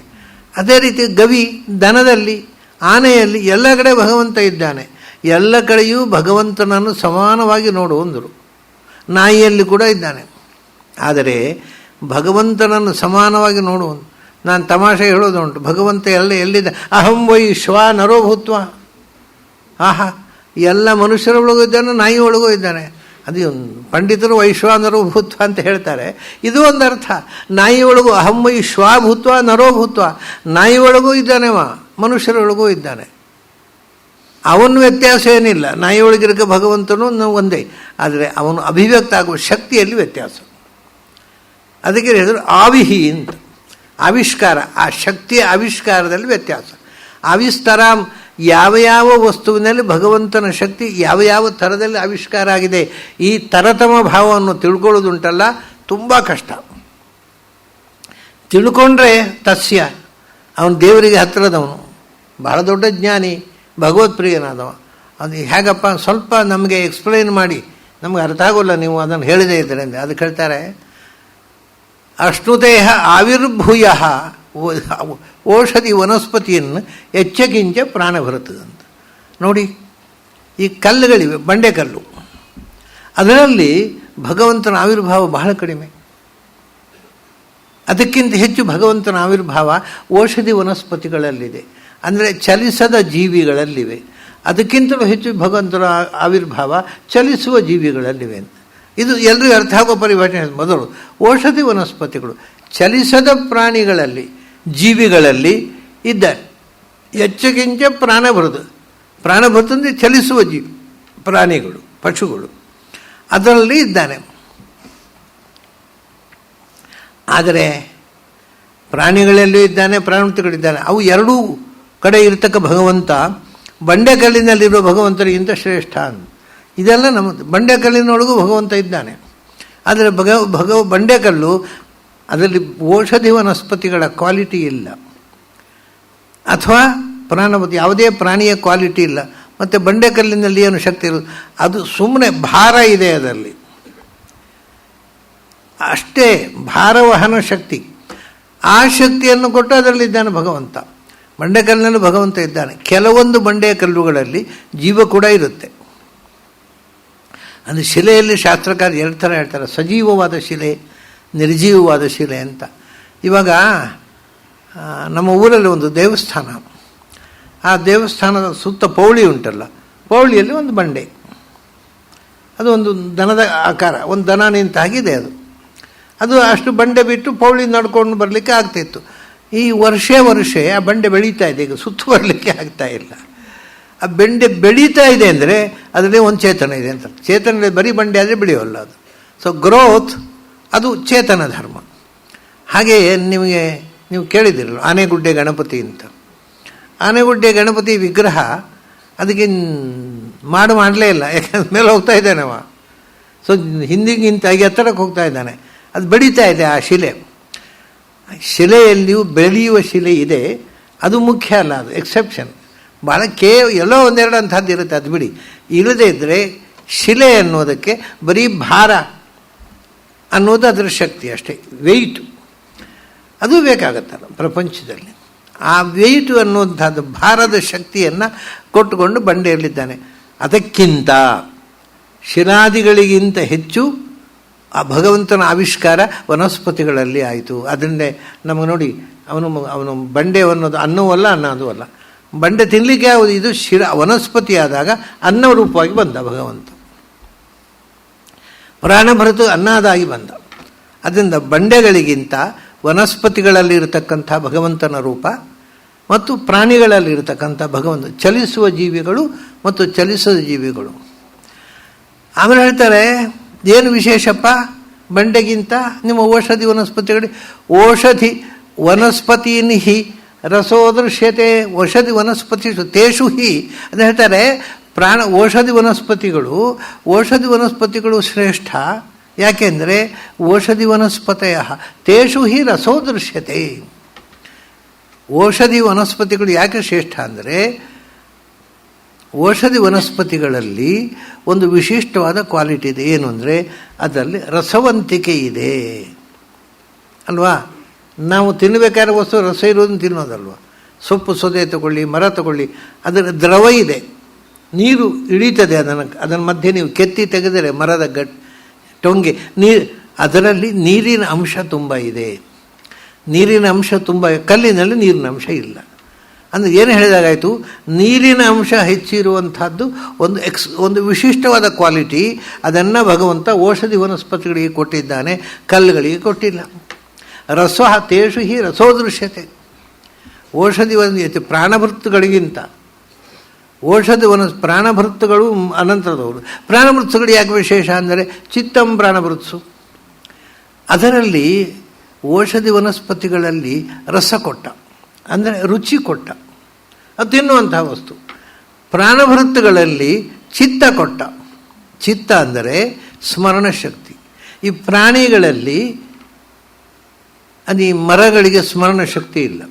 ಅದೇ ರೀತಿ ಗವಿ, ದನದಲ್ಲಿ, ಆನೆಯಲ್ಲಿ ಎಲ್ಲ ಕಡೆ ಭಗವಂತ ಇದ್ದಾನೆ. ಎಲ್ಲ ಕಡೆಯೂ ಭಗವಂತನನ್ನು ಸಮಾನವಾಗಿ ನೋಡುವಂದರು. ನಾಯಿಯಲ್ಲಿ ಕೂಡ ಇದ್ದಾನೆ. ಆದರೆ ಭಗವಂತನನ್ನು ಸಮಾನವಾಗಿ ನೋಡುವುದು. ನಾನು ತಮಾಷೆ ಹೇಳೋದುಂಟು, ಭಗವಂತ ಎಲ್ಲಿದ್ದ, ಅಹಂ ವೈ ಶ್ವ ನರೋಭೂತ್ವ. ಆಹಾ, ಎಲ್ಲ ಮನುಷ್ಯರ ಒಳಗೂ ಇದ್ದಾನೆ, ನಾಯಿ ಒಳಗೂ ಇದ್ದಾನೆ. ಅದು ಪಂಡಿತರು ವೈಶ್ವಾನರೋ ಭೂತ್ವ ಅಂತ ಹೇಳ್ತಾರೆ. ಇದು ಒಂದು ಅರ್ಥ. ನಾಯಿ ಒಳಗೂ ಅಹಂ ವೈ ಶ್ವಾಭೂತ್ವ ನರೋಭೂತ್ವ. ನಾಯಿ ಒಳಗೂ ಇದ್ದಾನೆವ, ಮನುಷ್ಯರೊಳಗೂ ಇದ್ದಾನೆ. ಅವನ ವ್ಯತ್ಯಾಸ ಏನಿಲ್ಲ. ನಾಯಿ ಒಳಗಿರಕ್ಕೆ ಭಗವಂತನು ಒಂದೇ. ಆದರೆ ಅವನು ಅಭಿವ್ಯಕ್ತ ಆಗುವ ಶಕ್ತಿಯಲ್ಲಿ ವ್ಯತ್ಯಾಸ. ಅದಕ್ಕೆ ಹೇಳಿದ್ರು ಆವಿಹಿ ಅಂತ. ಆವಿಷ್ಕಾರ, ಆ ಶಕ್ತಿಯ ಆವಿಷ್ಕಾರದಲ್ಲಿ ವ್ಯತ್ಯಾಸ. ಆವಿಸ್ತರಾಮ್, ಯಾವ ಯಾವ ವಸ್ತುವಿನಲ್ಲಿ ಭಗವಂತನ ಶಕ್ತಿ ಯಾವ ಯಾವ ಥರದಲ್ಲಿ ಆವಿಷ್ಕಾರ ಆಗಿದೆ, ಈ ತರತಮ ಭಾವವನ್ನು ತಿಳ್ಕೊಳ್ಳೋದುಂಟಲ್ಲ, ತುಂಬ ಕಷ್ಟ. ತಿಳ್ಕೊಂಡ್ರೆ ತಸ್ಯ, ಅವನು ದೇವರಿಗೆ ಹತ್ತಿರದವನು, ಬಹಳ ದೊಡ್ಡ ಜ್ಞಾನಿ, ಭಗವತ್ಪ್ರಿಯನಾದವ. ಅದು ಹೇಗಪ್ಪ, ಸ್ವಲ್ಪ ನಮಗೆ ಎಕ್ಸ್ಪ್ಲೈನ್ ಮಾಡಿ, ನಮಗೆ ಅರ್ಥ ಆಗೋಲ್ಲ ನೀವು ಅದನ್ನು ಹೇಳಿದೇ ಇದ್ದರೆ ಅಂದರೆ. ಅದಕ್ಕೆ ಹೇಳ್ತಾರೆ, ಅಶ್ನುತೇಹ ಆವಿರ್ಭೂಯ ಔಷಧಿ ವನಸ್ಪತಿಯನ್ನು ಎಚ್ಚಕಿಂಚ ಪ್ರಾಣ ಬರುತ್ತದೆ ಅಂತ. ನೋಡಿ, ಈ ಕಲ್ಲುಗಳಿವೆ, ಬಂಡೆಕಲ್ಲು, ಅದರಲ್ಲಿ ಭಗವಂತನ ಆವಿರ್ಭಾವ ಬಹಳ ಕಡಿಮೆ. ಅದಕ್ಕಿಂತ ಹೆಚ್ಚು ಭಗವಂತನ ಆವಿರ್ಭಾವ ಔಷಧಿ ವನಸ್ಪತಿಗಳಲ್ಲಿದೆ, ಅಂದರೆ ಚಲಿಸದ ಜೀವಿಗಳಲ್ಲಿವೆ. ಅದಕ್ಕಿಂತಲೂ ಹೆಚ್ಚು ಭಗವಂತನ ಆವಿರ್ಭಾವ ಚಲಿಸುವ ಜೀವಿಗಳಲ್ಲಿವೆ ಅಂತ. ಇದು ಎಲ್ಲರಿಗೂ ಅರ್ಥ ಆಗೋ ಪರಿಭಾಷೆ. ಮೊದಲು ಔಷಧಿ ವನಸ್ಪತಿಗಳು ಚಲಿಸದ ಪ್ರಾಣಿಗಳಲ್ಲಿ, ಜೀವಿಗಳಲ್ಲಿ ಇದ್ದಾರೆ. ಎಚ್ಚಕಿಂಚ ಪ್ರಾಣಭೃತ. ಪ್ರಾಣಭೃತ ಅಂದರೆ ಚಲಿಸುವ ಜೀವಿ, ಪ್ರಾಣಿಗಳು, ಪಶುಗಳು, ಅದರಲ್ಲಿ ಇದ್ದಾನೆ. ಆದರೆ ಪ್ರಾಣಿಗಳಲ್ಲೂ ಇದ್ದಾನೆ, ಪ್ರಾಣಮೂರ್ತಿಗಳಿದ್ದಾನೆ. ಅವು ಎರಡೂ ಕಡೆ ಇರತಕ್ಕ ಭಗವಂತ ಬಂಡೆಕಲ್ಲಿನಲ್ಲಿರುವ ಭಗವಂತರಿಗಿಂತ ಶ್ರೇಷ್ಠ ಅಂತ. ಇದೆಲ್ಲ ನಮ್ಮ ಬಂಡೆಕಲ್ಲಿನೊಳಗೂ ಭಗವಂತ ಇದ್ದಾನೆ. ಆದರೆ ಬಂಡೆಕಲ್ಲು, ಅದರಲ್ಲಿ ಔಷಧಿ ವನಸ್ಪತಿಗಳ ಕ್ವಾಲಿಟಿ ಇಲ್ಲ, ಅಥವಾ ಪ್ರಾಣವತಿ ಯಾವುದೇ ಪ್ರಾಣಿಯ ಕ್ವಾಲಿಟಿ ಇಲ್ಲ. ಮತ್ತು ಬಂಡೆಕಲ್ಲಿನಲ್ಲಿ ಏನು ಶಕ್ತಿ ಇರೋದು, ಅದು ಸುಮ್ಮನೆ ಭಾರ ಇದೆ ಅದರಲ್ಲಿ, ಅಷ್ಟೇ ಭಾರವಹನ ಶಕ್ತಿ. ಆ ಶಕ್ತಿಯನ್ನು ಕೊಟ್ಟು ಅದರಲ್ಲಿದ್ದಾನೆ ಭಗವಂತ. ಬಂಡೆಕಲ್ಲಿನಲ್ಲಿ ಭಗವಂತ ಇದ್ದಾನೆ. ಕೆಲವೊಂದು ಬಂಡೆಯ ಕಲ್ಲುಗಳಲ್ಲಿ ಜೀವ ಕೂಡ ಇರುತ್ತೆ. ಅಂದರೆ ಶಿಲೆಯಲ್ಲಿ ಶಾಸ್ತ್ರಕಾರ ಎರಡು ಥರ ಹೇಳ್ತಾರೆ, ಸಜೀವವಾದ ಶಿಲೆ, ನಿರ್ಜೀವವಾದ ಶಿಲೆ ಅಂತ. ಇವಾಗ ನಮ್ಮ ಊರಲ್ಲಿ ಒಂದು ದೇವಸ್ಥಾನ, ಆ ದೇವಸ್ಥಾನದ ಸುತ್ತ ಪೌಳಿ ಉಂಟಲ್ಲ, ಪೌಳಿಯಲ್ಲಿ ಒಂದು ಬಂಡೆ, ಅದು ಒಂದು ದನದ ಆಕಾರ, ಒಂದು ದನ ನಿಂತ ಹಾಗಿದೆ. ಅದು ಅಷ್ಟು ಬಂಡೆ ಬಿಟ್ಟು ಪೌಳಿ ನಡ್ಕೊಂಡು ಬರಲಿಕ್ಕೆ ಆಗ್ತಾಯಿತ್ತು. ಈ ವರ್ಷ ಆ ಬಂಡೆ ಬೆಳೀತಾ ಇದೆ, ಈಗ ಸುತ್ತು ಬರಲಿಕ್ಕೆ ಆಗ್ತಾ ಇಲ್ಲ. ಆ ಬಂಡೆ ಬೆಳೀತಾ ಇದೆ ಅಂದರೆ ಅದರಲ್ಲಿ ಒಂದು ಚೇತನ ಇದೆ ಅಂತ. ಚೇತನ ಬರೀ ಬಂಡೆ ಆದರೆ ಬೆಳೆಯೋಲ್ಲ ಅದು. ಸೊ ಗ್ರೋತ್ ಅದು ಚೇತನ ಧರ್ಮ. ಹಾಗೆಯೇ ನೀವು ಕೇಳಿದಿರಲ್ಲ ಆನೆಗುಡ್ಡೆ ಗಣಪತಿ ಅಂತ. ಆನೆಗುಡ್ಡೆ ಗಣಪತಿ ವಿಗ್ರಹ ಅದಕ್ಕೆ ಮಾಡಲೇ ಇಲ್ಲ, ಯಾಕಂದ್ರೆ ಮೇಲೆ ಹೋಗ್ತಾ ಇದ್ದಾನೆ ಅವ. ಸೊ ಹಿಂದಿಗಿಂತ ಎತ್ತರಕ್ಕೆ ಹೋಗ್ತಾ ಇದ್ದಾನೆ, ಅದು ಬೆಳೀತಾ ಇದೆ. ಆ ಶಿಲೆಯಲ್ಲಿಯೂ ಬೆಳೆಯುವ ಶಿಲೆ ಇದೆ, ಅದು ಮುಖ್ಯ ಅಲ್ಲ, ಅದು ಎಕ್ಸೆಪ್ಷನ್. ಭಾಳ ಎಲ್ಲೋ ಒಂದೆರಡು ಅಂಥದ್ದು ಇರುತ್ತೆ, ಅದು ಬಿಡಿ. ಇಲ್ಲದೇ ಇದ್ದರೆ ಶಿಲೆ ಅನ್ನೋದಕ್ಕೆ ಬರೀ ಭಾರ ಅನ್ನೋದು ಅದರ ಶಕ್ತಿ ಅಷ್ಟೇ, ವೆಯ್ಟು ಅದು ಬೇಕಾಗತ್ತಲ್ಲ ಪ್ರಪಂಚದಲ್ಲಿ. ಆ ವೆಯ್ಟು ಅನ್ನುವಂಥದ್ದು ಭಾರದ ಶಕ್ತಿಯನ್ನು ಕೊಟ್ಟುಕೊಂಡು ಬಂಡೆಯಲ್ಲಿದ್ದಾನೆ. ಅದಕ್ಕಿಂತ ಶಿಲಾದಿಗಳಿಗಿಂತ ಹೆಚ್ಚು ಆ ಭಗವಂತನ ಆವಿಷ್ಕಾರ ವನಸ್ಪತಿಗಳಲ್ಲಿ ಆಯಿತು. ಅದನ್ನೇ ನಮಗೆ ನೋಡಿ, ಅವನು ಬಂಡೆ ಅನ್ನೋದು ಅನ್ನವೂ ಅಲ್ಲ, ಅನ್ನೋದು ಅಲ್ಲ. ಬಂಡೆ ತಿನ್ನಲಿಕ್ಕೆ ಯಾವುದು, ಇದು ವನಸ್ಪತಿ ಆದಾಗ ಅನ್ನ ರೂಪವಾಗಿ ಬಂದ ಭಗವಂತ. ಪ್ರಾಣಭರತು ಅನ್ನಾದಾಗಿ ಬಂದ. ಅದರಿಂದ ಬಂಡೆಗಳಿಗಿಂತ ವನಸ್ಪತಿಗಳಲ್ಲಿರತಕ್ಕಂಥ ಭಗವಂತನ ರೂಪ ಮತ್ತು ಪ್ರಾಣಿಗಳಲ್ಲಿರತಕ್ಕಂಥ ಭಗವಂತ, ಚಲಿಸುವ ಜೀವಿಗಳು ಮತ್ತು ಚಲಿಸದ ಜೀವಿಗಳು. ಆಮೇಲೆ ಹೇಳ್ತಾರೆ, ಏನು ವಿಶೇಷಪ್ಪ ಬಂಡೆಗಿಂತ ನಿಮ್ಮ ಔಷಧಿ ವನಸ್ಪತಿಗಳಿಗೆ? ಔಷಧಿ ವನಸ್ಪತೀನ್ ಹಿ ರಸೋದೃಶ್ಯತೆ. ಔಷಧಿ ವನಸ್ಪತಿ ತೇಷು ಹಿ ಅಂತ ಹೇಳ್ತಾರೆ. ಔಷಧಿ ವನಸ್ಪತಿಗಳು ಶ್ರೇಷ್ಠ. ಯಾಕೆಂದರೆ ಔಷಧಿ ವನಸ್ಪತಯ ತೇಷು ಹಿ ರಸೋದೃಶ್ಯತೆ. ಔಷಧಿ ವನಸ್ಪತಿಗಳು ಯಾಕೆ ಶ್ರೇಷ್ಠ ಅಂದರೆ, ಔಷಧಿ ವನಸ್ಪತಿಗಳಲ್ಲಿ ಒಂದು ವಿಶಿಷ್ಟವಾದ ಕ್ವಾಲಿಟಿ ಇದೆ. ಏನು ಅಂದರೆ ಅದರಲ್ಲಿ ರಸವಂತಿಕೆ ಇದೆ ಅಲ್ವಾ. ನಾವು ತಿನ್ನಬೇಕಾದ್ರೆ ವಸ್ತು ರಸ ಇರೋದನ್ನು ತಿನ್ನೋದಲ್ವ. ಸೊಪ್ಪು ಸೊದೆ ತಗೊಳ್ಳಿ, ಮರ ತಗೊಳ್ಳಿ, ಅದರ ದ್ರವ ಇದೆ, ನೀರು ಇಳೀತದೆ. ಅದರ ಮಧ್ಯೆ ನೀವು ಕೆತ್ತಿ ತೆಗೆದರೆ ಮರದ ಟೊಂಗೆ ಅದರಲ್ಲಿ ನೀರಿನ ಅಂಶ ತುಂಬ ಇದೆ. ನೀರಿನ ಅಂಶ ತುಂಬ, ಕಲ್ಲಿನಲ್ಲಿ ನೀರಿನ ಅಂಶ ಇಲ್ಲ. ಅಂದರೆ ಏನು ಹೇಳಿದಾಗಾಯಿತು, ನೀರಿನ ಅಂಶ ಹೆಚ್ಚಿರುವಂಥದ್ದು ಒಂದು ವಿಶಿಷ್ಟವಾದ ಕ್ವಾಲಿಟಿ. ಅದನ್ನು ಭಗವಂತ ಔಷಧಿ ವನಸ್ಪತಿಗಳಿಗೆ ಕೊಟ್ಟಿದ್ದಾನೆ, ಕಲ್ಲುಗಳಿಗೆ ಕೊಟ್ಟಿಲ್ಲ. ರಸ ತೇಷು ಹಿ ರಸೋದೃಶ್ಯತೆ. ಔಷಧಿ ಪ್ರಾಣಭೃತ್ತುಗಳಿಗಿಂತ ಪ್ರಾಣಭೃತ್ತುಗಳು ಅನಂತರದವರು. ಪ್ರಾಣಭೃತ್ಸುಗಳು ಯಾಕೆ ವಿಶೇಷ ಅಂದರೆ ಚಿತ್ತಂ ಪ್ರಾಣಭೃತ್ಸು. ಅದರಲ್ಲಿ ಔಷಧಿ ವನಸ್ಪತಿಗಳಲ್ಲಿ ರಸ ಕೊಟ್ಟ ಅಂದರೆ ರುಚಿ ಕೊಟ್ಟ, ಅದು ತಿನ್ನುವಂತಹ ವಸ್ತು. ಪ್ರಾಣಭೃತ್ತುಗಳಲ್ಲಿ ಚಿತ್ತ ಕೊಟ್ಟ. ಚಿತ್ತ ಅಂದರೆ ಸ್ಮರಣ ಶಕ್ತಿ. ಈ ಪ್ರಾಣಿಗಳಲ್ಲಿ ಈ ಮರಗಳಿಗೆ ಸ್ಮರಣ ಶಕ್ತಿ ಇಲ್ಲ.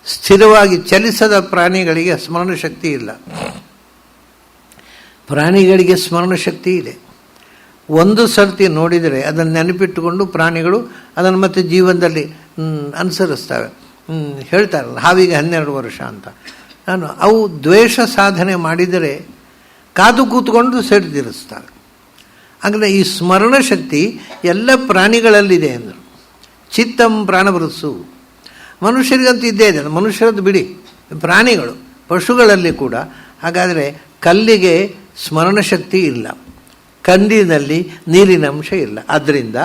ಸ್ಥಿರವಾಗಿ ಚಲಿಸದ ಪ್ರಾಣಿಗಳಿಗೆ ಸ್ಮರಣ ಶಕ್ತಿ ಇಲ್ಲ. ಪ್ರಾಣಿಗಳಿಗೆ ಸ್ಮರಣ ಶಕ್ತಿ ಇದೆ. ಒಂದು ಸರ್ತಿ ನೋಡಿದರೆ ಅದನ್ನು ನೆನಪಿಟ್ಟುಕೊಂಡು ಪ್ರಾಣಿಗಳು ಅದನ್ನು ಮತ್ತೆ ಜೀವನದಲ್ಲಿ ಅನುಸರಿಸ್ತವೆ. ಹೇಳ್ತಾರಲ್ಲ, ಹಾವಿಗೆ 12 ವರ್ಷ ಅಂತ. ಅವು ದ್ವೇಷ ಸಾಧನೆ ಮಾಡಿದರೆ ಕಾದು ಕೂತ್ಕೊಂಡು ಸೆಡ್ದಿರಿಸ್ತವೆ. ಅಂದರೆ ಈ ಸ್ಮರಣ ಶಕ್ತಿ ಎಲ್ಲ ಪ್ರಾಣಿಗಳಲ್ಲಿದೆ ಅಂದರು. ಚಿತ್ತಂ ಪ್ರಾಣಭೃತ್ಸು. ಮನುಷ್ಯರಿಗಂತೂ ಇದ್ದೇ ಇದೆ, ಮನುಷ್ಯರದ್ದು ಬಿಡಿ, ಪ್ರಾಣಿಗಳು ಪಶುಗಳಲ್ಲಿ ಕೂಡ. ಹಾಗಾದರೆ ಕಲ್ಲಿಗೆ ಸ್ಮರಣ ಶಕ್ತಿ ಇಲ್ಲ, ಕಂದಿನಲ್ಲಿ ನೀರಿನ ಅಂಶ ಇಲ್ಲ. ಆದ್ದರಿಂದ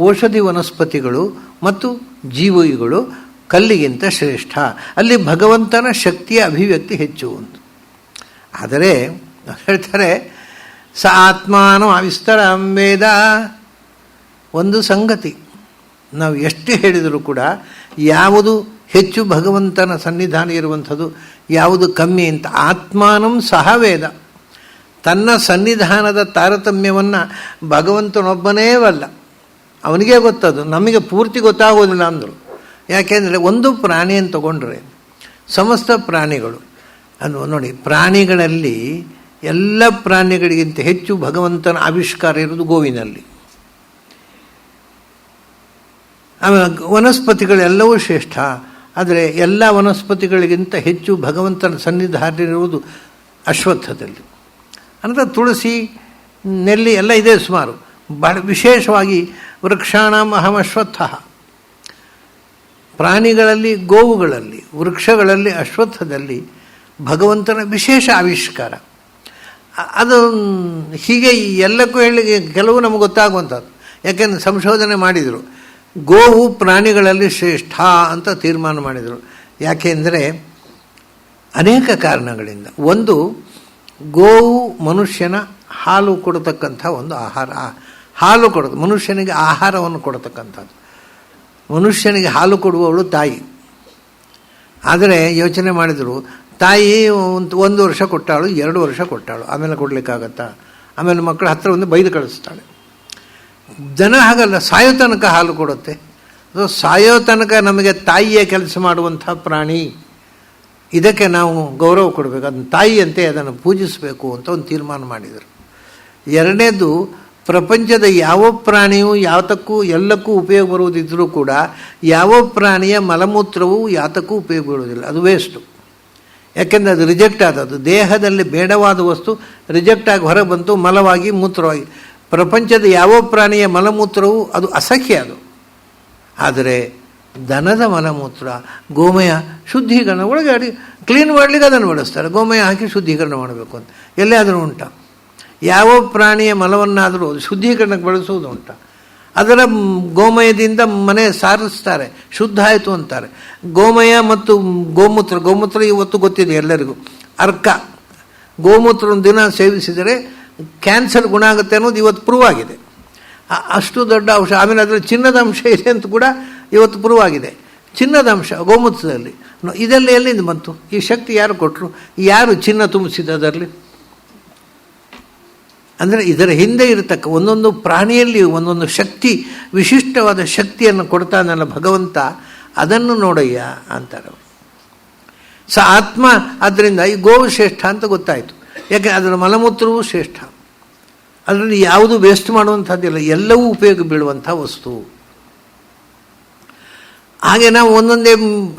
ಔಷಧಿ ವನಸ್ಪತಿಗಳು ಮತ್ತು ಜೀವಿಗಳು ಕಲ್ಲಿಗಿಂತ ಶ್ರೇಷ್ಠ. ಅಲ್ಲಿ ಭಗವಂತನ ಶಕ್ತಿಯ ಅಭಿವ್ಯಕ್ತಿ ಹೆಚ್ಚು ಒಂದು. ಆದರೆ ಹೇಳ್ತಾರೆ, ಸ ಆತ್ಮಾನೋ ಅವಿಸ್ತರಂ ವೇದ. ಒಂದು ಸಂಗತಿ, ನಾವು ಎಷ್ಟು ಹೇಳಿದರೂ ಕೂಡ ಯಾವುದು ಹೆಚ್ಚು ಭಗವಂತನ ಸನ್ನಿಧಾನ ಇರುವಂಥದ್ದು, ಯಾವುದು ಕಮ್ಮಿ ಅಂತ. ಆತ್ಮಾನಂ ಸಹ ವೇದ. ತನ್ನ ಸನ್ನಿಧಾನದ ತಾರತಮ್ಯವನ್ನು ಭಗವಂತನೊಬ್ಬನೇ ಅಲ್ಲ, ಅವನಿಗೆ ಗೊತ್ತದು, ನಮಗೆ ಪೂರ್ತಿ ಗೊತ್ತಾಗೋದಿಲ್ಲ ಅಂದರು. ಯಾಕೆಂದರೆ ಒಂದು ಪ್ರಾಣಿಯನ್ನು ತಗೊಂಡ್ರೆ ಸಮಸ್ತ ಪ್ರಾಣಿಗಳು ಅದು ನೋಡಿ, ಪ್ರಾಣಿಗಳಲ್ಲಿ ಎಲ್ಲ ಪ್ರಾಣಿಗಳಿಗಿಂತ ಹೆಚ್ಚು ಭಗವಂತನ ಆವಿಷ್ಕಾರ ಇರೋದು ಗೋವಿನಲ್ಲಿ. ಆಮೇಲೆ ವನಸ್ಪತಿಗಳೆಲ್ಲವೂ ಶ್ರೇಷ್ಠ. ಆದರೆ ಎಲ್ಲ ವನಸ್ಪತಿಗಳಿಗಿಂತ ಹೆಚ್ಚು ಭಗವಂತನ ಸನ್ನಿಧಾನ ಇರುವುದು ಅಶ್ವತ್ಥದಲ್ಲಿ. ಅಂದರೆ ತುಳಸಿ, ನೆಲ್ಲಿ ಎಲ್ಲ ಇದೆ ಸುಮಾರು. ಬಹಳ ವಿಶೇಷವಾಗಿ ವೃಕ್ಷಾಣಾಂ ಅಹಮಶ್ವತ್ಥ. ಪ್ರಾಣಿಗಳಲ್ಲಿ, ಗೋವುಗಳಲ್ಲಿ, ವೃಕ್ಷಗಳಲ್ಲಿ, ಅಶ್ವತ್ಥದಲ್ಲಿ ಭಗವಂತನ ವಿಶೇಷ ಆವಿಷ್ಕಾರ. ಅದು ಹೀಗೆ ಎಲ್ಲಕ್ಕೂ ಹೇಳಿ ಕೆಲವು ನಮಗೆ ಗೊತ್ತಾಗುವಂಥದ್ದು. ಯಾಕೆಂದರೆ ಸಂಶೋಧನೆ ಮಾಡಿದರು, ಗೋವು ಪ್ರಾಣಿಗಳಲ್ಲಿ ಶ್ರೇಷ್ಠ ಅಂತ ತೀರ್ಮಾನ ಮಾಡಿದರು. ಯಾಕೆಂದರೆ ಅನೇಕ ಕಾರಣಗಳಿಂದ. ಒಂದು, ಗೋವು ಮನುಷ್ಯನ ಹಾಲು ಕೊಡತಕ್ಕಂಥ ಒಂದು ಆಹಾರ. ಹಾಲು ಕೊಡೋದು ಮನುಷ್ಯನಿಗೆ ಆಹಾರವನ್ನು ಕೊಡತಕ್ಕಂಥದ್ದು. ಮನುಷ್ಯನಿಗೆ ಹಾಲು ಕೊಡುವವಳು ತಾಯಿ. ಆದರೆ ಯೋಚನೆ ಮಾಡಿದರು, ತಾಯಿ 1 ವರ್ಷ ಕೊಟ್ಟಾಳು, 2 ವರ್ಷ ಕೊಟ್ಟಾಳು, ಆಮೇಲೆ ಕೊಡಲಿಕ್ಕಾಗತ್ತಾ? ಆಮೇಲೆ ಮಕ್ಕಳ ಹತ್ರ ಒಂದು ಬೈದು ಕಳಿಸ್ತಾಳೆ. ದನ ಹಾಗಲ್ಲ, ಸಾಯೋ ತನಕ ಹಾಲು ಕೊಡುತ್ತೆ. ಸಾಯೋ ತನಕ ನಮಗೆ ತಾಯಿಯ ಕೆಲಸ ಮಾಡುವಂಥ ಪ್ರಾಣಿ. ಇದಕ್ಕೆ ನಾವು ಗೌರವ ಕೊಡಬೇಕು, ಅದನ್ನು ತಾಯಿಯಂತೆ ಅದನ್ನು ಪೂಜಿಸಬೇಕು ಅಂತ ಒಂದು ತೀರ್ಮಾನ ಮಾಡಿದರು. ಎರಡನೇದು, ಪ್ರಪಂಚದ ಯಾವ ಪ್ರಾಣಿಯೂ ಯಾತಕ್ಕೂ ಎಲ್ಲಕ್ಕೂ ಉಪಯೋಗ ಬರುವುದಿದ್ದರೂ ಕೂಡ ಯಾವ ಪ್ರಾಣಿಯ ಮಲಮೂತ್ರವೂ ಯಾತಕ್ಕೂ ಉಪಯೋಗ ಬೀಳುವುದಿಲ್ಲ, ಅದು ವೇಸ್ಟು. ಯಾಕೆಂದರೆ ಅದು ರಿಜೆಕ್ಟ್ ಆದದ್ದು. ದೇಹದಲ್ಲಿ ಬೇಡವಾದ ವಸ್ತು ರಿಜೆಕ್ಟ್ ಆಗಿ ಹೊರಗೆ ಬಂತು, ಮಲವಾಗಿ ಮೂತ್ರವಾಗಿ. ಪ್ರಪಂಚದ ಯಾವ ಪ್ರಾಣಿಯ ಮಲಮೂತ್ರವೂ ಅದು ಅಸಹ್ಯ ಅದು. ಆದರೆ ದನದ ಮಲಮೂತ್ರ, ಗೋಮಯ ಶುದ್ಧೀಕರಣ, ಒಳಗೆ ಕ್ಲೀನ್ ಮಾಡಲಿಕ್ಕೆ ಅದನ್ನು ಬಳಸ್ತಾರೆ. ಗೋಮಯ ಹಾಕಿ ಶುದ್ಧೀಕರಣ ಮಾಡಬೇಕು ಅಂತ ಎಲ್ಲೇ ಆದರೂ ಉಂಟ. ಯಾವ ಪ್ರಾಣಿಯ ಮಲವನ್ನಾದರೂ ಶುದ್ಧೀಕರಣಕ್ಕೆ ಬಳಸುವುದು ಉಂಟ. ಅದರ ಗೋಮಯದಿಂದ ಮನೆ ಸಾರಿಸ್ತಾರೆ, ಶುದ್ಧ ಆಯಿತು ಅಂತಾರೆ. ಗೋಮಯ ಮತ್ತು ಗೋಮೂತ್ರ ಇವತ್ತು ಗೊತ್ತಿದೆ ಎಲ್ಲರಿಗೂ. ಅರ್ಕ, ಗೋಮೂತ್ರ ಒಂದು ದಿನ ಸೇವಿಸಿದರೆ ಕ್ಯಾನ್ಸರ್ ಗುಣ ಆಗುತ್ತೆ ಅನ್ನೋದು ಇವತ್ತು ಪ್ರೂವ್ ಆಗಿದೆ. ಅಷ್ಟು ದೊಡ್ಡ ಅಂಶ. ಆಮೇಲೆ ಅದರಲ್ಲಿ ಚಿನ್ನದ ಅಂಶ ಇದೆ ಅಂತ ಕೂಡ ಇವತ್ತು ಪ್ರೂವ್ ಆಗಿದೆ. ಚಿನ್ನದ ಅಂಶ ಗೋಮೂತ್ರದಲ್ಲಿ. ಇದೆಲ್ಲ ಎಲ್ಲಿಂದ ಬಂತು? ಈ ಶಕ್ತಿ ಯಾರು ಕೊಟ್ಟರು? ಯಾರು ಚಿನ್ನ ತುಂಬಿಸಿದ ಅದರಲ್ಲಿ? ಅಂದರೆ ಇದರ ಹಿಂದೆ ಇರತಕ್ಕ ಒಂದೊಂದು ಪ್ರಾಣಿಯಲ್ಲಿ ಒಂದೊಂದು ಶಕ್ತಿ, ವಿಶಿಷ್ಟವಾದ ಶಕ್ತಿಯನ್ನು ಕೊಡ್ತಾನಲ್ಲ ಭಗವಂತ, ಅದನ್ನು ನೋಡಯ್ಯ ಅಂತಾರೆ. ಆತ್ಮ. ಆದ್ದರಿಂದ ಈ ಗೋವು ಶ್ರೇಷ್ಠ ಅಂತ ಗೊತ್ತಾಯಿತು. ಯಾಕೆ ಅದರ ಮಲಮೂತ್ರವೂ ಶ್ರೇಷ್ಠ. ಅದರಲ್ಲಿ ಯಾವುದು ವೇಸ್ಟ್ ಮಾಡುವಂಥದ್ದಿಲ್ಲ, ಎಲ್ಲವೂ ಉಪಯೋಗ ಬೀಳುವಂಥ ವಸ್ತು. ಹಾಗೆ ನಾವು ಒಂದೊಂದೇ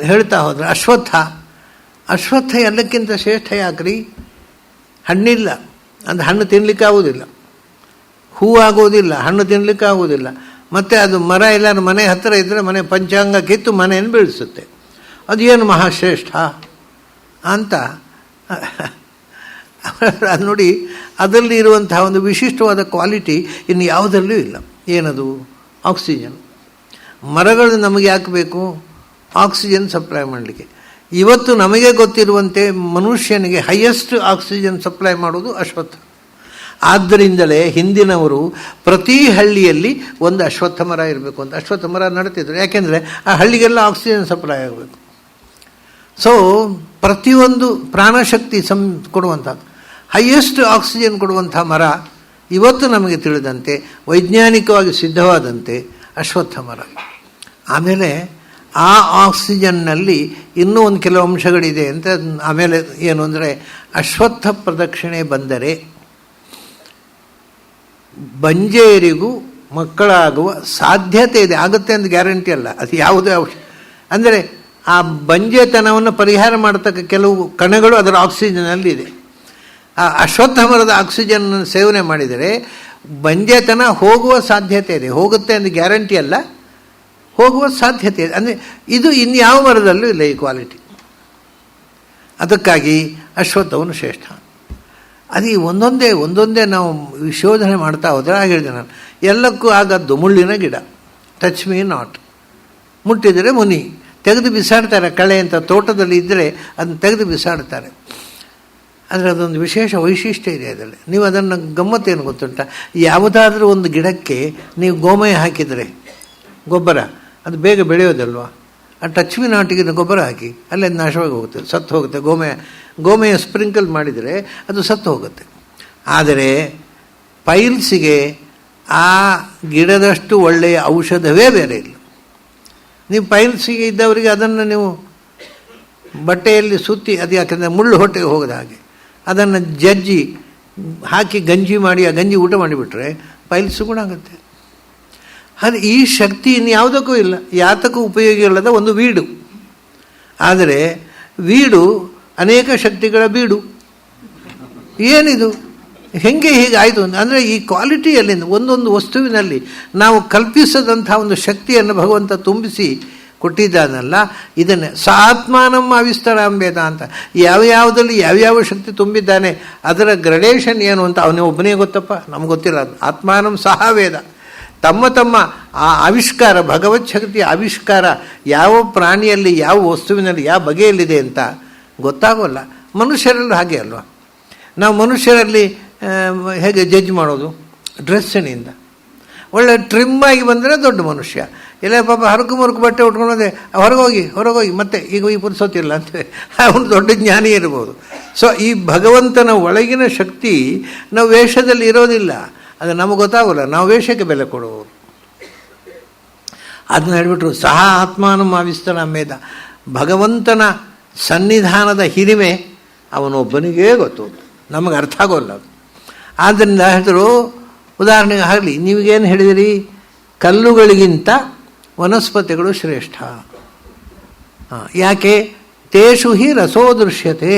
ಹೇಳ್ತಾ ಹೋದರೆ ಅಶ್ವತ್ಥ ಎಲ್ಲಕ್ಕಿಂತ ಶ್ರೇಷ್ಠ. ಯಾಕ್ರಿ? ಹಣ್ಣಿಲ್ಲ ಅಂದರೆ ಹಣ್ಣು ತಿನ್ನಲಿಕ್ಕೆ ಆಗೋದಿಲ್ಲ, ಹೂವಾಗೋದಿಲ್ಲ, ಹಣ್ಣು ತಿನ್ನಲಿಕ್ಕೆ ಆಗೋದಿಲ್ಲ. ಮತ್ತು ಅದು ಮರ ಎಲ್ಲರೂ ಮನೆ ಹತ್ತಿರ ಇದ್ದರೆ ಮನೆ ಪಂಚಾಂಗ ಕಿತ್ತು ಮನೆಯನ್ನು ಬೆಳೆಸುತ್ತೆ. ಅದು ಏನು ಮಹಾಶ್ರೇಷ್ಠ ಅಂತ ಅದು ನೋಡಿ. ಅದರಲ್ಲಿ ಇರುವಂತಹ ಒಂದು ವಿಶಿಷ್ಟವಾದ ಕ್ವಾಲಿಟಿ ಇನ್ನು ಯಾವುದರಲ್ಲೂ ಇಲ್ಲ. ಏನದು? ಆಕ್ಸಿಜನ್. ಮರಗಳು ನಮಗೆ ಯಾಕೆ ಬೇಕು? ಆಕ್ಸಿಜನ್ ಸಪ್ಲೈ ಮಾಡಲಿಕ್ಕೆ. ಇವತ್ತು ನಮಗೆ ಗೊತ್ತಿರುವಂತೆ ಮನುಷ್ಯನಿಗೆ ಹೈಯೆಸ್ಟ್ ಆಕ್ಸಿಜನ್ ಸಪ್ಲೈ ಮಾಡೋದು ಅಶ್ವತ್ಥ. ಆದ್ದರಿಂದಲೇ ಹಿಂದಿನವರು ಪ್ರತಿ ಹಳ್ಳಿಯಲ್ಲಿ ಒಂದು ಅಶ್ವತ್ಥ ಮರ ಇರಬೇಕು ಅಂತ ಅಶ್ವತ್ಥ ಮರ ನಡ್ತಿದ್ರು. ಯಾಕೆಂದರೆ ಆ ಹಳ್ಳಿಗೆಲ್ಲ ಆಕ್ಸಿಜನ್ ಸಪ್ಲೈ ಆಗಬೇಕು. ಸೊ ಪ್ರತಿಯೊಂದು ಪ್ರಾಣಶಕ್ತಿ ಕೊಡುವಂಥದ್ದು, ಹೈಯೆಸ್ಟ್ ಆಕ್ಸಿಜನ್ ಕೊಡುವಂಥ ಮರ ಇವತ್ತು ನಮಗೆ ತಿಳಿದಂತೆ, ವೈಜ್ಞಾನಿಕವಾಗಿ ಸಿದ್ಧವಾದಂತೆ ಅಶ್ವತ್ಥ ಮರ. ಆಮೇಲೆ ಆ ಆಕ್ಸಿಜನ್ನಲ್ಲಿ ಇನ್ನೂ ಒಂದು ಕೆಲವು ಅಂಶಗಳಿದೆ ಅಂತ. ಆಮೇಲೆ ಏನು ಅಂದರೆ, ಅಶ್ವತ್ಥ ಪ್ರದಕ್ಷಿಣೆ ಬಂದರೆ ಬಂಜೇರಿಗೂ ಮಕ್ಕಳಾಗುವ ಸಾಧ್ಯತೆ ಇದೆ. ಆಗುತ್ತೆ ಅಂತ ಗ್ಯಾರಂಟಿ ಅಲ್ಲ, ಅದು ಯಾವುದೇ ಅಂಶ. ಅಂದರೆ ಆ ಬಂಜೆತನವನ್ನು ಪರಿಹಾರ ಮಾಡತಕ್ಕ ಕೆಲವು ಕಣಗಳು ಅದರ ಆಕ್ಸಿಜನ್ನಲ್ಲಿ ಇದೆ. ಆ ಅಶ್ವತ್ಥ ಮರದ ಆಕ್ಸಿಜನ್ ಸೇವನೆ ಮಾಡಿದರೆ ಬಂಜೆತನ ಹೋಗುವ ಸಾಧ್ಯತೆ ಇದೆ. ಹೋಗುತ್ತೆ ಅಂತ ಗ್ಯಾರಂಟಿ ಅಲ್ಲ, ಹೋಗುವ ಸಾಧ್ಯತೆ ಇದೆ. ಅಂದರೆ ಇದು ಇನ್ಯಾವ ಮರದಲ್ಲೂ ಇಲ್ಲ ಈ ಕ್ವಾಲಿಟಿ. ಅದಕ್ಕಾಗಿ ಅಶ್ವತ್ಥವನ್ನು ಶ್ರೇಷ್ಠ. ಅದು ಒಂದೊಂದೇ ನಾವು ವಿಶೋಧನೆ ಮಾಡ್ತಾ ಹೋದರೆ, ಹಾಗೆ ಹೇಳಿದೆ ನಾನು, ಎಲ್ಲಕ್ಕೂ ಆಗದ್ದು ಮುಳ್ಳಿನ ಗಿಡ. Touch me not. ಮುಟ್ಟಿದರೆ ಮುನಿ. ತೆಗೆದು ಬಿಸಾಡ್ತಾರೆ. ಕಳೆ ಅಂತ ತೋಟದಲ್ಲಿ ಇದ್ದರೆ ಅದನ್ನು ತೆಗೆದು ಬಿಸಾಡ್ತಾರೆ. ಆದರೆ ಅದೊಂದು ವಿಶೇಷ ವೈಶಿಷ್ಟ್ಯ ಇದೆ ಅದರಲ್ಲಿ. ನೀವು ಅದನ್ನು ಗಮ್ಮತ್ತೇನು ಗೊತ್ತುಂಟ? ಯಾವುದಾದ್ರೂ ಒಂದು ಗಿಡಕ್ಕೆ ನೀವು ಗೋಮಯ ಹಾಕಿದರೆ ಗೊಬ್ಬರ, ಅದು ಬೇಗ ಬೆಳೆಯೋದಲ್ವ? ಆ ಟಚ್ ಮೀ ನಾಟಿಗೆ ಗೊಬ್ಬರ ಹಾಕಿ ಅಲ್ಲೇ ಅದು ನಾಶವಾಗಿ ಹೋಗುತ್ತೆ, ಸತ್ತು ಹೋಗುತ್ತೆ. ಗೋಮಯ ಸ್ಪ್ರಿಂಕಲ್ ಮಾಡಿದರೆ ಅದು ಸತ್ತು ಹೋಗುತ್ತೆ. ಆದರೆ ಪೈಲ್ಸಿಗೆ ಆ ಗಿಡದಷ್ಟು ಒಳ್ಳೆಯ ಔಷಧವೇ ಬೇರೆ ಇಲ್ಲ. ನೀವು ಪೈಲ್ಸಿಗೆ ಇದ್ದವರಿಗೆ ಅದನ್ನು ನೀವು ಬಟ್ಟೆಯಲ್ಲಿ ಸುತ್ತಿ, ಅದು ಯಾಕೆಂದರೆ ಮುಳ್ಳು ಹೊಟ್ಟೆಗೆ ಹೋಗದ ಹಾಗೆ ಅದನ್ನು ಜಜ್ಜಿ ಹಾಕಿ ಗಂಜಿ ಮಾಡಿ ಆ ಗಂಜಿ ಊಟ ಮಾಡಿಬಿಟ್ರೆ ಪೈಲ್ಸು ಗುಣ ಆಗುತ್ತೆ. ಆದರೆ ಈ ಶಕ್ತಿ ಇನ್ಯಾವುದಕ್ಕೂ ಇಲ್ಲ, ಯಾತಕ್ಕೂ ಉಪಯೋಗ ಇಲ್ಲದ ಒಂದು ವೀಡು. ಆದರೆ ವೀಡು ಅನೇಕ ಶಕ್ತಿಗಳ ಬೀಡು. ಏನಿದು ಹೆಂಗೆ ಹೀಗಾಯಿತು ಅಂದರೆ ಈ ಕ್ವಾಲಿಟಿಯಲ್ಲಿಂದ ಒಂದೊಂದು ವಸ್ತುವಿನಲ್ಲಿ ನಾವು ಕಲ್ಪಿಸದಂಥ ಒಂದು ಶಕ್ತಿಯನ್ನು ಭಗವಂತ ತುಂಬಿಸಿ ಕೊಟ್ಟಿದ್ದಾನಲ್ಲ, ಇದನ್ನೇ ಆತ್ಮಾನಂ ಅವಿಸ್ತರಾಂಬೇದ ಅಂತ. ಯಾವ್ಯಾವುದಲ್ಲಿ ಯಾವ್ಯಾವ ಶಕ್ತಿ ತುಂಬಿದ್ದಾನೆ ಅದರ ಗ್ರಡೇಷನ್ ಏನು ಅಂತ ಅವನೇ ಒಬ್ಬನೇ ಗೊತ್ತಪ್ಪ, ನಮ್ಗೆ ಗೊತ್ತಿಲ್ಲ. ಆತ್ಮಾನಂ ಸಹ ವೇದ. ತಮ್ಮ ಆ ಆವಿಷ್ಕಾರ, ಭಗವತ್ ಶಕ್ತಿಯ ಆವಿಷ್ಕಾರ ಯಾವ ಪ್ರಾಣಿಯಲ್ಲಿ, ಯಾವ ವಸ್ತುವಿನಲ್ಲಿ, ಯಾವ ಬಗೆಯಲ್ಲಿದೆ ಅಂತ ಗೊತ್ತಾಗೋಲ್ಲ. ಮನುಷ್ಯರಲ್ಲೂ ಹಾಗೆ ಅಲ್ವಾ? ನಾವು ಮನುಷ್ಯರಲ್ಲಿ ಹೇಗೆ ಜಡ್ಜ್ ಮಾಡೋದು? ಡ್ರೆಸ್ಸಿನಿಂದ. ಒಳ್ಳೆ ಟ್ರಿಮ್ ಆಗಿ ಬಂದರೆ ದೊಡ್ಡ ಮನುಷ್ಯ. ಇಲ್ಲ ಪಾಪ ಹರಕು ಮರುಕು ಬಟ್ಟೆ ಉಟ್ಕೊಂಡೋದೆ ಹೊರಗೋಗಿ ಮತ್ತೆ ಈಗ ಈ ಪುರುಸೋತಿಲ್ಲ ಅಂತ ಅವನು ದೊಡ್ಡ ಜ್ಞಾನಿ ಇರ್ಬೋದು. ಸೊ ಈ ಭಗವಂತನ ಒಳಗಿನ ಶಕ್ತಿ ನಾವು ವೇಷದಲ್ಲಿ ಇರೋದಿಲ್ಲ, ಅದು ನಮಗೆ ಗೊತ್ತಾಗೋಲ್ಲ. ನಾವು ವೇಷಕ್ಕೆ ಬೆಲೆ ಕೊಡುವವರು. ಅದನ್ನ ಹೇಳ್ಬಿಟ್ರು, ಸಹ ಆತ್ಮಾನಂ ಅವಿಸ್ತರಾಂಬೇದ. ಭಗವಂತನ ಸನ್ನಿಧಾನದ ಹಿರಿಮೆ ಅವನೊಬ್ಬನಿಗೇ ಗೊತ್ತು, ನಮಗೆ ಅರ್ಥ ಆಗೋಲ್ಲ. ಆದ್ದರಿಂದ ಹೇಳಿದ್ರು, ಉದಾಹರಣೆಗೆ ಆಗಲಿ, ನೀವೇನು ಹೇಳಿದಿರಿ? ಕಲ್ಲುಗಳಿಗಿಂತ ವನಸ್ಪತಿಗಳು ಶ್ರೇಷ್ಠ. ಯಾಕೆ? ತೇಷು ಹಿ ರಸೋ ದೃಶ್ಯತೆ.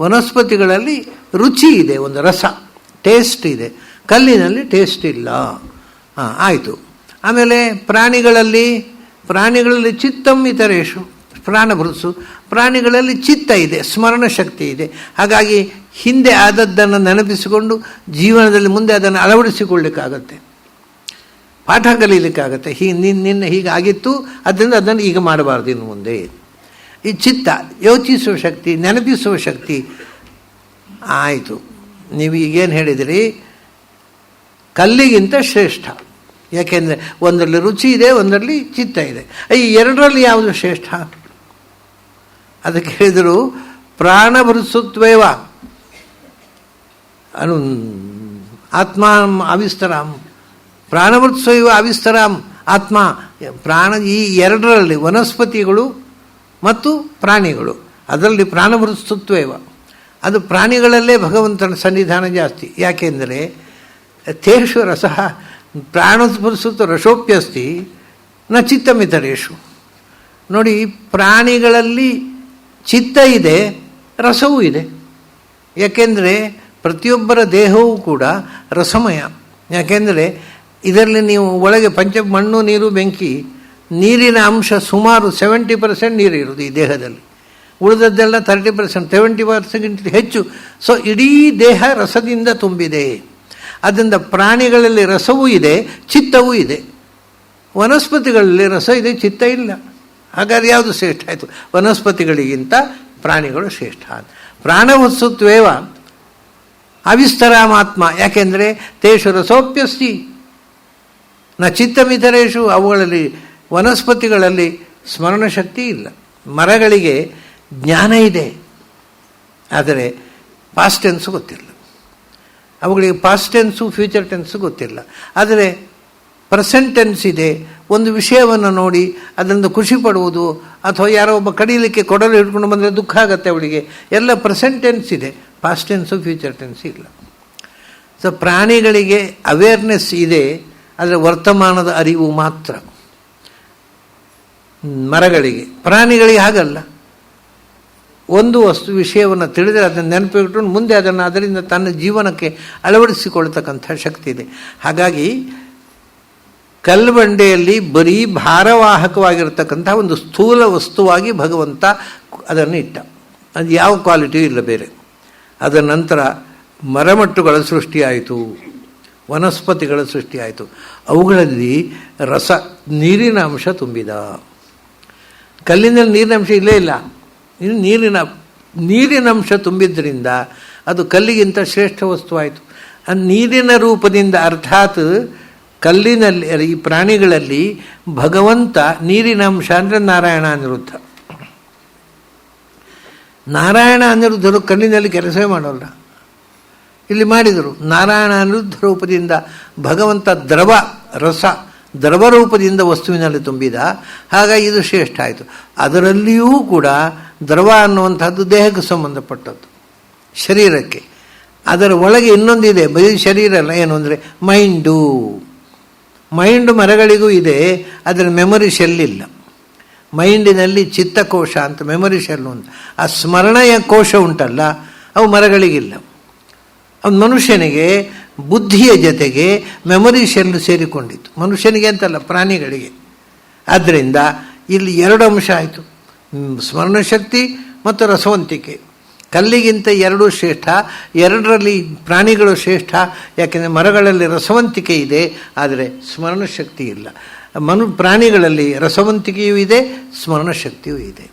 ವನಸ್ಪತಿಗಳಲ್ಲಿ ರುಚಿ ಇದೆ, ಒಂದು ರಸ, ಟೇಸ್ಟ್ ಇದೆ. ಕಲ್ಲಿನಲ್ಲಿ ಟೇಸ್ಟ್ ಇಲ್ಲ. ಆಯಿತು. ಆಮೇಲೆ ಪ್ರಾಣಿಗಳಲ್ಲಿ ಚಿತ್ತಂ ಇತರೇಶು ಪ್ರಾಣಭೃತ್ಸು. ಪ್ರಾಣಿಗಳಲ್ಲಿ ಚಿತ್ತ ಇದೆ, ಸ್ಮರಣ ಶಕ್ತಿ ಇದೆ. ಹಾಗಾಗಿ ಹಿಂದೆ ಆದದ್ದನ್ನು ನೆನಪಿಸಿಕೊಂಡು ಜೀವನದಲ್ಲಿ ಮುಂದೆ ಅದನ್ನು ಅಳವಡಿಸಿಕೊಳ್ಳಿಕ್ಕಾಗತ್ತೆ. ಪಾಠ ಕಲೀಲಿಕ್ಕಾಗತ್ತೆ. ನಿನ್ನೆ ಹೀಗಾಗಿತ್ತು, ಅದರಿಂದ ಅದನ್ನು ಈಗ ಮಾಡಬಾರ್ದು ಇನ್ನು ಮುಂದೆ. ಈ ಚಿತ್ತ ಯೋಚಿಸುವ ಶಕ್ತಿ, ನೆನಪಿಸುವ ಶಕ್ತಿ. ಆಯಿತು, ನೀವು ಈಗೇನು ಹೇಳಿದಿರಿ, ಕಲ್ಲಿಗಿಂತ ಶ್ರೇಷ್ಠ. ಯಾಕೆಂದರೆ ಒಂದರಲ್ಲಿ ರುಚಿ ಇದೆ, ಒಂದರಲ್ಲಿ ಚಿತ್ತ ಇದೆ. ಈ ಎರಡರಲ್ಲಿ ಯಾವುದು ಶ್ರೇಷ್ಠ? ಅದಕ್ಕೆ ಹೇಳಿದರು ಪ್ರಾಣಭೃತ್ಸುತ್ವೇವ ಅನು ಆತ್ಮ ಅವಿಸ್ತರಾಂ, ಪ್ರಾಣಭೃತ್ಸೈವ ಅವಿಸ್ತರಾಂ ಆತ್ಮ. ಈ ಎರಡರಲ್ಲಿ ವನಸ್ಪತಿಗಳು ಮತ್ತು ಪ್ರಾಣಿಗಳು, ಅದರಲ್ಲಿ ಪ್ರಾಣಭೃತ್ಸುತ್ವೇವ. ಅದು ಪ್ರಾಣಿಗಳಲ್ಲೇ ಭಗವಂತನ ಸನ್ನಿಧಾನ ಜಾಸ್ತಿ. ಯಾಕೆಂದರೆ ತೇಷು ರಸಃ ಪ್ರಾಣಸ್ಪೃಸುತ ರಸೋಪ್ಯಸ್ತಿ ನ ಚಿತ್ತಮಿತರೇಶು. ನೋಡಿ, ಪ್ರಾಣಿಗಳಲ್ಲಿ ಚಿತ್ತ ಇದೆ, ರಸವೂ ಇದೆ. ಯಾಕೆಂದರೆ ಪ್ರತಿಯೊಬ್ಬರ ದೇಹವೂ ಕೂಡ ರಸಮಯ. ಯಾಕೆಂದರೆ ಇದರಲ್ಲಿ ನೀವು ಒಳಗೆ ಮಣ್ಣು, ನೀರು, ಬೆಂಕಿ, ನೀರಿನ ಅಂಶ ಸುಮಾರು 70% ನೀರಿರುವುದು ಈ ದೇಹದಲ್ಲಿ. ಉಳಿದದ್ದೆಲ್ಲ 30%, 70% ಹೆಚ್ಚು. ಸೊ ಇಡೀ ದೇಹ ರಸದಿಂದ ತುಂಬಿದೆ. ಆದ್ದರಿಂದ ಪ್ರಾಣಿಗಳಲ್ಲಿ ರಸವೂ ಇದೆ, ಚಿತ್ತವೂ ಇದೆ. ವನಸ್ಪತಿಗಳಲ್ಲಿ ರಸ ಇದೆ, ಚಿತ್ತ ಇಲ್ಲ. ಹಾಗಾದ್ರೆ ಯಾವುದು ಶ್ರೇಷ್ಠ ಆಯಿತು? ವನಸ್ಪತಿಗಳಿಗಿಂತ ಪ್ರಾಣಿಗಳು ಶ್ರೇಷ್ಠ. ಪ್ರಾಣವತ್ಸುತ್ವೇವ ಅವಿಸ್ತರಾಮಾತ್ಮ. ಯಾಕೆಂದರೆ ತೇಷು ರಸೋಪ್ಯಸ್ತಿ ನ ಚಿತ್ತಮಿತರೇಶು. ಅವುಗಳಲ್ಲಿ ವನಸ್ಪತಿಗಳಲ್ಲಿ ಸ್ಮರಣಶಕ್ತಿ ಇಲ್ಲ. ಮರಗಳಿಗೆ ಜ್ಞಾನ ಇದೆ, ಆದರೆ ಪಾಸ್ಟ್ ಟೆನ್ಸು ಗೊತ್ತಿಲ್ಲ. ಅವುಗಳಿಗೆ ಪಾಸ್ಟ್ ಟೆನ್ಸು ಫ್ಯೂಚರ್ ಟೆನ್ಸು ಗೊತ್ತಿಲ್ಲ. ಆದರೆ ಪ್ರೆಸೆಂಟ್ ಟೆನ್ಸ್ ಇದೆ. ಒಂದು ವಿಷಯವನ್ನು ನೋಡಿ ಅದರಿಂದ ಖುಷಿ ಪಡುವುದು, ಅಥವಾ ಯಾರೋ ಒಬ್ಬ ಕಡಿಲಿಕ್ಕೆ ಕೊಡಲು ಹಿಡ್ಕೊಂಡು ಬಂದರೆ ದುಃಖ ಆಗುತ್ತೆ ಅವಳಿಗೆ. ಎಲ್ಲ ಪ್ರೆಸೆಂಟ್ ಟೆನ್ಸ್ ಇದೆ, ಪಾಸ್ಟ್ ಟೆನ್ಸು ಫ್ಯೂಚರ್ ಟೆನ್ಸ್ ಇಲ್ಲ. ಸೊ ಪ್ರಾಣಿಗಳಿಗೆ ಅವೇರ್ನೆಸ್ ಇದೆ, ಆದರೆ ವರ್ತಮಾನದ ಅರಿವು ಮಾತ್ರ. ಮರಗಳಿಗೆ, ಪ್ರಾಣಿಗಳಿಗೆ ಹಾಗಲ್ಲ. ಒಂದು ವಿಷಯವನ್ನು ತಿಳಿದರೆ ಅದನ್ನು ನೆನಪಿಟ್ಕೊಂಡು ಮುಂದೆ ಅದನ್ನು ಅದರಿಂದ ತನ್ನ ಜೀವನಕ್ಕೆ ಅಳವಡಿಸಿಕೊಳ್ತಕ್ಕಂಥ ಶಕ್ತಿ ಇದೆ. ಹಾಗಾಗಿ ಕಲ್ಬಂಡೆಯಲ್ಲಿ ಬರೀ ಭಾರವಾಹಕವಾಗಿರ್ತಕ್ಕಂಥ ಒಂದು ಸ್ಥೂಲ ವಸ್ತುವಾಗಿ ಭಗವಂತ ಅದನ್ನು ಇಟ್ಟ. ಅದು ಯಾವ ಕ್ವಾಲಿಟಿಯೂ ಇಲ್ಲ ಬೇರೆ. ಅದರ ನಂತರ ಮರಮಟ್ಟುಗಳ ಸೃಷ್ಟಿಯಾಯಿತು, ವನಸ್ಪತಿಗಳ ಸೃಷ್ಟಿಯಾಯಿತು. ಅವುಗಳಲ್ಲಿ ರಸ, ನೀರಿನ ಅಂಶ ತುಂಬಿದ. ಕಲ್ಲಿನಲ್ಲಿ ನೀರಿನ ಅಂಶ ಇಲ್ಲೇ ಇಲ್ಲ. ಇನ್ನು ನೀರಿನ ಅಂಶ ತುಂಬಿದ್ದರಿಂದ ಅದು ಕಲ್ಲಿಗಿಂತ ಶ್ರೇಷ್ಠ ವಸ್ತುವಾಯಿತು. ನೀರಿನ ರೂಪದಿಂದ, ಅರ್ಥಾತ್ ಕಲ್ಲಿನಲ್ಲಿ, ಈ ಪ್ರಾಣಿಗಳಲ್ಲಿ ಭಗವಂತ ನೀರಿನ ಅಂಶ ಅಂದರೆ ನಾರಾಯಣ ಅನಿರುದ್ಧ. ನಾರಾಯಣ ಅನಿರುದ್ಧರು ಕಲ್ಲಿನಲ್ಲಿ ಕೆಲಸವೇ ಮಾಡೋಲ್ಲ, ಇಲ್ಲಿ ಮಾಡಿದರು. ನಾರಾಯಣ ಅನಿರುದ್ಧ ರೂಪದಿಂದ ಭಗವಂತ ದ್ರವ ರೂಪದಿಂದ ವಸ್ತುವಿನಲ್ಲಿ ತುಂಬಿದ. ಹಾಗಾಗಿ ಇದು ಶ್ರೇಷ್ಠ ಆಯಿತು. ಅದರಲ್ಲಿಯೂ ಕೂಡ ದ್ರವ ಅನ್ನುವಂಥದ್ದು ದೇಹಕ್ಕೆ ಸಂಬಂಧಪಟ್ಟದ್ದು, ಶರೀರಕ್ಕೆ. ಅದರ ಒಳಗೆ ಇನ್ನೊಂದಿದೆ, ಬರೀ ಶರೀರ ಅಲ್ಲ. ಏನು ಅಂದರೆ ಮೈಂಡು ಮರಗಳಿಗೂ ಇದೆ, ಅದರ ಮೆಮೊರಿ ಶೆಲ್ ಇಲ್ಲ. ಮೈಂಡಿನಲ್ಲಿ ಚಿತ್ತಕೋಶ ಅಂತ, ಮೆಮೊರಿ ಶೆಲ್ ಅಂತ. ಆ ಸ್ಮರಣೆಯ ಕೋಶ ಉಂಟಲ್ಲ, ಅವು ಮರಗಳಿಗಿಲ್ಲ. ಅದು ಮನುಷ್ಯನಿಗೆ ಬುದ್ಧಿಯ ಜೊತೆಗೆ ಮೆಮೊರಿ ಶೆಲ್ ಸೇರಿಕೊಂಡಿತ್ತು. ಮನುಷ್ಯನಿಗೆ ಅಂತಲ್ಲ, ಪ್ರಾಣಿಗಳಿಗೆ. ಆದ್ದರಿಂದ ಇಲ್ಲಿ ಎರಡು ಅಂಶ ಆಯಿತು, ಸ್ಮರಣಶಕ್ತಿ ಮತ್ತು ರಸವಂತಿಕೆ. ಕಲ್ಲಿಗಿಂತ ಎರಡೂ ಶ್ರೇಷ್ಠ. ಎರಡರಲ್ಲಿ ಪ್ರಾಣಿಗಳು ಶ್ರೇಷ್ಠ. ಯಾಕೆಂದರೆ ಮರಗಳಲ್ಲಿ ರಸವಂತಿಕೆ ಇದೆ, ಆದರೆ ಸ್ಮರಣಶಕ್ತಿ ಇಲ್ಲ. ಪ್ರಾಣಿಗಳಲ್ಲಿ ರಸವಂತಿಕೆಯೂ ಇದೆ, ಸ್ಮರಣಶಕ್ತಿಯೂ ಇದೆ.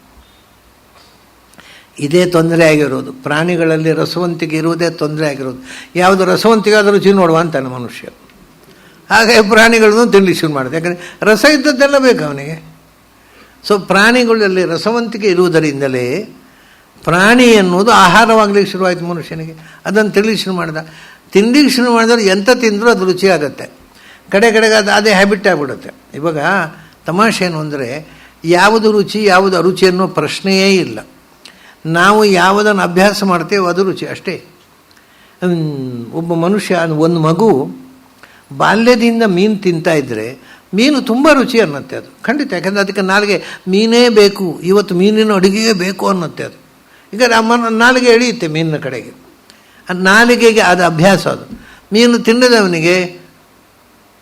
ಇದೇ ತೊಂದರೆ ಆಗಿರೋದು. ಪ್ರಾಣಿಗಳಲ್ಲಿ ರಸವಂತಿಕೆ ಇರುವುದೇ ತೊಂದರೆ ಆಗಿರೋದು. ಯಾವುದು ರಸವಂತಿಕೆ ಆದರೂ ರುಚಿ ನೋಡುವ ಅಂತಾನೆ ಮನುಷ್ಯ. ಹಾಗಾಗಿ ಪ್ರಾಣಿಗಳನ್ನು ತಿನ್ನಲಿಕ್ಕೆ ಶುರು ಮಾಡಿದೆ. ಯಾಕಂದರೆ ರಸ ಇದ್ದದ್ದೆಲ್ಲ ಬೇಕು ಅವನಿಗೆ. ಸೊ ಪ್ರಾಣಿಗಳಲ್ಲಿ ರಸವಂತಿಕೆ ಇರುವುದರಿಂದಲೇ ಪ್ರಾಣಿ ಎನ್ನುವುದು ಆಹಾರವಾಗಲಿಕ್ಕೆ ಶುರುವಾಯಿತು ಮನುಷ್ಯನಿಗೆ. ಅದನ್ನು ತಿನ್ನಲಿಕ್ಕೆ ಶುರು ಮಾಡಿದ. ತಿನ್ನಲಿಕ್ಕೆ ಶುರು ಮಾಡಿದ್ರೆ ಎಂಥ ತಿಂದರೂ ಅದು ರುಚಿ ಆಗುತ್ತೆ. ಕಡೆಗೆ ಅದೇ ಹ್ಯಾಬಿಟ್ ಆಗಿಬಿಡುತ್ತೆ. ಇವಾಗ ತಮಾಷೆ ಏನು ಅಂದರೆ, ಯಾವುದು ರುಚಿ ಯಾವುದು ಅರುಚಿ ಅನ್ನೋ ಪ್ರಶ್ನೆಯೇ ಇಲ್ಲ. ನಾವು ಯಾವುದನ್ನು ಅಭ್ಯಾಸ ಮಾಡ್ತೇವೆ ಅದು ರುಚಿ ಅಷ್ಟೇ. ಒಬ್ಬ ಮನುಷ್ಯ, ಒಂದು ಮಗು ಬಾಲ್ಯದಿಂದ ಮೀನು ತಿಂತಾ ಇದ್ದರೆ ಮೀನು ತುಂಬ ರುಚಿ ಅನ್ನತ್ತೆ ಅದು, ಖಂಡಿತ. ಯಾಕಂದರೆ ಅದಕ್ಕೆ ನಾಲಿಗೆ ಮೀನೇ ಬೇಕು, ಇವತ್ತು ಮೀನಿನ ಅಡುಗೆಯೇ ಬೇಕು ಅನ್ನತ್ತೆ ಅದು. ಈಗ ನಾಲಿಗೆ ಎಳೆಯುತ್ತೆ ಮೀನಿನ ಕಡೆಗೆ. ನಾಲಿಗೆಗೆ ಅದು ಅಭ್ಯಾಸ. ಅದು ಮೀನು ತಿನ್ನದವನಿಗೆ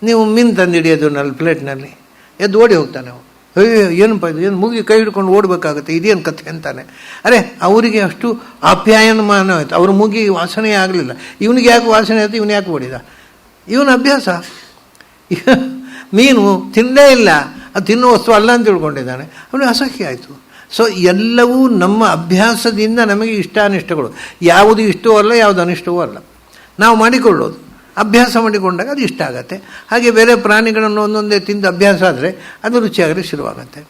ನೀವು ಮೀನು ತಂದು ಹಿಡಿಯೋದು ಪ್ಲೇಟ್ನಲ್ಲಿ ಎದ್ದು ಓಡಿ ಹೋಗ್ತಾನೆ. ಅವು ಅಯ್ಯೋ ಏನಪ್ಪ ಇದು, ಏನು ಮುಗಿ ಕೈ ಹಿಡ್ಕೊಂಡು ಓಡಬೇಕಾಗುತ್ತೆ, ಇದೇನು ಕಥೆ ಅಂತಾನೆ. ಅರೆ ಅವರಿಗೆ ಅಷ್ಟು ಆಪ್ಯಾಯನಮಾನ ಆಯಿತು. ಅವ್ರ ಮುಗಿ ವಾಸನೆ ಆಗಲಿಲ್ಲ, ಇವನಿಗೆ ಯಾಕೆ ವಾಸನೆ ಆಯಿತು, ಇವನು ಯಾಕೆ ಓಡಿದ, ಇವನ ಅಭ್ಯಾಸ. ಮೀನು ತಿನ್ನಲೇ ಇಲ್ಲ, ಅದು ತಿನ್ನೋ ವಸ್ತು ಅಲ್ಲ ಅಂತ ತಿಳ್ಕೊಂಡಿದ್ದಾನೆ, ಅವನಿಗೆ ಅಸಹ್ಯ ಆಯಿತು. ಸೊ ಎಲ್ಲವೂ ನಮ್ಮ ಅಭ್ಯಾಸದಿಂದ ನಮಗೆ ಇಷ್ಟಾನಿಷ್ಟಗಳು, ಯಾವುದು ಇಷ್ಟವೂ ಅಲ್ಲ, ಯಾವುದು ಅನಿಷ್ಟವೂ ಅಲ್ಲ, ನಾವು ಮಾಡಿಕೊಳ್ಳೋದು. ಅಭ್ಯಾಸ ಮಾಡಿಕೊಂಡಾಗ ಅದು ಇಷ್ಟ ಆಗತ್ತೆ. ಹಾಗೆ ಬೇರೆ ಪ್ರಾಣಿಗಳನ್ನು ಒಂದೊಂದೇ ತಿಂದು ಅಭ್ಯಾಸ ಆದರೆ ಅದು ರುಚಿಯಾಗಲಿ ಶುರುವಾಗತ್ತೆ.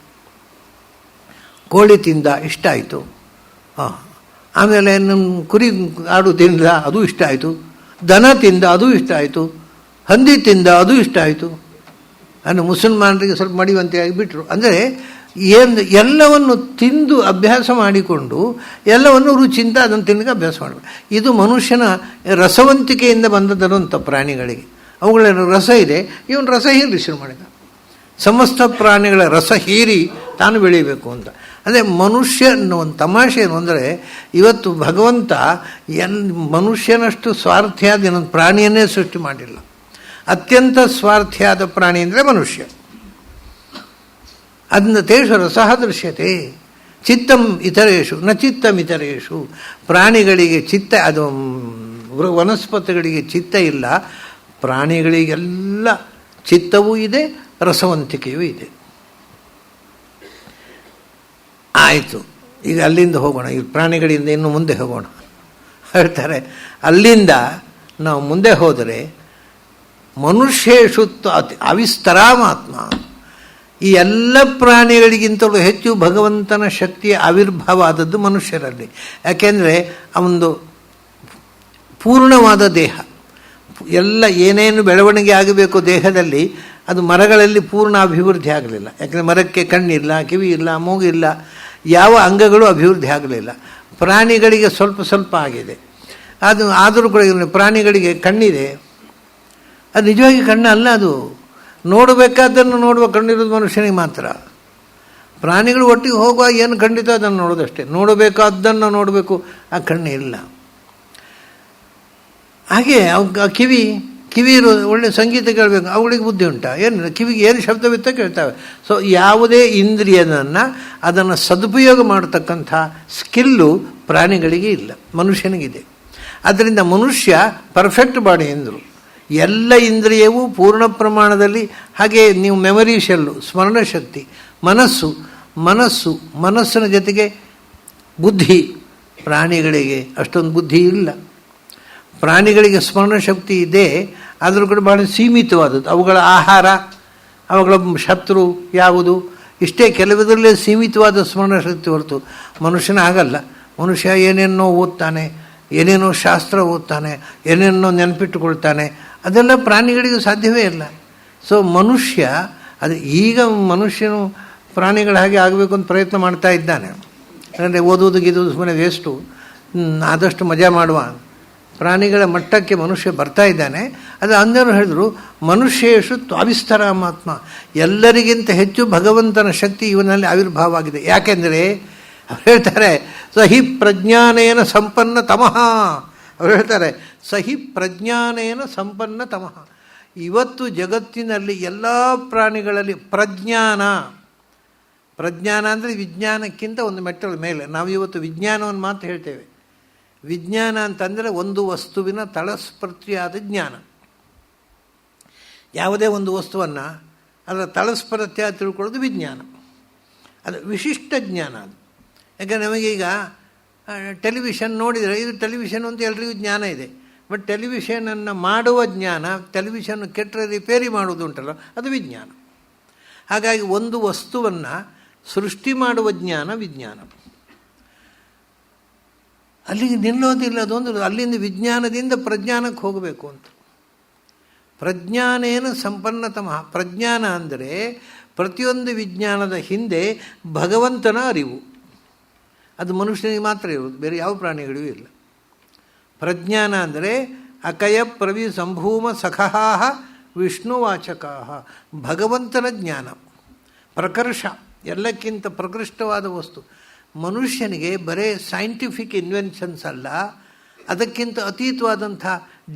ಕೋಳಿ ತಿಂದ ಇಷ್ಟ ಆಯಿತು, ಆಮೇಲೆ ನಮ್ಮ ಕುರಿ ಆಡು ತಿಂದ ಅದು ಇಷ್ಟ ಆಯಿತು, ದನ ತಿಂದ ಅದು ಇಷ್ಟ ಆಯಿತು, ಹಂದಿ ತಿಂದ ಅದು ಇಷ್ಟ ಆಯಿತು. ಅಂದರೆ ಮುಸಲ್ಮಾನರಿಗೆ ಸ್ವಲ್ಪ ಮಡಿವಂತೆ ಆಗಿಬಿಟ್ರು. ಅಂದರೆ ಎಲ್ಲವನ್ನು ತಿಂದು ಅಭ್ಯಾಸ ಮಾಡಿಕೊಂಡು ಎಲ್ಲವನ್ನು ರುಚಿಯಿಂದ ಅದನ್ನು ತಿನ್ನಕ್ಕೆ ಅಭ್ಯಾಸ ಮಾಡಬೇಕು. ಇದು ಮನುಷ್ಯನ ರಸವಂತಿಕೆಯಿಂದ ಬಂದದರಂಥ ಪ್ರಾಣಿಗಳಿಗೆ. ಅವುಗಳ ರಸ ಇದೆ, ಇವನು ರಸ ಹೀರಿ ಶುರು ಮಾಡಿದ. ಸಮಸ್ತ ಪ್ರಾಣಿಗಳ ರಸ ಹೀರಿ ತಾನು ಬೆಳೀಬೇಕು ಅಂತ. ಅಂದರೆ ಮನುಷ್ಯನ ಒಂದು ತಮಾಷೆ ಏನು ಅಂದರೆ, ಇವತ್ತು ಭಗವಂತ ಮನುಷ್ಯನಷ್ಟು ಸ್ವಾರ್ಥಿಯಾದ ಇನ್ನೊಂದು ಪ್ರಾಣಿಯನ್ನೇ ಸೃಷ್ಟಿ ಮಾಡಿಲ್ಲ. ಅತ್ಯಂತ ಸ್ವಾರ್ಥಿಯಾದ ಪ್ರಾಣಿ ಅಂದರೆ ಮನುಷ್ಯ. ಅದನ್ನ ತೇಷು ರಸಃ ದೃಶ್ಯತೆ ಚಿತ್ತಂ ಇತರೇಶು ನ ಚಿತ್ತಂ ಇತರೇಶು. ಪ್ರಾಣಿಗಳಿಗೆ ಚಿತ್ತ, ಅದು ವನಸ್ಪತಿಗಳಿಗೆ ಚಿತ್ತ ಇಲ್ಲ, ಪ್ರಾಣಿಗಳಿಗೆಲ್ಲ ಚಿತ್ತವೂ ಇದೆ, ರಸವಂತಿಕೆಯೂ ಇದೆ. ಆಯಿತು, ಈಗ ಅಲ್ಲಿಂದ ಹೋಗೋಣ, ಈಗ ಪ್ರಾಣಿಗಳಿಂದ ಇನ್ನು ಮುಂದೆ ಹೋಗೋಣ ಹೇಳ್ತಾರೆ. ಅಲ್ಲಿಂದ ನಾವು ಮುಂದೆ ಹೋದರೆ ಮನುಷ್ಯೇಷು ಅವಿಸ್ತರಾಮಾತ್ಮ, ಈ ಎಲ್ಲ ಪ್ರಾಣಿಗಳಿಗಿಂತಲೂ ಹೆಚ್ಚು ಭಗವಂತನ ಶಕ್ತಿಯ ಆವಿರ್ಭಾವ ಆದದ್ದು ಮನುಷ್ಯರಲ್ಲಿ. ಯಾಕೆಂದರೆ ಅವನದು ಪೂರ್ಣವಾದ ದೇಹ, ಎಲ್ಲ ಏನೇನು ಬೆಳವಣಿಗೆ ಆಗಬೇಕು ದೇಹದಲ್ಲಿ, ಅದು ಮರಗಳಲ್ಲಿ ಪೂರ್ಣ ಅಭಿವೃದ್ಧಿ ಆಗಲಿಲ್ಲ. ಯಾಕೆಂದರೆ ಮರಕ್ಕೆ ಕಣ್ಣಿಲ್ಲ, ಕಿವಿ ಇಲ್ಲ, ಮೂಗಿಲ್ಲ, ಯಾವ ಅಂಗಗಳು ಅಭಿವೃದ್ಧಿ ಆಗಲಿಲ್ಲ. ಪ್ರಾಣಿಗಳಿಗೆ ಸ್ವಲ್ಪ ಸ್ವಲ್ಪ ಆಗಿದೆ. ಅದು ಆದರೂ ಕೂಡ ಪ್ರಾಣಿಗಳಿಗೆ ಕಣ್ಣಿದೆ, ಅದು ನಿಜವಾಗಿ ಕಣ್ಣು ಅಲ್ಲ, ಅದು ನೋಡಬೇಕಾದ್ದನ್ನು ನೋಡುವ ಕಣ್ಣಿರೋದು ಮನುಷ್ಯನಿಗೆ ಮಾತ್ರ. ಪ್ರಾಣಿಗಳು ಒಟ್ಟಿಗೆ ಹೋಗುವಾಗ ಏನು ಖಂಡಿತ ಅದನ್ನು ನೋಡೋದಷ್ಟೇ, ನೋಡಬೇಕಾದ್ದನ್ನು ನೋಡಬೇಕು, ಆ ಕಣ್ಣು ಇಲ್ಲ. ಹಾಗೆ ಕಿವಿ ಇರೋದು, ಒಳ್ಳೆ ಸಂಗೀತ ಕೇಳಬೇಕು, ಅವುಗಳಿಗೆ ಬುದ್ಧಿ ಉಂಟಾ? ಏನು ಕಿವಿಗೆ ಏನು ಶಬ್ದವಿತ್ತ ಕೇಳ್ತಾವೆ. ಸೊ ಯಾವುದೇ ಇಂದ್ರಿಯದನ್ನು ಅದನ್ನು ಸದುಪಯೋಗ ಮಾಡತಕ್ಕಂಥ ಸ್ಕಿಲ್ಲು ಪ್ರಾಣಿಗಳಿಗೆ ಇಲ್ಲ, ಮನುಷ್ಯನಿಗಿದೆ. ಆದ್ದರಿಂದ ಮನುಷ್ಯ ಪರ್ಫೆಕ್ಟ್ ಬಾಡಿ ಎಂದರು. ಎಲ್ಲ ಇಂದ್ರಿಯವೂ ಪೂರ್ಣ ಪ್ರಮಾಣದಲ್ಲಿ. ಹಾಗೆ ನೀವು ಮೆಮರಿ ಶೆಲ್ಲು, ಸ್ಮರಣಶಕ್ತಿ, ಮನಸ್ಸಿನ ಜೊತೆಗೆ ಬುದ್ಧಿ. ಪ್ರಾಣಿಗಳಿಗೆ ಅಷ್ಟೊಂದು ಬುದ್ಧಿ ಇಲ್ಲ. ಪ್ರಾಣಿಗಳಿಗೆ ಸ್ಮರಣಶಕ್ತಿ ಇದೆ, ಆದರೂ ಕೂಡ ಭಾಳ ಸೀಮಿತವಾದದ್ದು. ಅವುಗಳ ಆಹಾರ, ಅವುಗಳ ಶತ್ರು ಯಾವುದು, ಇಷ್ಟೇ ಕೆಲವದರಲ್ಲೇ ಸೀಮಿತವಾದ ಸ್ಮರಣಶಕ್ತಿ ಹೊರತು ಮನುಷ್ಯನ ಆಗಲ್ಲ. ಮನುಷ್ಯ ಏನೇನೋ ಓದ್ತಾನೆ, ಏನೇನೋ ಶಾಸ್ತ್ರ ಓದ್ತಾನೆ, ಏನೇನೋ ನೆನಪಿಟ್ಟುಕೊಳ್ತಾನೆ, ಅದೆಲ್ಲ ಪ್ರಾಣಿಗಳಿಗೆ ಸಾಧ್ಯವೇ ಇಲ್ಲ. ಸೊ ಮನುಷ್ಯ ಅದು ಈಗ ಮನುಷ್ಯನು ಪ್ರಾಣಿಗಳ ಹಾಗೆ ಆಗಬೇಕು ಅಂತ ಪ್ರಯತ್ನ ಮಾಡ್ತಾ ಇದ್ದಾನೆ. ಅಂದರೆ ಓದುವುದು ಗಿದುವುದು ಸುಮ್ಮನೆ ವೇಸ್ಟು, ಆದಷ್ಟು ಮಜಾ ಮಾಡುವ ಪ್ರಾಣಿಗಳ ಮಟ್ಟಕ್ಕೆ ಮನುಷ್ಯ ಬರ್ತಾ ಇದ್ದಾನೆ. ಅದು ಅಂದರು ಹೇಳಿದ್ರು, ಮನುಷ್ಯೇಷು ತ್ವಾವಿಸ್ತರಾಮಾತ್ಮ, ಎಲ್ಲರಿಗಿಂತ ಹೆಚ್ಚು ಭಗವಂತನ ಶಕ್ತಿ ಇವನಲ್ಲಿ ಆವಿರ್ಭಾವ ಆಗಿದೆ. ಯಾಕೆಂದರೆ ಅವ್ರು ಹೇಳ್ತಾರೆ, ಸಹಿ ಪ್ರಜ್ಞಾನೇನ ಸಂಪನ್ನ ತಮಃ. ಅವ್ರು ಹೇಳ್ತಾರೆ, ಸಹಿ ಪ್ರಜ್ಞಾನೇನ ಸಂಪನ್ನ ತಮಃ. ಇವತ್ತು ಜಗತ್ತಿನಲ್ಲಿ ಎಲ್ಲ ಪ್ರಾಣಿಗಳಲ್ಲಿ ಪ್ರಜ್ಞಾನ ಅಂದರೆ ವಿಜ್ಞಾನಕ್ಕಿಂತ ಒಂದು ಮೆಟ್ಟಲು ಮೇಲೆ. ನಾವು ಇವತ್ತು ವಿಜ್ಞಾನವನ್ನು ಮಾತ್ರ ಹೇಳ್ತೇವೆ. ವಿಜ್ಞಾನ ಅಂತಂದರೆ ಒಂದು ವಸ್ತುವಿನ ತಳಸ್ಪರ್ತಿಯಾದ ಜ್ಞಾನ. ಯಾವುದೇ ಒಂದು ವಸ್ತುವನ್ನು ಅದರ ತಳಸ್ಪರ್ತಿಯಾದ ತಿಳ್ಕೊಳ್ಳೋದು ವಿಜ್ಞಾನ. ಅದು ವಿಶಿಷ್ಟ ಜ್ಞಾನ. ಅದು ಯಾಕಂದರೆ ನಮಗೀಗ ಟೆಲಿವಿಷನ್ ನೋಡಿದರೆ ಇದು ಟೆಲಿವಿಷನ್ ಅಂತ ಎಲ್ರಿಗೂ ಜ್ಞಾನ ಇದೆ. ಬಟ್ ಟೆಲಿವಿಷನನ್ನು ಮಾಡುವ ಜ್ಞಾನ, ಟೆಲಿವಿಷನ್ ಕೆಟ್ಟರೆ ರಿಪೇರಿ ಮಾಡೋದು ಉಂಟಲ್ಲ, ಅದು ವಿಜ್ಞಾನ. ಹಾಗಾಗಿ ಒಂದು ವಸ್ತುವನ್ನು ಸೃಷ್ಟಿ ಮಾಡುವ ಜ್ಞಾನ ವಿಜ್ಞಾನ. ಅಲ್ಲಿಗೆ ನಿಲ್ಲೋದಿಲ್ಲ. ಅದೊಂದು ಅಲ್ಲಿಂದ ವಿಜ್ಞಾನದಿಂದ ಪ್ರಜ್ಞಾನಕ್ಕೆ ಹೋಗಬೇಕು ಅಂತ. ಪ್ರಜ್ಞಾನೇನ ಸಂಪನ್ನತಮಃ. ಪ್ರಜ್ಞಾನ ಅಂದರೆ ಪ್ರತಿಯೊಂದು ವಿಜ್ಞಾನದ ಹಿಂದೆ ಭಗವಂತನ ಅರಿವು. ಅದು ಮನುಷ್ಯನಿಗೆ ಮಾತ್ರ ಇರುವುದು, ಬೇರೆ ಯಾವ ಪ್ರಾಣಿಗಳಿಗೂ ಇಲ್ಲ. ಪ್ರಜ್ಞಾನ ಅಂದರೆ ಅಕಯ ಪ್ರವಿ ಸಂಭೂಮ ಸಖಹಾಹ ವಿಷ್ಣುವಾಚಕಾಹ. ಭಗವಂತನ ಜ್ಞಾನ ಪ್ರಕರ್ಷ, ಎಲ್ಲಕ್ಕಿಂತ ಪ್ರಕೃಷ್ಟವಾದ ವಸ್ತು. ಮನುಷ್ಯನಿಗೆ ಬರೇ ಸೈಂಟಿಫಿಕ್ ಇನ್ವೆನ್ಷನ್ಸ್ ಅಲ್ಲ, ಅದಕ್ಕಿಂತ ಅತೀತವಾದಂಥ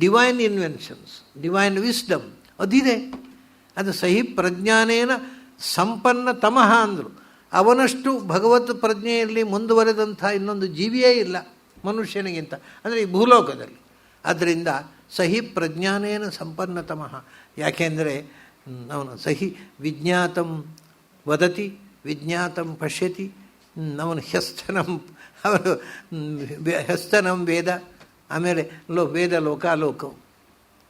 ಡಿವೈನ್ ಇನ್ವೆನ್ಷನ್ಸ್, ಡಿವೈನ್ ವಿಸ್ಡಮ್ ಅದಿದೆ. ಅದು ಸಹಿ ಪ್ರಜ್ಞಾನೇನ ಸಂಪನ್ನ ತಮಃ ಅಂದರು. ಅವನಷ್ಟು ಭಗವತ್ ಪ್ರಜ್ಞೆಯಲ್ಲಿ ಮುಂದುವರೆದಂಥ ಇನ್ನೊಂದು ಜೀವಿಯೇ ಇಲ್ಲ ಮನುಷ್ಯನಿಗಿಂತ, ಅಂದರೆ ಈ ಭೂಲೋಕದಲ್ಲಿ. ಆದ್ದರಿಂದ ಸಹಿ ಪ್ರಜ್ಞಾನೇನ ಸಂಪನ್ನತಮಃ. ಯಾಕೆಂದರೆ ಅವನು ಸಹಿ ವಿಜ್ಞಾತಂ ವದತಿ ವಿಜ್ಞಾತಂ ಪಶ್ಯತಿ, ಅವನು ಅವನು ಹ್ಯಸ್ತನಂ ವೇದ, ಆಮೇಲೆ ವೇದ ಲೋಕಾಲೋಕವು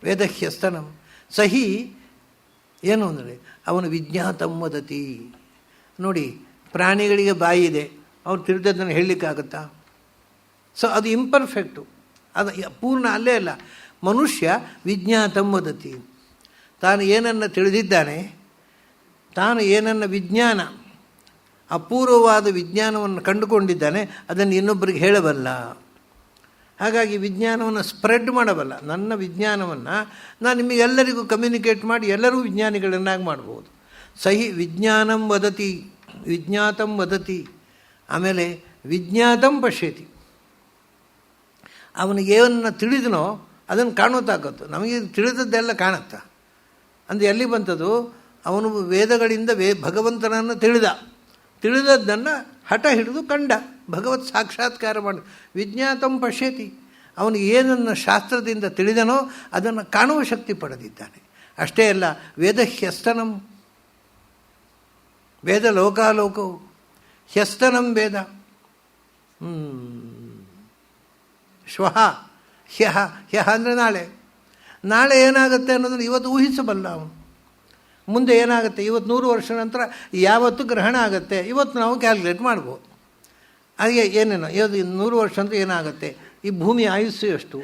ವೇದ ಹ್ಯಸ್ತನಂ. ಸಹಿ ಏನು ಅಂದರೆ ಅವನು ವಿಜ್ಞಾತಂ ವದತಿ. ನೋಡಿ, ಪ್ರಾಣಿಗಳಿಗೆ ಬಾಯಿ ಇದೆ, ಅವ್ರು ತಿಳಿದದ್ದನ್ನು ಹೇಳಲಿಕ್ಕಾಗತ್ತಾ? ಸೊ ಅದು ಇಂಪರ್ಫೆಕ್ಟು, ಅದು ಪೂರ್ಣ ಅಲ್ಲೇ ಅಲ್ಲ. ಮನುಷ್ಯ ವಿಜ್ಞಾತಂ ವದತಿ, ತಾನು ಏನನ್ನು ತಿಳಿದಿದ್ದಾನೆ, ತಾನು ಏನನ್ನು ವಿಜ್ಞಾನ ಅಪೂರ್ವವಾದ ವಿಜ್ಞಾನವನ್ನು ಕಂಡುಕೊಂಡಿದ್ದಾನೆ, ಅದನ್ನು ಇನ್ನೊಬ್ಬರಿಗೆ ಹೇಳಬಲ್ಲ. ಹಾಗಾಗಿ ವಿಜ್ಞಾನವನ್ನು ಸ್ಪ್ರೆಡ್ ಮಾಡಬಲ್ಲ. ನನ್ನ ವಿಜ್ಞಾನವನ್ನು ನಾನು ನಿಮಗೆಲ್ಲರಿಗೂ ಕಮ್ಯುನಿಕೇಟ್ ಮಾಡಿ ಎಲ್ಲರೂ ವಿಜ್ಞಾನಿಗಳನ್ನಾಗಿ ಮಾಡ್ಬೋದು. ಸಹಿ ವಿಜ್ಞಾನಂ ವದತಿ ವಿಜ್ಞಾತಂ ವದತಿ, ಆಮೇಲೆ ವಿಜ್ಞಾತಂ ಪಶ್ಯತಿ. ಅವನಿಗೆ ಏನನ್ನು ತಿಳಿದನೋ ಅದನ್ನು ಕಾಣೋತಾಗತ್ತು. ನಮಗೆ ತಿಳಿದದ್ದೆಲ್ಲ ಕಾಣುತ್ತಾ ಅಂದರೆ ಎಲ್ಲಿ ಬಂತದು? ಅವನು ವೇದಗಳಿಂದ ಭಗವಂತನನ್ನು ತಿಳಿದದ್ದನ್ನು ಹಠ ಹಿಡಿದು ಕಂಡ, ಭಗವತ್ ಸಾಕ್ಷಾತ್ಕಾರ ಮಾಡಿ. ವಿಜ್ಞಾತಂ ಪಶ್ಯತಿ, ಅವನಿಗೆ ಏನನ್ನು ಶಾಸ್ತ್ರದಿಂದ ತಿಳಿದನೋ ಅದನ್ನು ಕಾಣುವ ಶಕ್ತಿ ಪಡೆದಿದ್ದಾನೆ. ಅಷ್ಟೇ ಅಲ್ಲ, ವೇದ ಹ್ಯಸ್ತನಂ, ವೇದ ಲೋಕಾಲೋಕವು ಹ್ಯಸ್ತನಂ ವೇದ. ಶ್ವಃ ಹ್ಯಃ, ಹ್ಯಃ ಅಂದರೆ ನಾಳೆ ಏನಾಗುತ್ತೆ ಅನ್ನೋದನ್ನು ಇವತ್ತು ಊಹಿಸಬಲ್ಲ ಅವನು. ಮುಂದೆ ಏನಾಗುತ್ತೆ, ಇವತ್ತು 100 ವರ್ಷ ನಂತರ ಯಾವತ್ತು ಗ್ರಹಣ ಆಗುತ್ತೆ ಇವತ್ತು ನಾವು ಕ್ಯಾಲ್ಕುಲೇಟ್ ಮಾಡ್ಬೋದು. ಹಾಗೆ ಏನೇನೋ ಇವತ್ತು 100 ವರ್ಷ ಅಂತ ಏನಾಗುತ್ತೆ, ಈ ಭೂಮಿ ಆಯುಸ್ಸು ಎಷ್ಟು,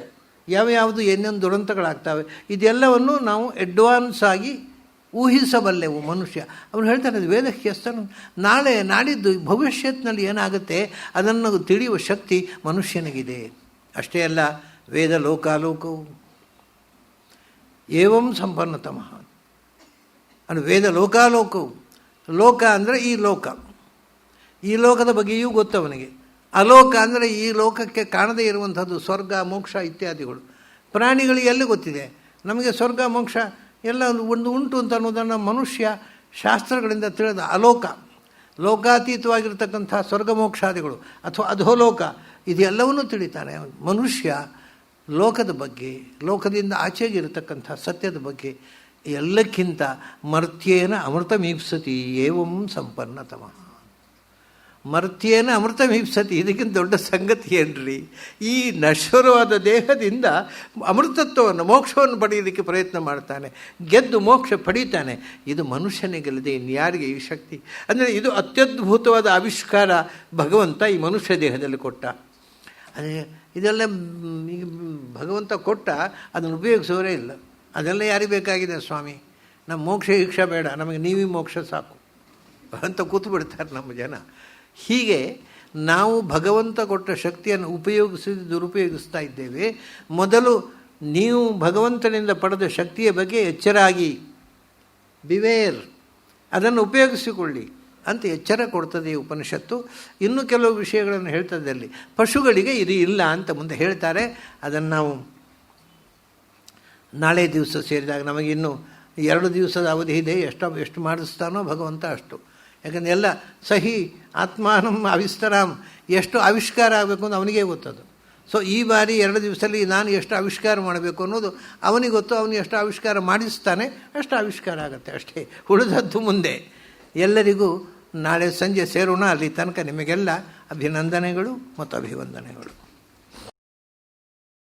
ಯಾವ್ಯಾವುದು ಏನೇನು ದುರಂತಗಳಾಗ್ತವೆ, ಇದೆಲ್ಲವನ್ನು ನಾವು ಅಡ್ವಾನ್ಸ್ ಆಗಿ ಊಹಿಸಬಲ್ಲೆವು ಮನುಷ್ಯ. ಅವನು ಹೇಳ್ತಾರೆ ವೇದಹ್ಯಸ್ತನು, ನಾಳೆ ನಾಡಿದ್ದು ಭವಿಷ್ಯತ್ನಲ್ಲಿ ಏನಾಗುತ್ತೆ ಅದನ್ನು ತಿಳಿಯುವ ಶಕ್ತಿ ಮನುಷ್ಯನಿಗಿದೆ. ಅಷ್ಟೇ ಅಲ್ಲ, ವೇದ ಲೋಕಾಲೋಕವು ಏವಂ ಸಂಪನ್ನತಮಃ. ಅದು ವೇದ ಲೋಕಾಲೋಕವು, ಲೋಕ ಅಂದರೆ ಈ ಲೋಕದ ಬಗ್ಗೆಯೂ ಗೊತ್ತವನಿಗೆ. ಅಲೋಕ ಅಂದರೆ ಈ ಲೋಕಕ್ಕೆ ಕಾಣದೇ ಇರುವಂಥದ್ದು, ಸ್ವರ್ಗ ಮೋಕ್ಷ ಇತ್ಯಾದಿಗಳು. ಪ್ರಾಣಿಗಳಿಗೆ ಎಲ್ಲಿ ಗೊತ್ತಿದೆ? ನಮಗೆ ಸ್ವರ್ಗ ಮೋಕ್ಷ ಎಲ್ಲ ಒಂದು ಉಂಟು ಅಂತ ಅನ್ನೋದನ್ನು ಮನುಷ್ಯ ಶಾಸ್ತ್ರಗಳಿಂದ ತಿಳಿದ ಅಲೋಕ, ಲೋಕಾತೀತವಾಗಿರ್ತಕ್ಕಂಥ ಸ್ವರ್ಗ ಮೋಕ್ಷಾದಿಗಳು ಅಥವಾ ಅಧೋಲೋಕ, ಇದೆಲ್ಲವನ್ನೂ ತಿಳಿತಾನೆ ಮನುಷ್ಯ. ಲೋಕದ ಬಗ್ಗೆ, ಲೋಕದಿಂದ ಆಚೆಗಿರತಕ್ಕಂಥ ಸತ್ಯದ ಬಗ್ಗೆ ಎಲ್ಲಕ್ಕಿಂತ ಮರ್ತ್ಯೇನ ಅಮೃತಮೀಪ್ಸತಿ ಏವಂ ಸಂಪನ್ನತಮಃ. ಮರ್ತ್ಯೇನ ಅಮೃತಮೀಪ್ಸತಿ, ಇದಕ್ಕಿಂತ ದೊಡ್ಡ ಸಂಗತಿ ಏನ್ರಿ? ಈ ನಶ್ವರವಾದ ದೇಹದಿಂದ ಅಮೃತತ್ವವನ್ನು, ಮೋಕ್ಷವನ್ನು ಪಡೆಯಲಿಕ್ಕೆ ಪ್ರಯತ್ನ ಮಾಡ್ತಾನೆ, ಗೆದ್ದು ಮೋಕ್ಷ ಪಡೀತಾನೆ. ಇದು ಮನುಷ್ಯನಿಗೆಲ್ಲದೆ ಇನ್ಯಾರಿಗೆ ಈ ಶಕ್ತಿ? ಅಂದರೆ ಇದು ಅತ್ಯದ್ಭುತವಾದ ಆವಿಷ್ಕಾರ ಭಗವಂತ ಈ ಮನುಷ್ಯ ದೇಹದಲ್ಲಿ ಕೊಟ್ಟ. ಅದೇ ಇದೆಲ್ಲ ಭಗವಂತ ಕೊಟ್ಟ, ಅದನ್ನು ಉಪಯೋಗಿಸೋರೇ ಇಲ್ಲ. ಅದೆಲ್ಲ ಯಾರಿಗೆ ಬೇಕಾಗಿದೆ ಸ್ವಾಮಿ? ನಮ್ಮ ಮೋಕ್ಷ ಈಕ್ಷ ಬೇಡ, ನಮಗೆ ನೀವೇ ಮೋಕ್ಷ ಸಾಕು ಅಂತ ಕೂತು ಬಿಡ್ತಾರೆ ನಮ್ಮ ಜನ. ಹೀಗೆ ನಾವು ಭಗವಂತ ಕೊಟ್ಟ ಶಕ್ತಿಯನ್ನು ದುರುಪಯೋಗಿಸ್ತಾ ಇದ್ದೇವೆ. ಮೊದಲು ನೀವು ಭಗವಂತನಿಂದ ಪಡೆದ ಶಕ್ತಿಯ ಬಗ್ಗೆ ಎಚ್ಚರಾಗಿ, ಬಿವೇರ್, ಅದನ್ನು ಉಪಯೋಗಿಸಿಕೊಳ್ಳಿ ಅಂತ ಎಚ್ಚರ ಕೊಡ್ತದೆ ಈ ಉಪನಿಷತ್ತು. ಇನ್ನೂ ಕೆಲವು ವಿಷಯಗಳನ್ನು ಹೇಳ್ತದೆ ಅಲ್ಲಿ. ಪಶುಗಳಿಗೆ ಇದು ಇಲ್ಲ ಅಂತ ಮುಂದೆ ಹೇಳ್ತಾರೆ. ಅದನ್ನು ನಾವು ನಾಳೆ ದಿವಸ ಸೇರಿದಾಗ, ನಮಗಿನ್ನೂ 2 ದಿವಸದ ಅವಧಿ ಇದೆ. ಎಷ್ಟು ಮಾಡಿಸ್ತಾನೋ ಭಗವಂತ ಅಷ್ಟು. ಯಾಕಂದರೆ ಎಲ್ಲ ಸಹಿ ಆತ್ಮಾನಂ ಆವಿಸ್ತರಾಮ್, ಎಷ್ಟು ಆವಿಷ್ಕಾರ ಆಗಬೇಕು ಅಂತ ಅವನಿಗೆ ಗೊತ್ತದು. ಸೊ ಈ ಬಾರಿ 2 ದಿವಸದಲ್ಲಿ ನಾನು ಎಷ್ಟು ಆವಿಷ್ಕಾರ ಮಾಡಬೇಕು ಅನ್ನೋದು ಅವನಿಗೆ ಗೊತ್ತು. ಅವನು ಎಷ್ಟು ಆವಿಷ್ಕಾರ ಮಾಡಿಸ್ತಾನೆ ಅಷ್ಟು ಆವಿಷ್ಕಾರ ಆಗುತ್ತೆ ಅಷ್ಟೇ. ಉಳಿದದ್ದು ಮುಂದೆ. ಎಲ್ಲರಿಗೂ ನಾಳೆ ಸಂಜೆ ಸೇರೋಣ. ಅಲ್ಲಿ ತನಕ ನಿಮಗೆಲ್ಲ ಅಭಿನಂದನೆಗಳು ಮತ್ತು ಅಭಿವಂದನೆಗಳು.